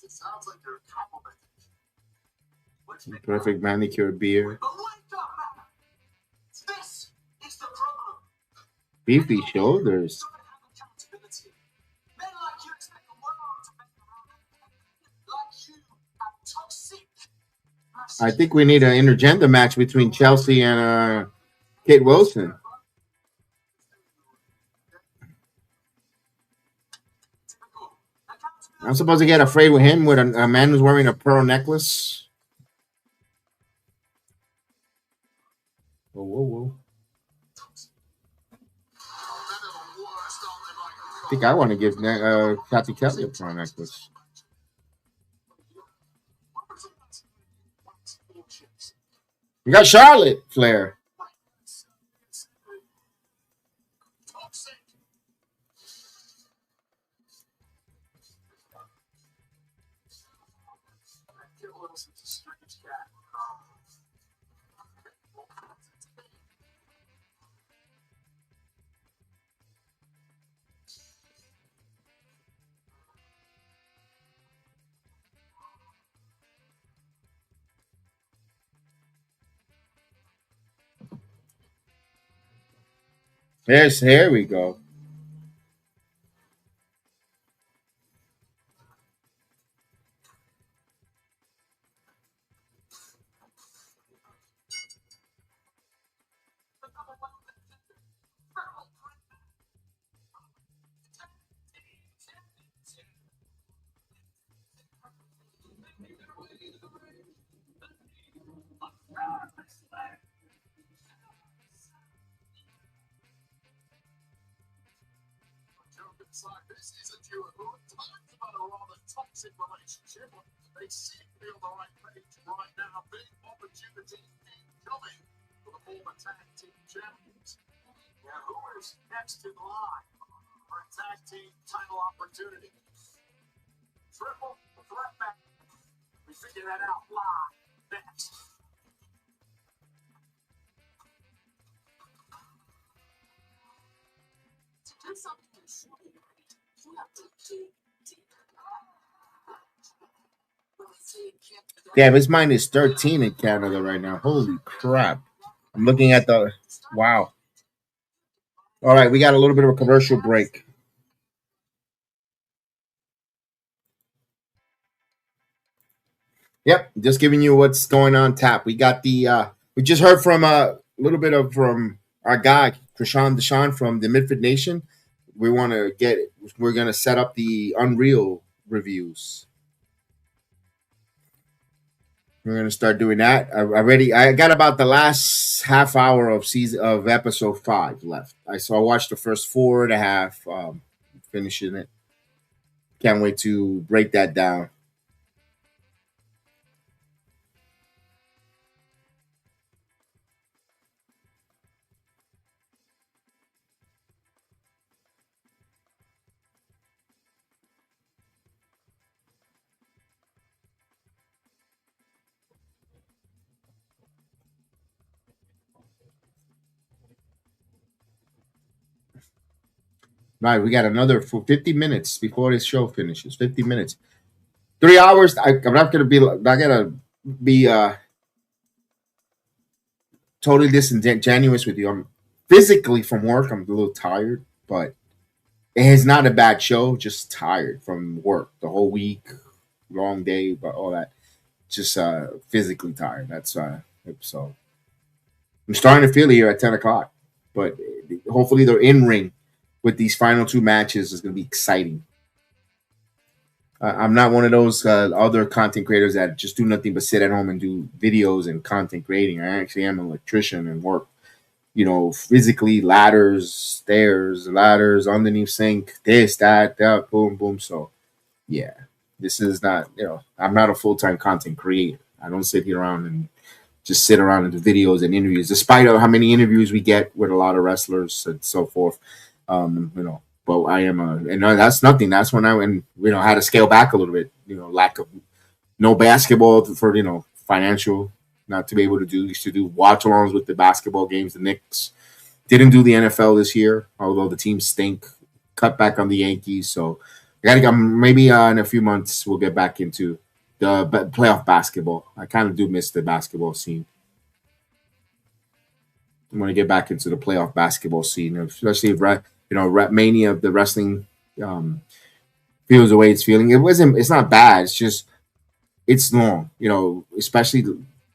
It sounds like you're complimenting.
Perfect manicured beard.
But wake up, man. This is the problem.
Beefy shoulders.
Men like you expect the world to make around like you have toxic.
I think we need an intergender match between Chelsea and Kate Wilson. I'm supposed to get afraid with him with a man who's wearing a pearl necklace. Whoa, whoa, whoa. think I want to give Kathy Kelly a prawn necklace. We got Charlotte Flair. Here we go.
This is a duo who talks about a rather toxic relationship. They seem to be on the right page right now. Big opportunity incoming for the former tag team champions. Yeah, who is next in line for a tag team title opportunity? Triple threat match. We figure that out live next. To do something truly great, you have to dig deep.
Damn, it's minus 13 in Canada right now. Holy crap. I'm looking at the. Wow. All right, we got a little bit of a commercial break. Yep, just giving you what's going on tap. We got the. We just heard from a little bit of from our guy, Krishan Deshawn from the Midfit Nation. We want to get it. We're going to set up the Unreal reviews. We're gonna start doing that. I got about the last half hour of episode 5 left. I watched the first 4.5. Finishing it. Can't wait to break that down. Right, we got another for 50 minutes before this show finishes. 50 minutes, 3 hours. I'm not gonna be totally disingenuous with you. I'm physically from work. I'm a little tired, but it's not a bad show. Just tired from work the whole week, long day, but all that. Just physically tired. That's so. I'm starting to feel it here at 10 o'clock, but hopefully they're in ring with these final 2 matches is going to be exciting. I'm not one of those other content creators that just do nothing but sit at home and do videos and content creating. I actually am an electrician and work, physically, ladders, underneath sink, this, that, boom, boom. So, yeah, this is not, I'm not a full-time content creator. I don't sit here around and just sit around and do videos and interviews, despite how many interviews we get with a lot of wrestlers and so forth. But I am and that's nothing. That's when I had to scale back a little bit. Lack of no basketball for financial, not to be able to do. Used to do watch-alongs with the basketball games. The Knicks didn't do the NFL this year, although the teams stink. Cut back on the Yankees, so I gotta maybe in a few months we'll get back into the playoff basketball. I kind of do miss the basketball scene. I want to get back into the playoff basketball scene, especially if Mania of the wrestling feels the way it's feeling. It's not bad. It's just it's long. Especially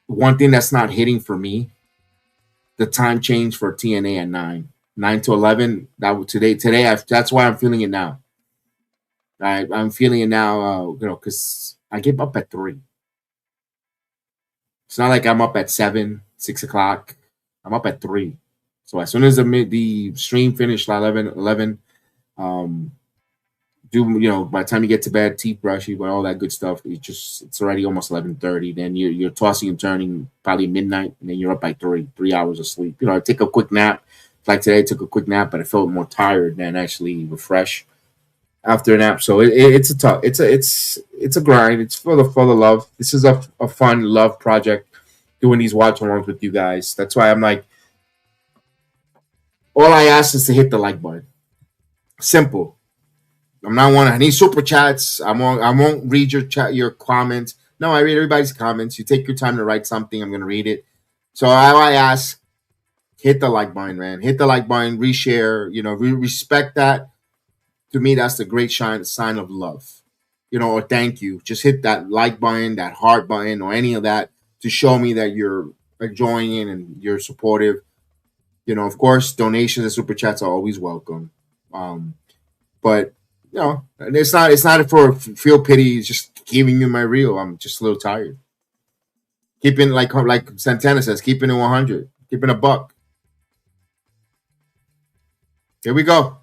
one thing that's not hitting for me. The time change for TNA at 9 to 11. Today. That's why I'm feeling it now. I'm feeling it now. Because I get up at 3. It's not like I'm up at 7, 6 o'clock. I'm up at 3. So as soon as the stream finished 11, by the time you get to bed, teeth brush, all that good stuff, it's already almost 11:30. Then you're tossing and turning probably midnight, and then you're up by 3 hours of sleep. I take a quick nap. Like today, I took a quick nap, but I felt more tired than actually refreshed after a nap. So it's a tough, it's a grind. It's for the love. This is a fun love project, doing these watch alongs with you guys. That's why I'm like, all I ask is to hit the like button. Simple. I'm not one. I need super chats. I won't read your comments. No, I read everybody's comments. You take your time to write something, I'm gonna read it. So all I ask, hit the like button, man. Hit the like button, reshare. Respect that. To me, that's the great sign of love. Or thank you. Just hit that like button, that heart button, or any of that to show me that you're enjoying it and you're supportive. Of course, donations and super chats are always welcome. But it's not for feel pity. It's just giving you my real. I'm just a little tired. Keeping like Santana says, keeping it 100, keeping a buck. Here we go.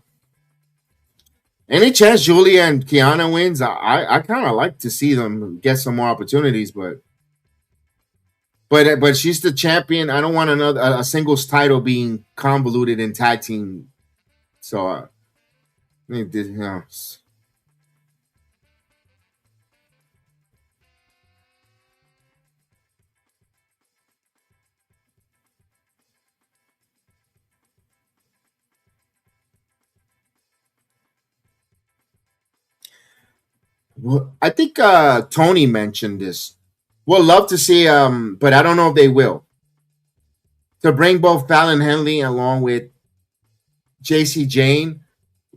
Any chance Giulia and Kiana wins? I kind of like to see them get some more opportunities, but she's the champion. I don't want a singles title being convoluted in tag team. So, Well, I think Tony mentioned this. We'll love to see, but I don't know if they will. To bring both Fallon Henley along with JC Jane,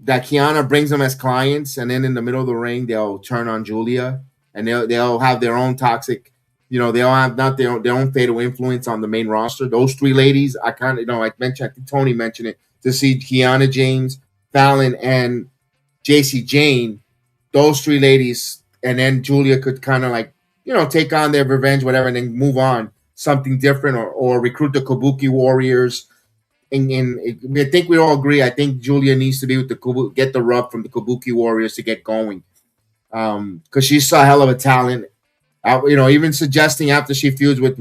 that Kiana brings them as clients, and then in the middle of the ring, they'll turn on Giulia, and they'll have their own toxic, they'll have not their own fatal influence on the main roster. Those three ladies, I kind of, I think Tony mentioned it, to see Kiana James, Fallon, and JC Jane, those three ladies, and then Giulia could kind of take on their revenge, whatever, and then move on something different, or recruit the Kabuki Warriors. And I think we all agree. I think Giulia needs to be with get the rub from the Kabuki Warriors to get going, because she's a hell of a talent. Even suggesting after she feuds with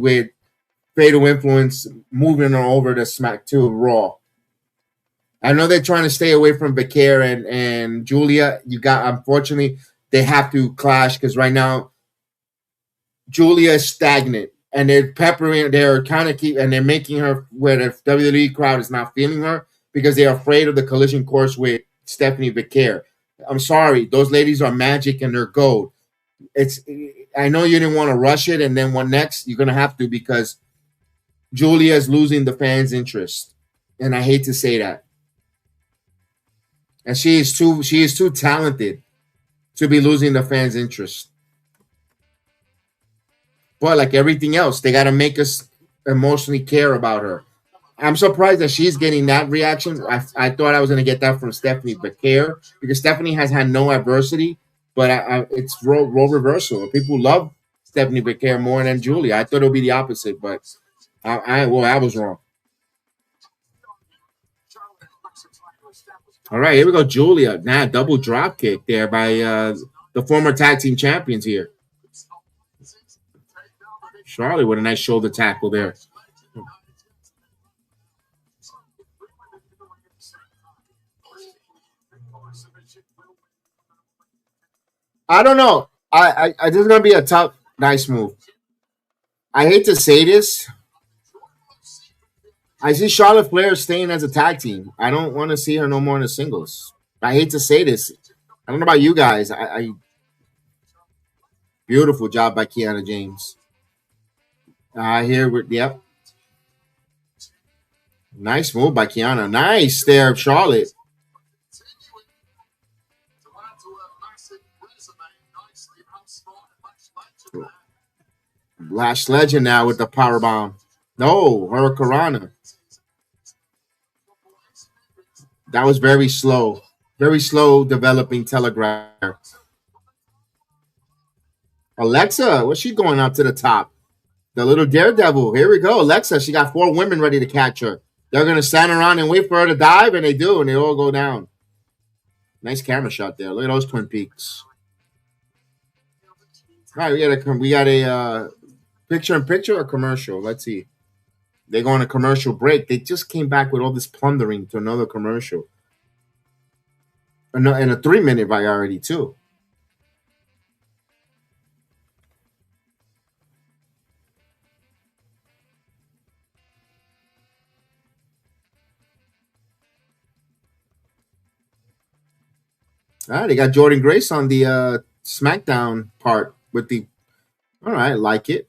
Fatal Influence, moving her over to Smack to Raw. I know they're trying to stay away from Becker and Giulia. Unfortunately, they have to clash because right now Giulia is stagnant, and they're peppering. They're kind of and they're making her where the WWE crowd is not feeling her because they're afraid of the collision course with Stephanie Becker. I'm sorry, those ladies are magic and they're gold. I know you didn't want to rush it, and then next you're gonna have to, because Giulia is losing the fans' interest, and I hate to say that. And she is too talented to be losing the fans' interest. But like everything else, they got to make us emotionally care about her. I'm surprised that she's getting that reaction. I thought I was going to get that from Stephanie Becker, because Stephanie has had no adversity, but it's role reversal. People love Stephanie Becker more than Giulia. I thought it would be the opposite, but I was wrong. All right, here we go. Giulia. Now, double drop kick there by the former tag team champions here. Charlotte with a nice shoulder tackle there. I don't know. This is going to be a tough, nice move. I hate to say this. I see Charlotte Flair staying as a tag team. I don't want to see her no more in the singles. I hate to say this. I don't know about you guys. Beautiful job by Kiana James. Yep. Nice move by Kiana. Nice there, Charlotte. Lash Legend now with the powerbomb. No, Hurricanrana. That was very slow developing telegraph. Alexa, what's she going up to the top? The little daredevil. Here we go. Alexa, she got 4 women ready to catch her. They're going to stand around and wait for her to dive, and they do, and they all go down. Nice camera shot there. Look at those Twin Peaks. All right, we got a picture-in-picture or commercial. Let's see. They go on a commercial break. They just came back with all this plundering to another commercial. And a 3-minute variety, too. All right, they got Jordan Grace on the SmackDown part with the. All right, like it.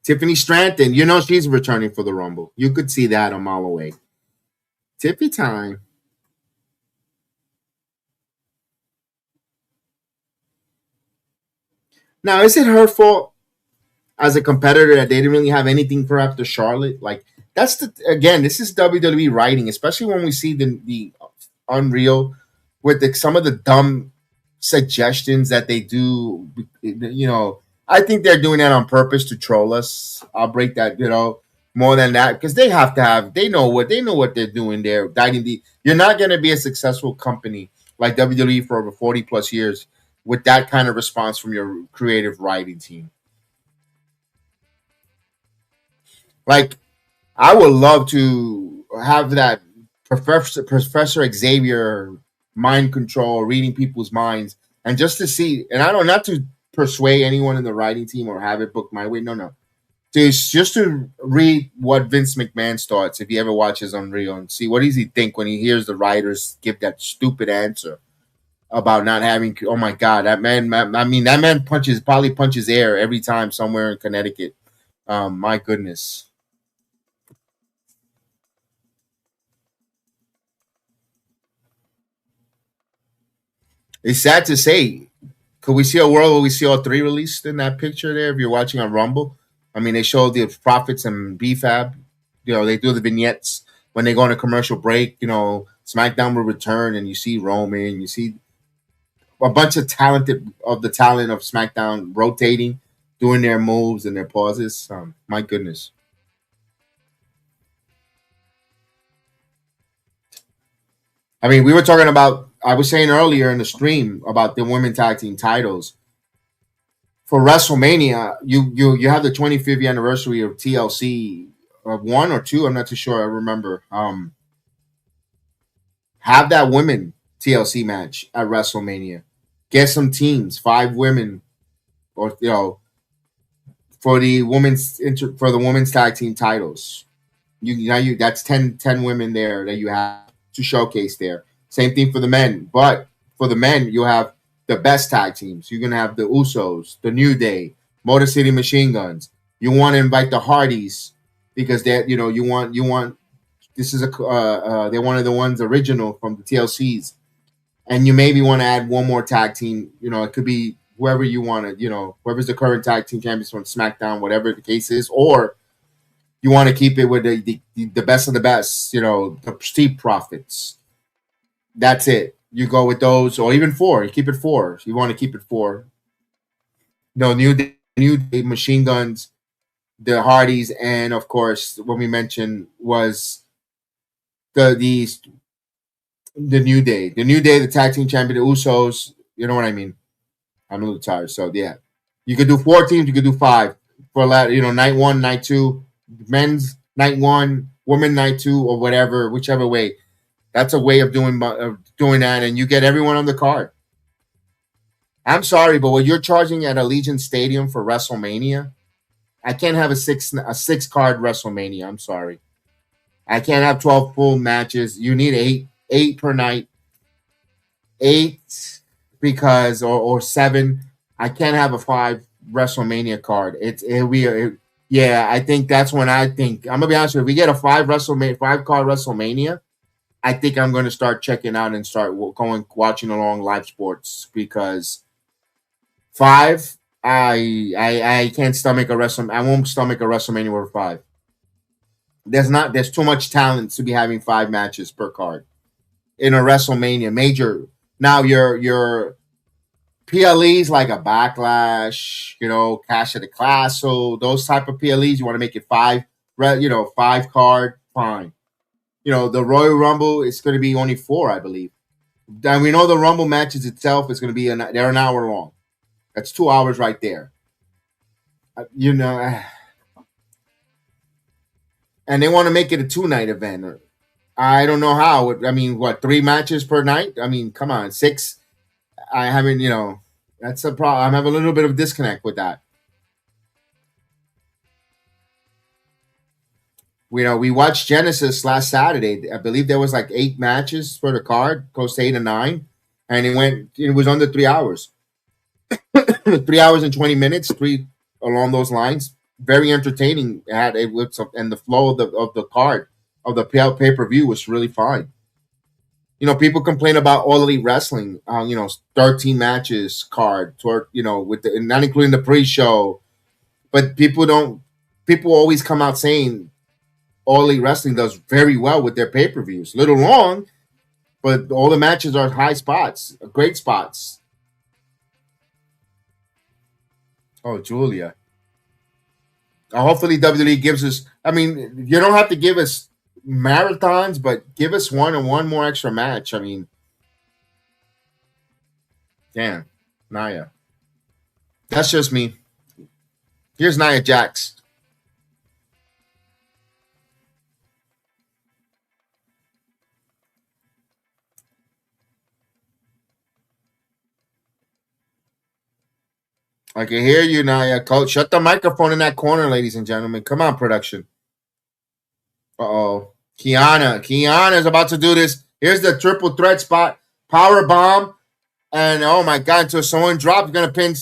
Tiffany Stratton, she's returning for the Rumble. You could see that a mile away. Tiffy time. Now, is it her fault as a competitor that they didn't really have anything for after Charlotte? Like, this is WWE writing, especially when we see the Unreal with some of the dumb suggestions that they do. I think they're doing that on purpose to troll us. I'll break that, more than that, because they know what they're doing there. You're not going to be a successful company like WWE for over 40 plus years with that kind of response from your creative writing team. Like, I would love to have that Professor Xavier mind control, reading people's minds, and just to see, and I don't, not to persuade anyone in the writing team or have it booked my way. No. Just to read what Vince McMahon's thoughts, if he ever watches Unreal, and see what does he think when he hears the writers give that stupid answer about not having. Oh my God, that man! I mean, that man probably punches air every time somewhere in Connecticut. My goodness. It's sad to say. Could we see a world where we see all three released in that picture there? If you're watching on Rumble, I mean, they show the Profits and BFAB. They do the vignettes when they go on a commercial break. SmackDown will return, and you see Roman, you see a bunch of talent of SmackDown rotating, doing their moves and their pauses. My goodness. I mean, we were talking about. I was saying earlier in the stream about the women tag team titles for WrestleMania. You have the 25th anniversary of TLC, one or two. I'm not too sure. I remember. Have that women TLC match at WrestleMania. Get some teams, 5 women, or for the women's tag team titles. That's 10 women there that you have to showcase there. Same thing for the men, but for the men you have the best tag teams. You're gonna have the Usos, the New Day, Motor City Machine Guns. You want to invite the Hardys because you want this is they're one of the ones original from the TLCs, and you maybe want to add one more tag team. It could be whoever you want to, whoever's the current tag team champions from SmackDown, whatever the case is, or you want to keep it with the best of the best, the Street Profits. That's it. You go with those, or even 4. You keep it 4. You want to keep it 4. No, New Day, Machine Guns, the Hardys, and of course, what we mentioned was the New Day. The New Day, the tag team champion, the Usos. You know what I mean? I'm a little tired, so yeah. You could do 4 teams. You could do 5 for night 1, night 2, men's night 1, women night 2, or whatever, whichever way. That's a way of doing that, and you get everyone on the card. I'm sorry, but what you're charging at Allegiant Stadium for WrestleMania, I can't have a 6-card WrestleMania. I'm sorry, I can't have 12 full matches. You need 8 per night, 8 because or 7. I can't have a 5 WrestleMania card. Yeah, I think that's when I'm gonna be honest with you. If we get a 5 card WrestleMania, I think I'm going to start checking out and start watching along live sports, because 5, I can't stomach I won't stomach a WrestleMania with 5. There's too much talent to be having 5 matches per card in a WrestleMania major. Now your PLEs like a Backlash, Cash of the Class, so those type of PLEs, you want to make it 5, 5 card, fine. the Royal Rumble is going to be only 4, I believe. And we know the Rumble matches itself is going to be they're an hour long. That's 2 hours right there. And they want to make it a 2-night event. I don't know how. I mean, what, 3 matches per night? I mean, come on, 6. I haven't, that's a problem. I'm having a little bit of disconnect with that. We watched Genesis last Saturday. I believe there was like 8 matches for the card, close to 8 or 9, and it was under 3 hours. 3 hours and 20 minutes, 3 along those lines. Very entertaining. And the flow of the card of the pay-per-view was really fine. People complain about All Elite Wrestling, 13 matches card, with not including the pre-show, but people always come out saying All Elite Wrestling does very well with their pay-per-views. Little long, but all the matches are high spots, great spots. Oh, Giulia. Hopefully WWE gives us, I mean, you don't have to give us marathons, but give us one more extra match. I mean, damn, Nia. That's just me. Here's Nia Jax. I can hear you, Nia. Coach, shut the microphone in that corner, ladies and gentlemen. Come on, production. Uh-oh. Kiana is about to do this. Here's the triple threat spot. Power bomb. And, oh, my God, until someone drops, going to pin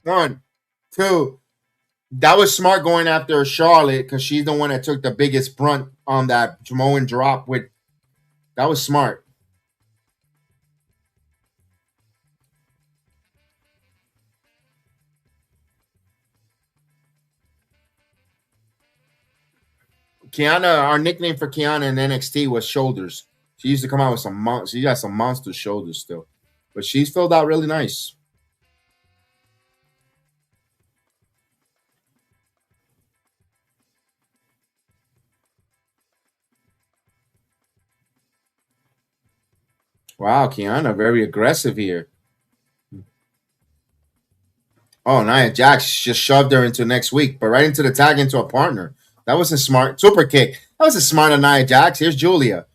1, 2. That was smart going after Charlotte because she's the one that took the biggest brunt on that Samoan drop. That was smart. Kiana, our nickname for Kiana in NXT was Shoulders. She used to come out with she got some monster shoulders still. But she's filled out really nice. Wow, Kiana, very aggressive here. Oh, Nia Jax just shoved her into next week, but right into the tag into a partner. That wasn't smart. Super kick. That wasn't smart on Nia Jax. Here's Giulia.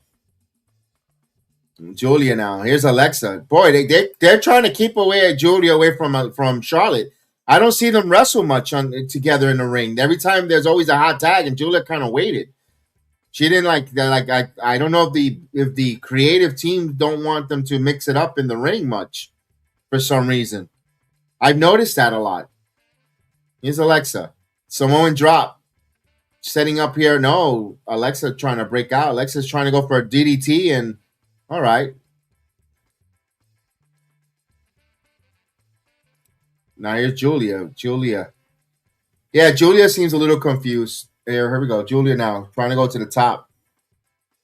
Giulia now. Here's Alexa. Boy, they're trying to keep Giulia away from Charlotte. I don't see them wrestle much together in the ring. Every time there's always a hot tag, and Giulia kind of waited. She didn't I don't know if the creative team don't want them to mix it up in the ring much for some reason. I've noticed that a lot. Here's Alexa. Samoan drop. Setting up here. No, Alexa trying to break out. Alexa's trying to go for a DDT, and all right. Now here's Giulia. Yeah, Giulia seems a little confused. Here we go. Giulia now trying to go to the top.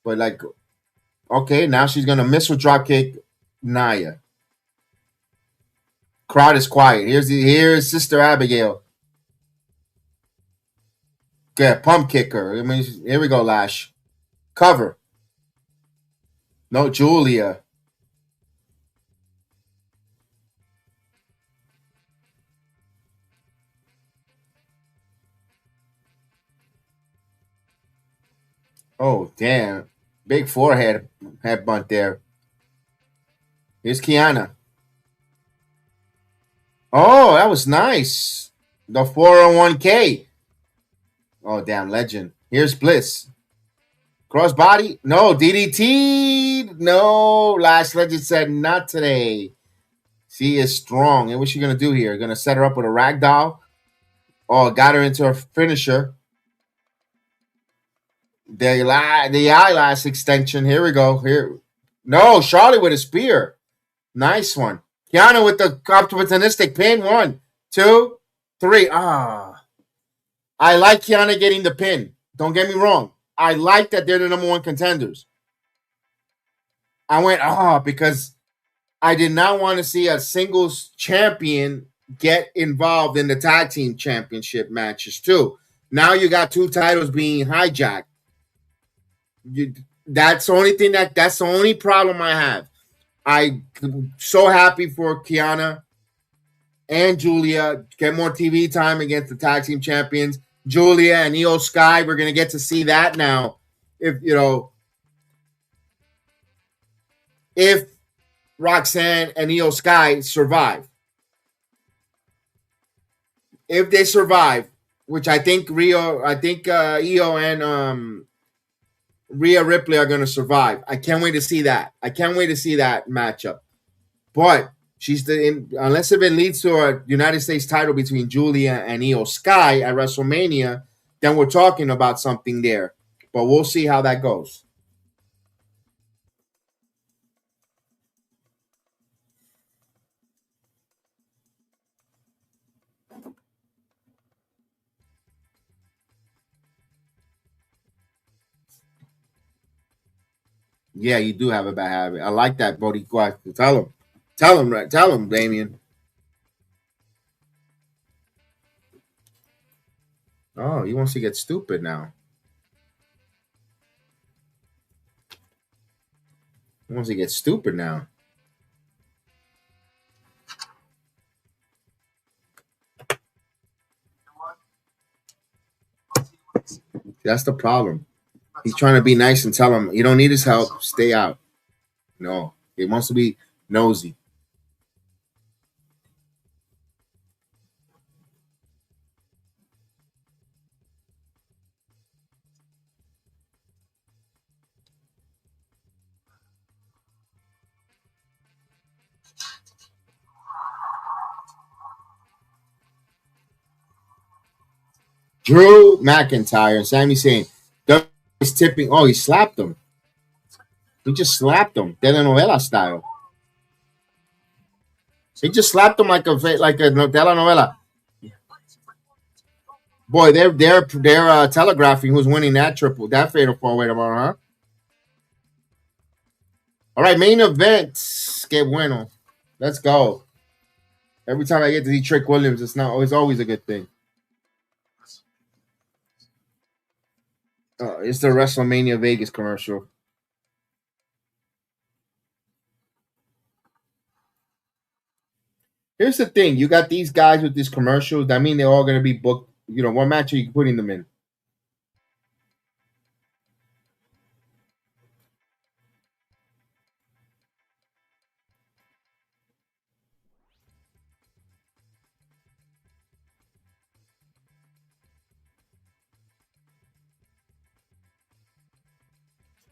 But okay, now she's going to miss her dropkick. Nia. Crowd is quiet. Here's Sister Abigail. Yeah, pump kicker. I mean, here we go, Lash. Cover. No, Giulia. Oh, damn. Big forehead headbutt there. Here's Kiana. Oh, that was nice. The 401k. Oh, damn, legend. Here's Bliss. Crossbody? No, DDT? No. Lash Legend said not today. She is strong. And what's she going to do here? Going to set her up with a ragdoll? Oh, got her into her finisher. The eyelash extension. Here we go. Here. No, Charlotte with a spear. Nice one. Kiana with the opportunistic pin. 1, 2, 3. I like Kiana getting the pin. Don't get me wrong. I like that they're the number 1 contenders. I went, because I did not want to see a singles champion get involved in the tag team championship matches too. Now you got 2 titles being hijacked. That's the only thing that's the only problem I have. I'm so happy for Kiana and Giulia get more TV time against the tag team champions. Giulia and Io Sky, we're gonna get to see that now. If Roxanne and Io Sky survive. If they survive, which I think Io and Rhea Ripley are going to survive. I can't wait to see that. I can't wait to see that matchup. But unless if it leads to a United States title between Giulia and Io Sky at WrestleMania, then we're talking about something there. But we'll see how that goes. Yeah, you do have a bad habit. I like that, Bodie. Tell him, Damian. Oh, he wants to get stupid now. He wants to get stupid now. That's the problem. He's trying to be nice and tell him you don't need his help. Stay out. No, he wants to be nosy. Drew McIntyre and Sami Zayn. He's tipping. Oh, he slapped him. He just slapped him, telenovela style. He just slapped him like a telenovela. Boy, they're telegraphing who's winning that fatal four-way tomorrow, huh? All right, main event. Que bueno. Let's go. Every time I get to see Trick Williams, it's always a good thing. It's the WrestleMania Vegas commercial. Here's the thing. You got these guys with these commercials. That mean they're all going to be booked. What match are you putting them in?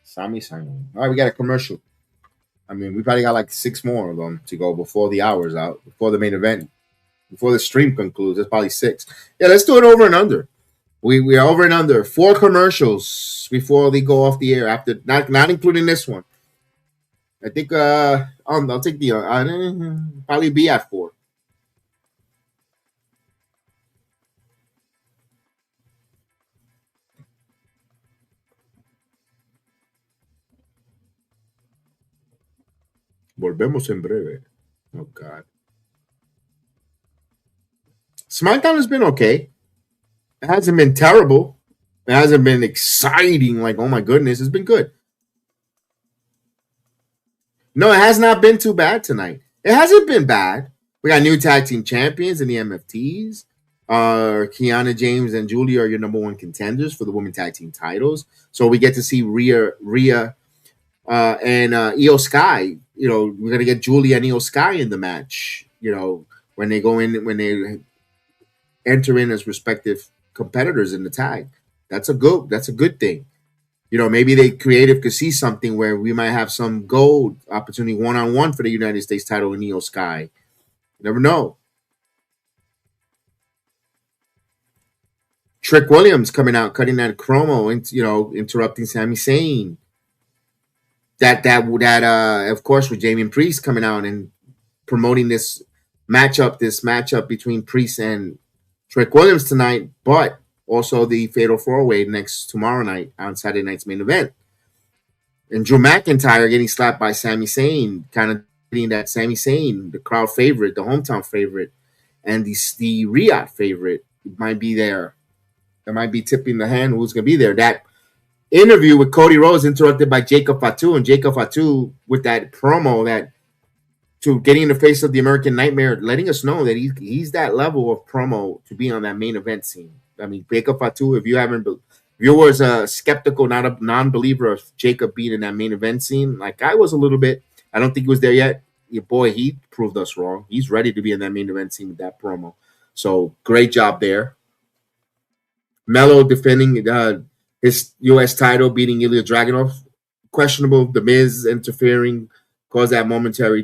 Sami Zayn. All right, we got a commercial. I mean, we probably got like 6 more of them to go before the hour's out, before the main event, before the stream concludes. There's probably 6. Yeah, let's do it over and under. We are over and under 4 commercials before they go off the air. After not including this one. I think I'll take the probably be at 4. Volvemos en breve. Oh, God. SmackDown has been okay. It hasn't been terrible. It hasn't been exciting. Like, oh, my goodness. It's been good. No, it has not been too bad tonight. It hasn't been bad. We got new tag team champions in the MFTs. Kiana James and Giulia are your number 1 contenders for the women tag team titles. So we get to see Rhea and Io Sky. We're gonna get Giulia and Io Sky in the match. When they enter in as respective competitors in the tag. That's a good thing. Maybe the creative could see something where we might have some gold opportunity 1-on-1 for the United States title in Io Sky. You never know. Trick Williams coming out, cutting that promo, and interrupting Sami Zayn. That of course with Damian Priest coming out and promoting this matchup between Priest and Trick Williams tonight, but also the Fatal 4-Way tomorrow night on Saturday night's main event. And Drew McIntyre getting slapped by Sami Zayn, kind of getting that Sami Zayn, the crowd favorite, the hometown favorite, and the Rhea favorite might be there. That might be tipping the hand who's going to be there. That interview with Cody Rhodes interrupted by Jacob Fatu, and Jacob Fatu with that promo that to getting in the face of the American Nightmare, letting us know that he's that level of promo to be on that main event scene. I mean, Jacob Fatu, if you was a skeptical, not a non-believer of Jacob being in that main event scene, like I was a little bit, I don't think he was there yet. Your boy, he proved us wrong. He's ready to be in that main event scene with that promo. So great job there. Melo defending his U.S. title, beating Ilya Dragunov. Questionable. The Miz interfering caused that momentary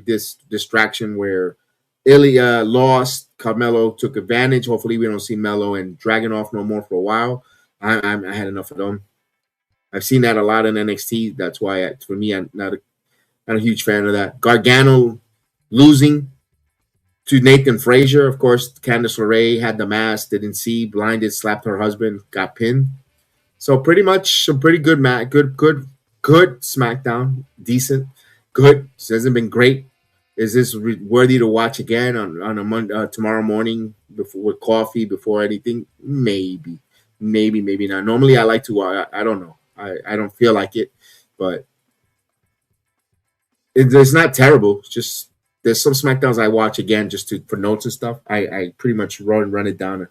distraction where Ilya lost. Carmelo took advantage. Hopefully, we don't see Melo and Dragunov no more for a while. I had enough of them. I've seen that a lot in NXT. That's why, for me, I'm not a huge fan of that. Gargano losing to Nathan Frazer. Of course, Candice LeRae had the mask, didn't see, blinded, slapped her husband, got pinned. So pretty much some pretty good good SmackDown, decent, good. This hasn't been great. Is this worthy to watch again on a tomorrow morning before with coffee before anything? Maybe not. Normally I like to. I don't know. I don't feel like it, but it's not terrible. It's just there's some SmackDowns I watch again just for notes and stuff. I pretty much run it down.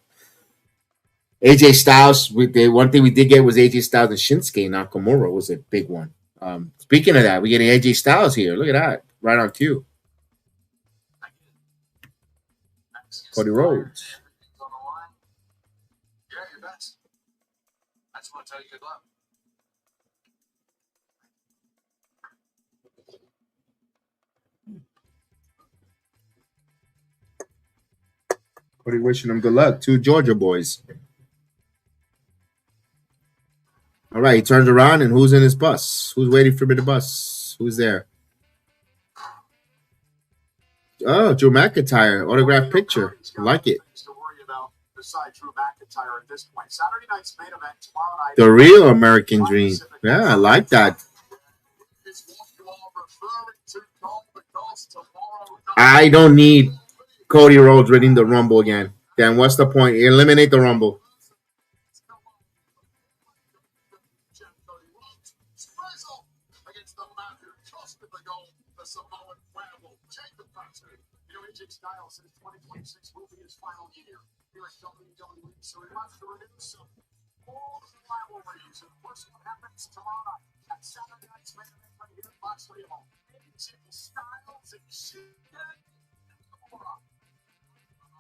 AJ Styles, one thing we did get was AJ Styles and Shinsuke Nakamura was a big one. Speaking of that, we're getting AJ Styles here. Look at that. Right on cue. Cody Rhodes.
Yeah, you bet. I just want to tell you good luck.
Cody wishing him good luck. Two Georgia boys. All right, he turns around and who's in his bus? Who's waiting for me to bus? Who's there? Oh, Drew McIntyre, autograph picture. I like it.
Besides Drew McIntyre at this point. Saturday night's main event tomorrow night.
The real American Dream. Yeah, I like that. I don't need Cody Rhodes winning the Rumble again. Then what's the point? Eliminate the Rumble.
Styles in 2026 will be his final year here at WWE, so he wants to renew some old rivalries. And of course, what happens tomorrow night at Saturday night's main event right here at Fox Radio. Styles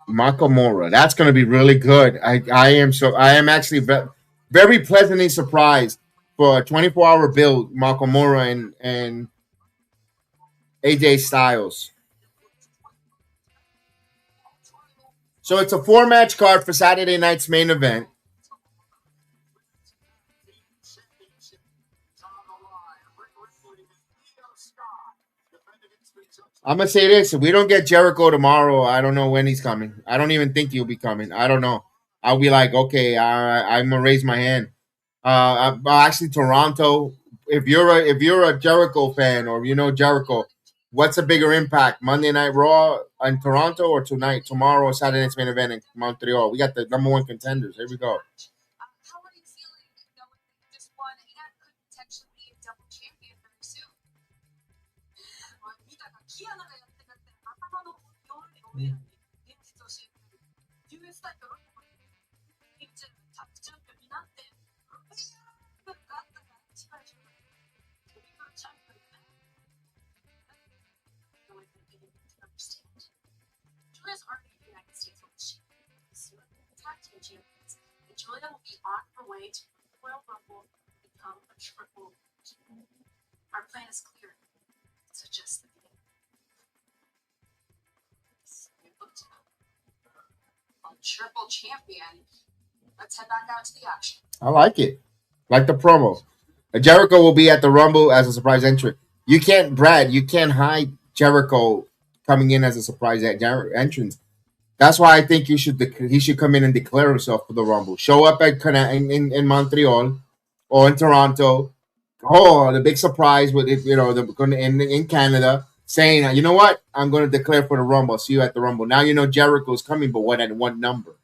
and
Nakamura. That's going to be really good. I am actually very pleasantly surprised for a 24-hour build. Nakamura and AJ Styles. So it's a 4-match card for Saturday night's main event. I'm going to say this. If we don't get Jericho tomorrow, I don't know when he's coming. I don't even think he'll be coming. I don't know. I'll be like, okay, I'm going to raise my hand. Actually, Toronto, if you're a Jericho fan or you know Jericho, what's a bigger impact, Monday Night Raw in Toronto or tomorrow, Saturday night's main event in Montreal? We got the number one contenders. Here we go.
How are you feeling knowing that you just won and could potentially be a double champion very soon? 見たかキアナがやってたって頭の4位の上現実を教えてくれる US タイトルピッチャータップチャンピオンになってがあったから一番重要トリプルチャンピオンになる Julia's already in the United States with tag team champions, and Giulia will be on her way to the Royal Rumble and become a triple champion. Our plan is clear. It's just the beginning. A triple champion. Let's head back out to the action.
I like it. Like the promo. Jericho will be at the Rumble as a surprise entrant. You can't hide Jericho coming in as a surprise entrance. That's why I think he should come in and declare himself for the Rumble. Show up in Montreal or in Toronto. Oh, the big surprise with it, in Canada, saying, you know what, I'm going to declare for the Rumble. See you at the Rumble. Now you know Jericho's coming, but what at what number?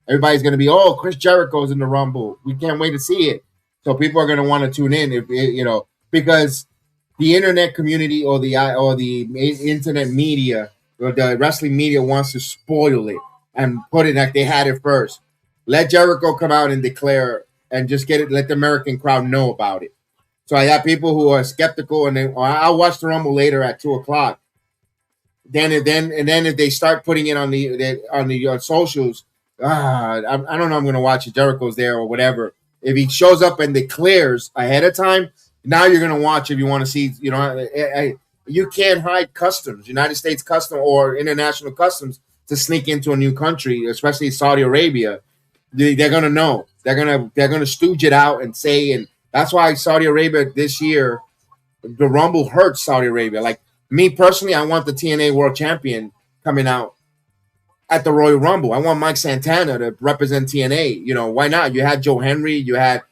Everybody's going to be, Chris Jericho's in the Rumble. We can't wait to see it. So people are going to want to tune in if because the internet community or the internet media or the wrestling media wants to spoil it and put it like they had it first. Let Jericho come out and declare and just get it. Let the American crowd know about it. So I have people who are skeptical, and then I'll watch the Rumble later at 2:00. Then if they start putting it on the socials, I don't know. I'm going to watch it. Jericho's there or whatever. If he shows up and declares ahead of time, now you're going to watch if you want to see. You can't hide customs, United States custom or international customs, to sneak into a new country, especially Saudi Arabia. They're going to know. They're going to stooge it out and say, and that's why Saudi Arabia this year, the Rumble hurts Saudi Arabia. Like me personally, I want the TNA World Champion coming out at the Royal Rumble. I want Mike Santana to represent TNA. Why not? You had Joe Henry, you had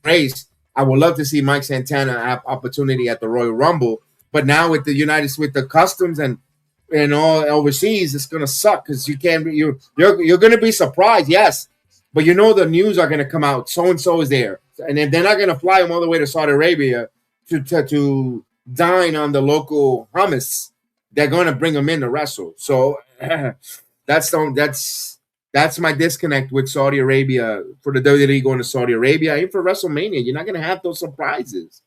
Grace. I would love to see Mike Santana have opportunity at the Royal Rumble. But now with the customs and all overseas, it's gonna suck because you're gonna be surprised, yes. But the news are gonna come out. So and so is there, and if they're not gonna fly them all the way to Saudi Arabia to dine on the local hummus, they're gonna bring them in to wrestle. So that's my disconnect with Saudi Arabia for the WWE going to Saudi Arabia. Even for WrestleMania, you're not gonna have those surprises.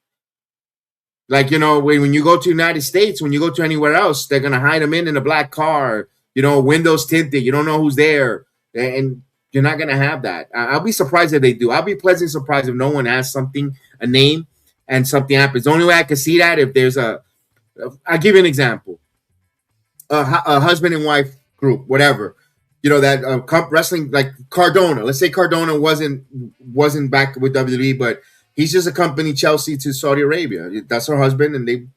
Like, when you go to United States, when you go to anywhere else, they're going to hide them in a black car, windows tinted. You don't know who's there. And you're not going to have that. I'll be surprised if they do. I'll be pleasantly surprised if no one has a name, and something happens. The only way I can see that if there's I'll give you an example. A husband and wife group, whatever. That wrestling, like Cardona. Let's say Cardona wasn't back with WWE, but he's just accompanied Chelsea to Saudi Arabia. That's her husband, and he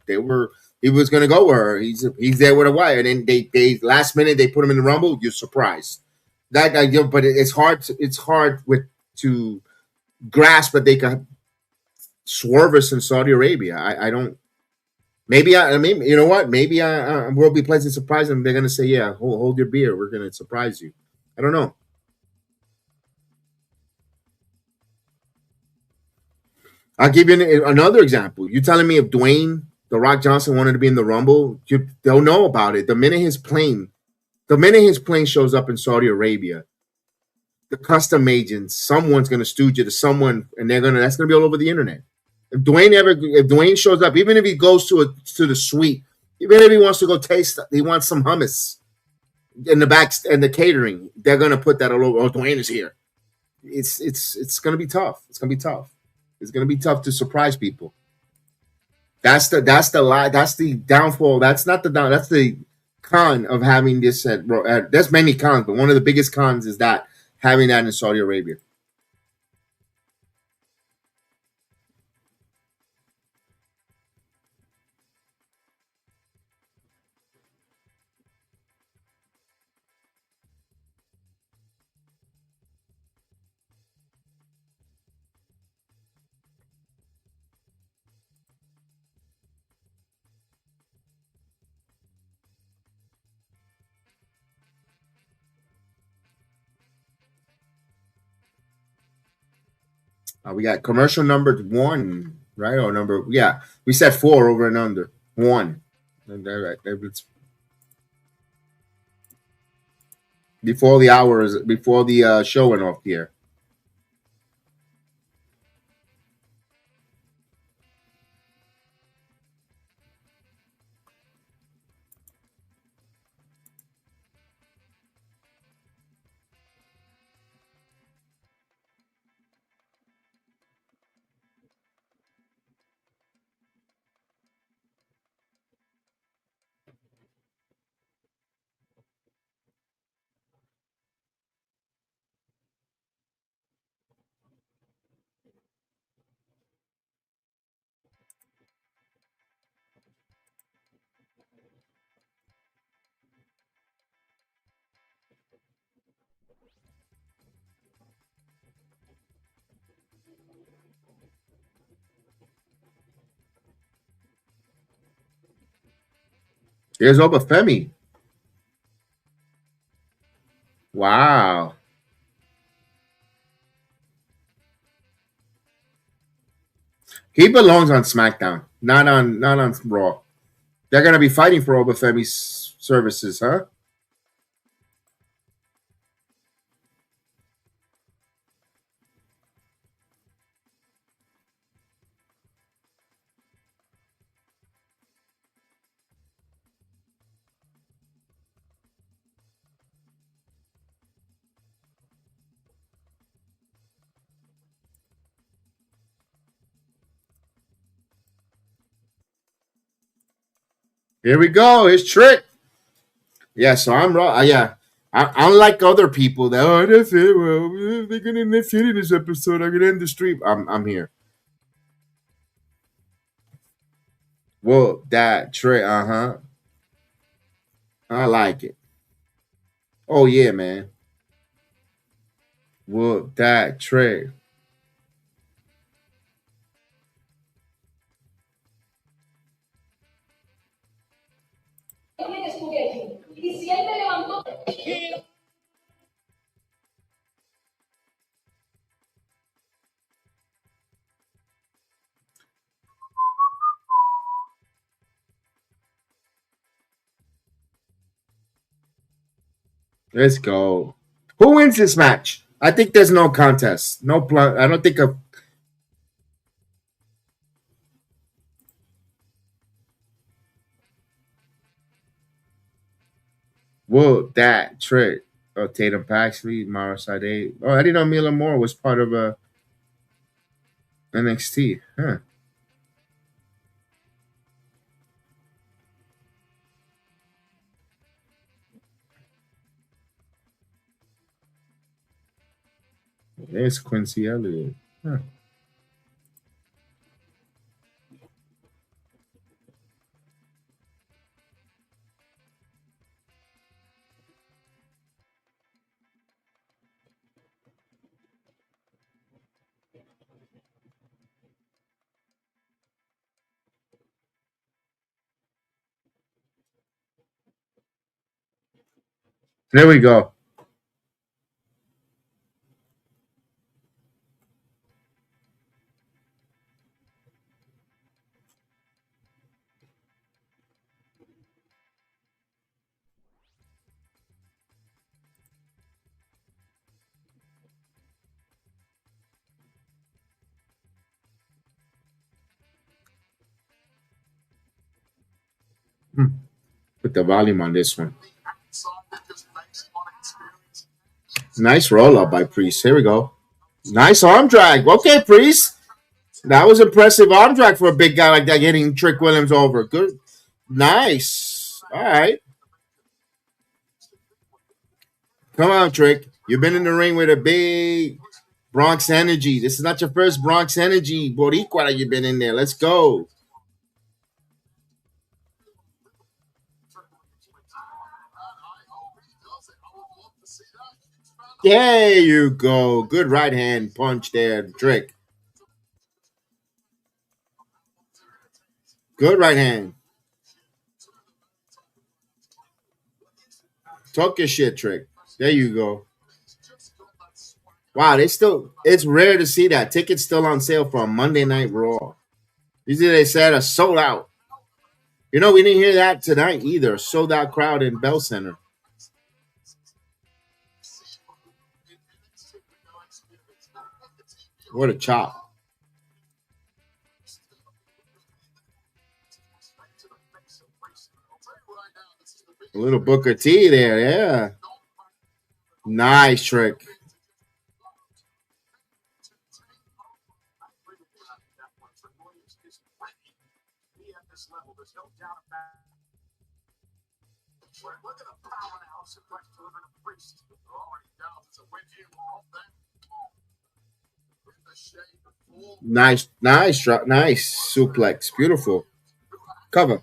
was going to go with her. He's there with a wife, and then they last minute they put him in the Rumble. You're surprised. That guy, but it's hard. It's hard to grasp that they can swerve us in Saudi Arabia. I don't. Maybe I mean, you know what? Maybe I will be pleasantly surprised, and they're going to say, "Yeah, hold your beer. We're going to surprise you." I don't know. I'll give you another example. You telling me if Dwayne The Rock Johnson wanted to be in the Rumble, they'll know about it. The minute his plane shows up in Saudi Arabia, the custom agents, someone's gonna stooge it to someone, and that's gonna be all over the internet. If Dwayne shows up, even if he goes to the suite, even if he wants to go taste, he wants some hummus in the back and the catering, they're gonna put that all over. Oh, Dwayne is here. It's gonna be tough. It's gonna be tough. It's going to be tough to surprise people. That's the downfall. That's not the down. That's the con of having this there's many cons, but one of the biggest cons is that having that in Saudi Arabia. We got commercial number 1, right? Or we said 4 over and under 1. And it's before the show went off the air. Here's Obafemi. Wow. He belongs on SmackDown, not on Raw. They're gonna be fighting for Obafemi's services, huh? Here we go. His trick. Yeah, so I'm raw. Yeah. Unlike other people that that's it. Well, they're gonna interfere in this episode. I'm gonna end the stream. I'm here. Well, that trick. Uh-huh. I like it. Oh yeah, man. Well, that trick. Let's go. Who wins this match? I think there's no contest. No plan. I don't think of. Well, that trick. Oh, Tatum Paxley, Mara Sade. Oh, I didn't know Mila Moore was part of NXT. Huh. There's Quincy Elliott. Huh. There we go. Hmm. Put the volume on this one. Nice roll up by Priest. Here we go. Nice arm drag. Okay, Priest. That was impressive arm drag for a big guy like that, getting Trick Williams over. Good. Nice. All right. Come on, Trick. You've been in the ring with a big Bronx energy. This is not your first Bronx energy Boricua that you've been in there. Let's go. There you go. Good right hand punch there, Trick. Good right hand. Talk your shit, Trick. There you go. Wow, it's rare to see that. Tickets still on sale for Monday Night Raw. Usually they said a sold out. We didn't hear that tonight either. Sold out crowd in Bell Center. What a chop. A little Booker T there, yeah. Nice trick. Nice suplex. Beautiful. Cover.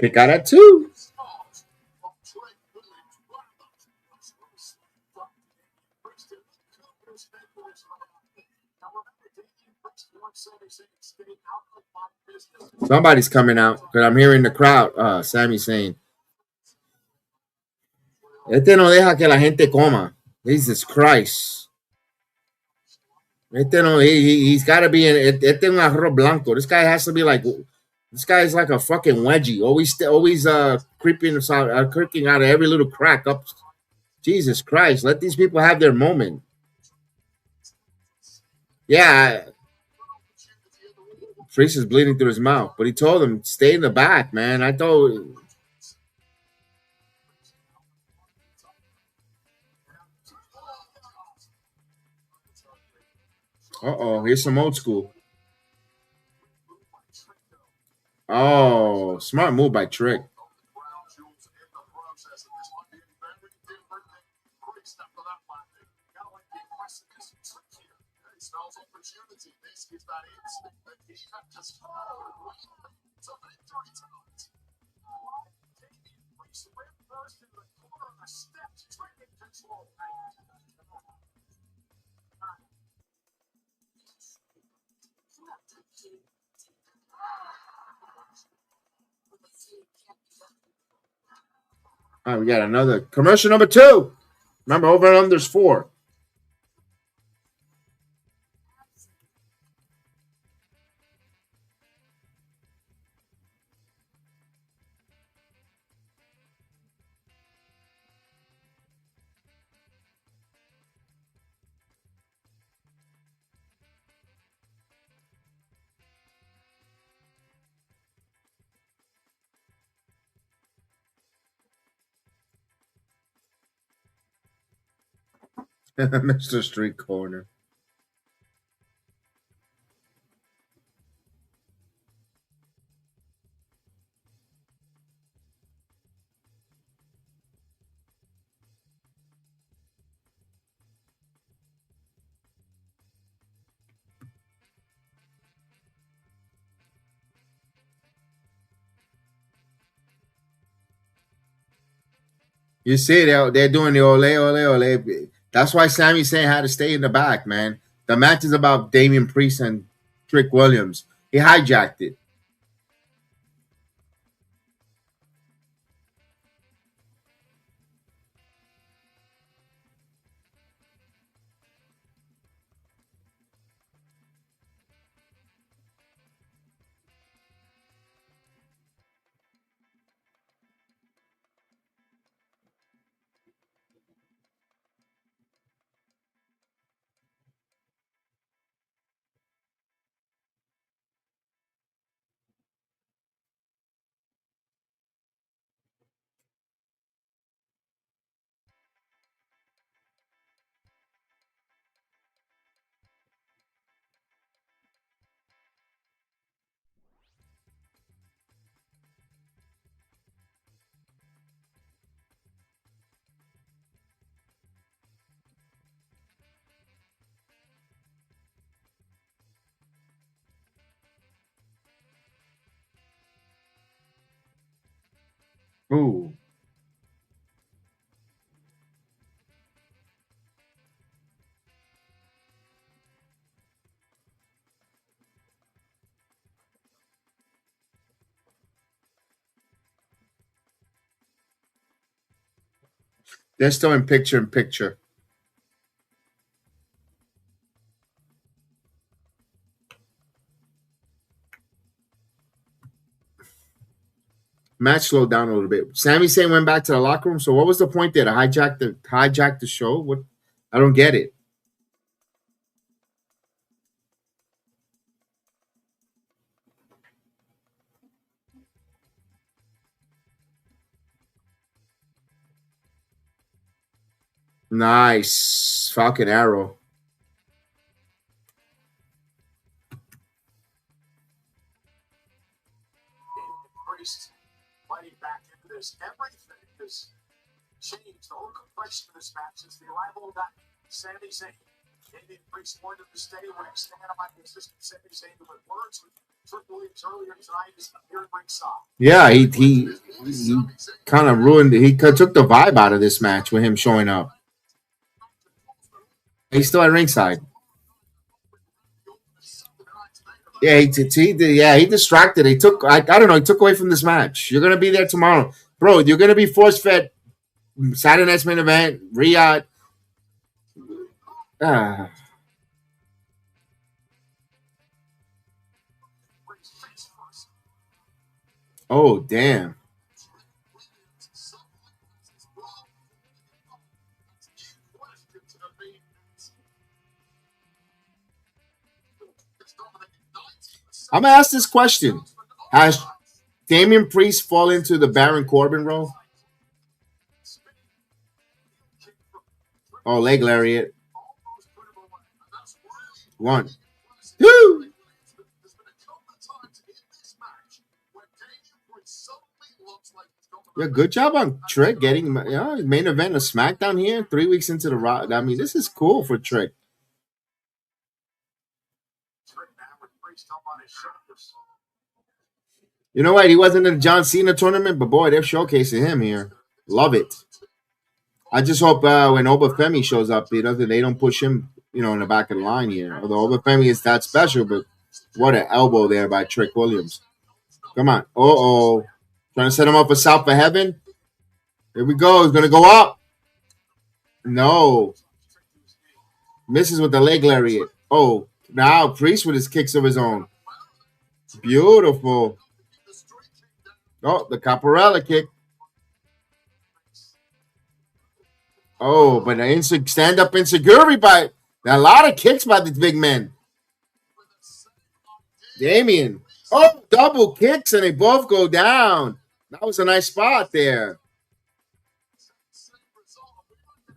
Kick out at 2. Somebody's coming out because I'm hearing the crowd. Sammy saying, "Este no deja que la gente coma." Jesus Christ. Este no, he's got to be in. Este un arroz blanco. This guy has to be like. This guy is like a fucking wedgie. Always creeping out of every little crack up. Jesus Christ. Let these people have their moment. Yeah. Frazer's bleeding through his mouth, but he told him, stay in the back, man. I told. Uh-oh, here's some old school. Oh, smart move by Trick. All right, we got another commercial number 2. Remember, over and under's 4. Mr. Street Corner. You see, they're doing the ole, ole, ole. That's why Sammy's saying how to stay in the back, man. The match is about Damian Priest and Trick Williams. He hijacked it. Ooh. They're still in picture. Match slowed down a little bit. Sami Zayn went back to the locker room. So what was the point there? To hijack the show? What? I don't get it. Nice. Falcon Arrow.
Priest fighting back into this. Everything has changed. The whole complexion of this match is the arrival of that Sami Zayn. Damian Priest wanted him to stay when he stand on my consistent Sami Zayn with words with
Yeah, he kind of ruined it. He took the vibe out of this match with him showing up. He's still at ringside. Yeah, he distracted. He took I don't know. He took away from this match. You're gonna be there tomorrow, bro. You're gonna be force fed Saturday night's main event, Riyadh. Ah. Oh damn. I'm gonna ask this question: has Damian Priest fall into the Baron Corbin role? Oh, leg lariat. One. Two. Yeah, good job on Trick getting main event of SmackDown here 3 weeks into the Raw. I mean, this is cool for Trick. You know what? He wasn't in the John Cena tournament, but boy, they're showcasing him here. Love it. I just hope when Obafemi shows up, they don't push him, in the back of the line here. Although Obafemi is that special, but what an elbow there by Trick Williams. Come on. Uh-oh. Trying to set him up for South of Heaven. Here we go. He's going to go up. No. Misses with the leg lariat. Oh, now Priest with his kicks of his own. Beautiful. Oh, the Caparella kick. Oh, but an stand-up insecurity by a lot of kicks by the big men. Damian. Oh, double kicks, and they both go down. That was a nice spot there.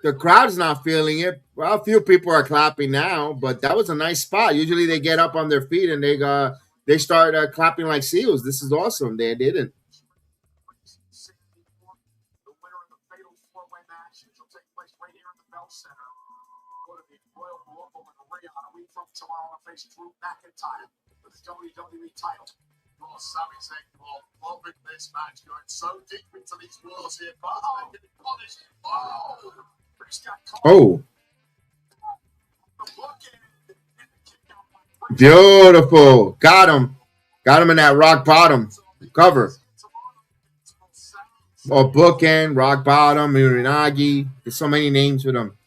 The crowd's not feeling it. Well, a few people are clapping now, but that was a nice spot. Usually they get up on their feet and they start clapping like seals. This is awesome. They didn't.
WWE title. Well, Sami Zayn loving this match, going so deep into these walls here.
Oh. Beautiful. Got him. Got him in that rock bottom cover. Or bookend, rock bottom, Uranagi. There's so many names for them.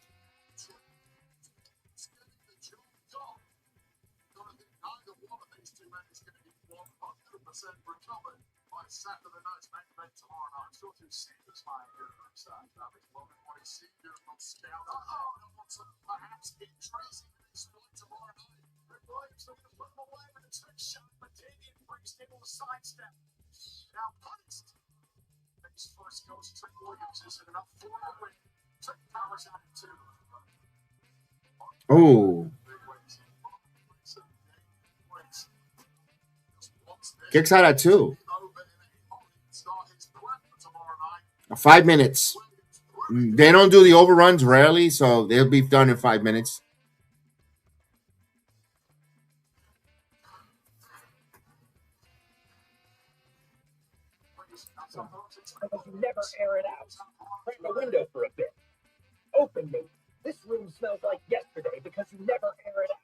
Oh. Kicks out at 2. 5 minutes. They don't do the overruns rarely, so they'll be done in 5 minutes.
You never air it out. Crank the window for a bit. Open me. This room smells like yesterday because you never air it out.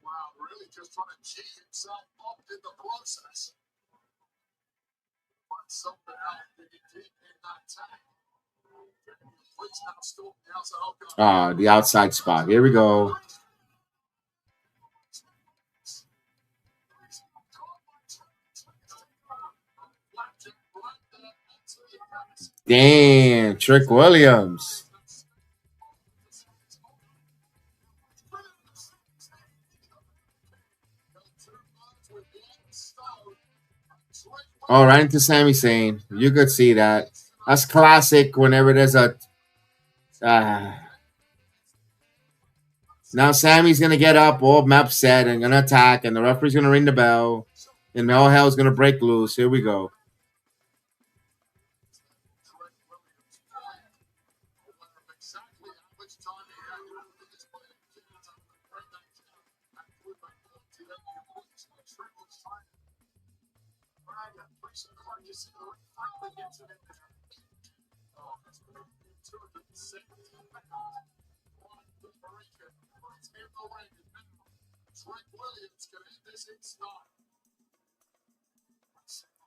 Wow, really just trying to cheat himself up in the process. Find something out that he did in that tag.
Ah, the outside spot. Here we go. Damn, Trick Williams. Oh, right into Sami Zayn. You could see that. That's classic whenever there's a... Now Sammy's going to get up, all upset, and going to attack, and the referee's going to ring the bell, and all hell's going to break loose. Here we go.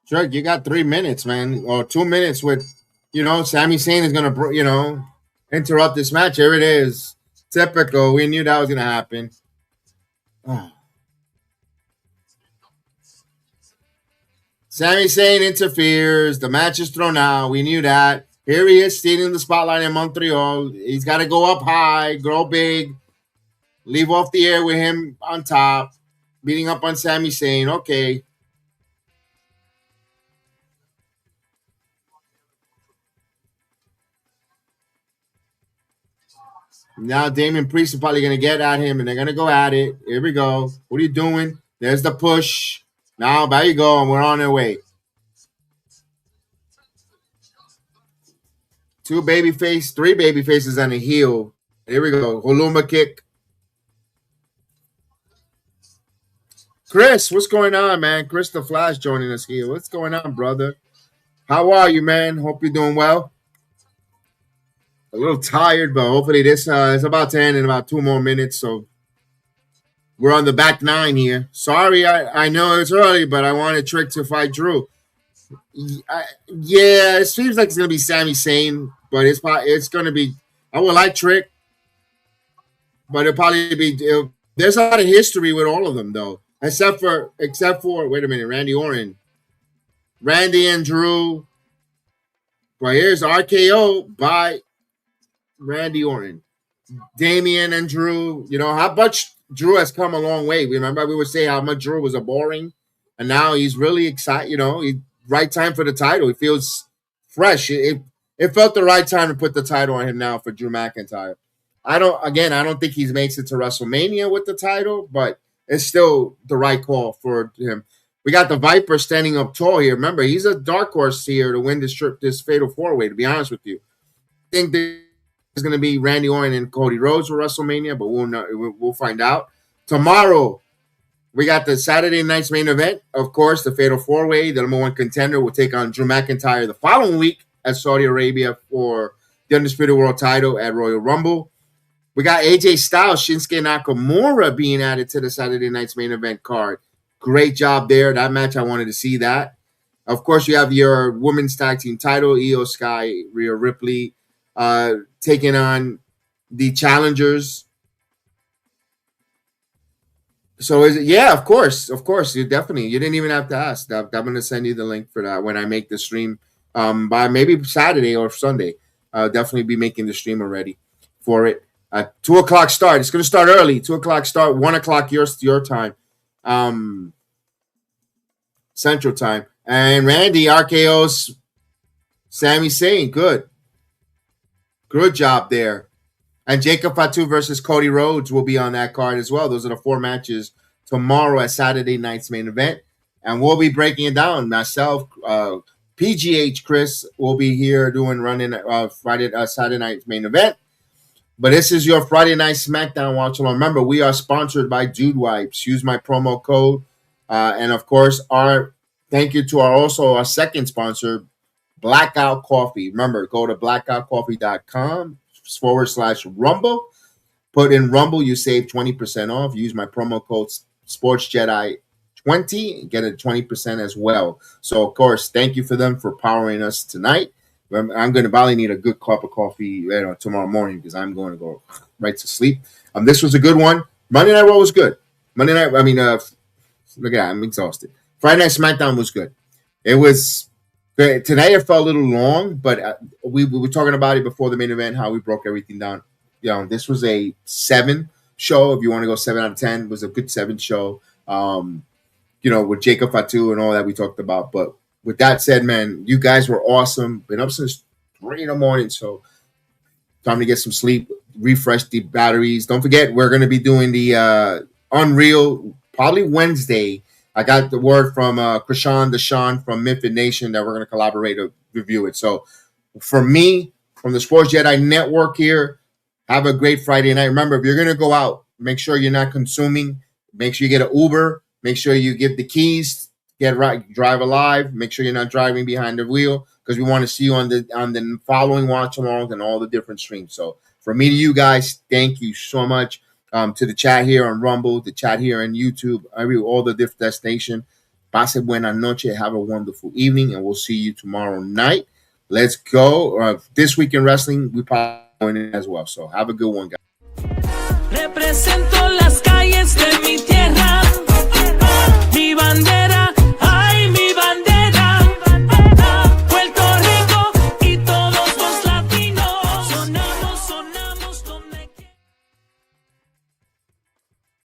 Sure, you got 3 minutes, man, or 2 minutes with, Sami Zayn is going to, interrupt this match. Here it is. Typical. We knew that was going to happen. Sami Zayn interferes. The match is thrown out. We knew that. Here he is stealing the spotlight in Montreal. He's got to go up high, grow big, leave off the air with him on top, beating up on Sami Zayn. Okay. Now Damian Priest is probably going to get at him, and they're going to go at it. Here we go. What are you doing? There's the push. Now, there you go, and we're on our way. 3 baby faces and a heel. Here we go. Holuma kick. Chris, what's going on, man? Chris the Flash joining us here. What's going on, brother? How are you, man? Hope you're doing well. A little tired, but hopefully this is about to end in about 2 more minutes. So we're on the back 9 here. Sorry, I know it's early, but I wanted Trick to fight Drew. Yeah, it seems like it's going to be Sami Zayn, but it's going to be. I would like Trick, but it'll probably be. There's a lot of history with all of them, though, except for wait a minute, Randy Orton, Randy and Drew. But here's RKO by Randy Orton, Damian and Drew. How much Drew has come a long way. Remember, we would say how much Drew was a boring, and now he's really excited. Right time for the title. He feels fresh. It felt the right time to put the title on him now for Drew McIntyre. I don't think he makes it to WrestleMania with the title, but it's still the right call for him. We got the Viper standing up tall here. Remember, he's a dark horse here to win this fatal 4-way, to be honest with you. I think there's going to be Randy Orton and Cody Rhodes for WrestleMania, but we'll find out. Tomorrow, we got the Saturday night's main event. Of course, the fatal 4-way. The number 1 contender will take on Drew McIntyre the following week at Saudi Arabia for the Undisputed World title at Royal Rumble. We got AJ Styles, Shinsuke Nakamura being added to the Saturday night's main event card. Great job there. That match, I wanted to see that. Of course, you have your women's tag team title, Io Sky, Rhea Ripley, taking on the challengers. So is it? Yeah, of course. You didn't even have to ask. I'm going to send you the link for that when I make the stream by maybe Saturday or Sunday. I'll definitely be making the stream already for it. 2 o'clock start. It's going to start early. 2 o'clock start. 1 o'clock your time, Central time. And Randy RKO's Sami Zayn. Good job there. And Jacob Fatu versus Cody Rhodes will be on that card as well. Those are the 4 matches tomorrow at Saturday night's main event. And we'll be breaking it down. Myself, PGH Chris will be here running Saturday night's main event. But this is your Friday Night SmackDown watch along. Remember, we are sponsored by Dude Wipes. Use my promo code. And, of course, thank you to our second sponsor, Blackout Coffee. Remember, go to blackoutcoffee.com/Rumble. Put in Rumble, you save 20% off. Use my promo code Sports Jedi 20, get a 20% as well. So, of course, thank you for them for powering us tonight. I'm going to probably need a good cup of coffee tomorrow morning because I'm going to go right to sleep. This was a good one. Monday Night Raw was good. Look at that, I'm exhausted. Friday Night SmackDown was good. It was today. It felt a little long, but we were talking about it before the main event, how we broke everything down. This was a 7 show. If you want to go 7 out of 10, it was a good 7 show. With Jacob Fatu and all that we talked about. But with that said, man, you guys were awesome. Been up since 3 in the morning, so time to get some sleep, refresh the batteries. Don't forget, we're going to be doing the Unreal probably Wednesday. I got the word from Krishan Deshawn from Memphis Nation that we're going to collaborate to review it. So for me, from the Sports Jedi Network here, have a great Friday night. Remember, if you're going to go out, make sure you're not consuming Make sure you get an Uber. Make sure you give the keys. Get right, drive alive. Make sure you're not driving behind the wheel because we want to see you on the following watch alongs and all the different streams. So from me to you guys, thank you so much. To the chat here on Rumble, the chat here on YouTube, all the different destination. Pase buena noche. Have a wonderful evening, and we'll see you tomorrow night. Let's go. This week in wrestling, we probably going in as well. So have a good one, guys.
Represento las calles de mi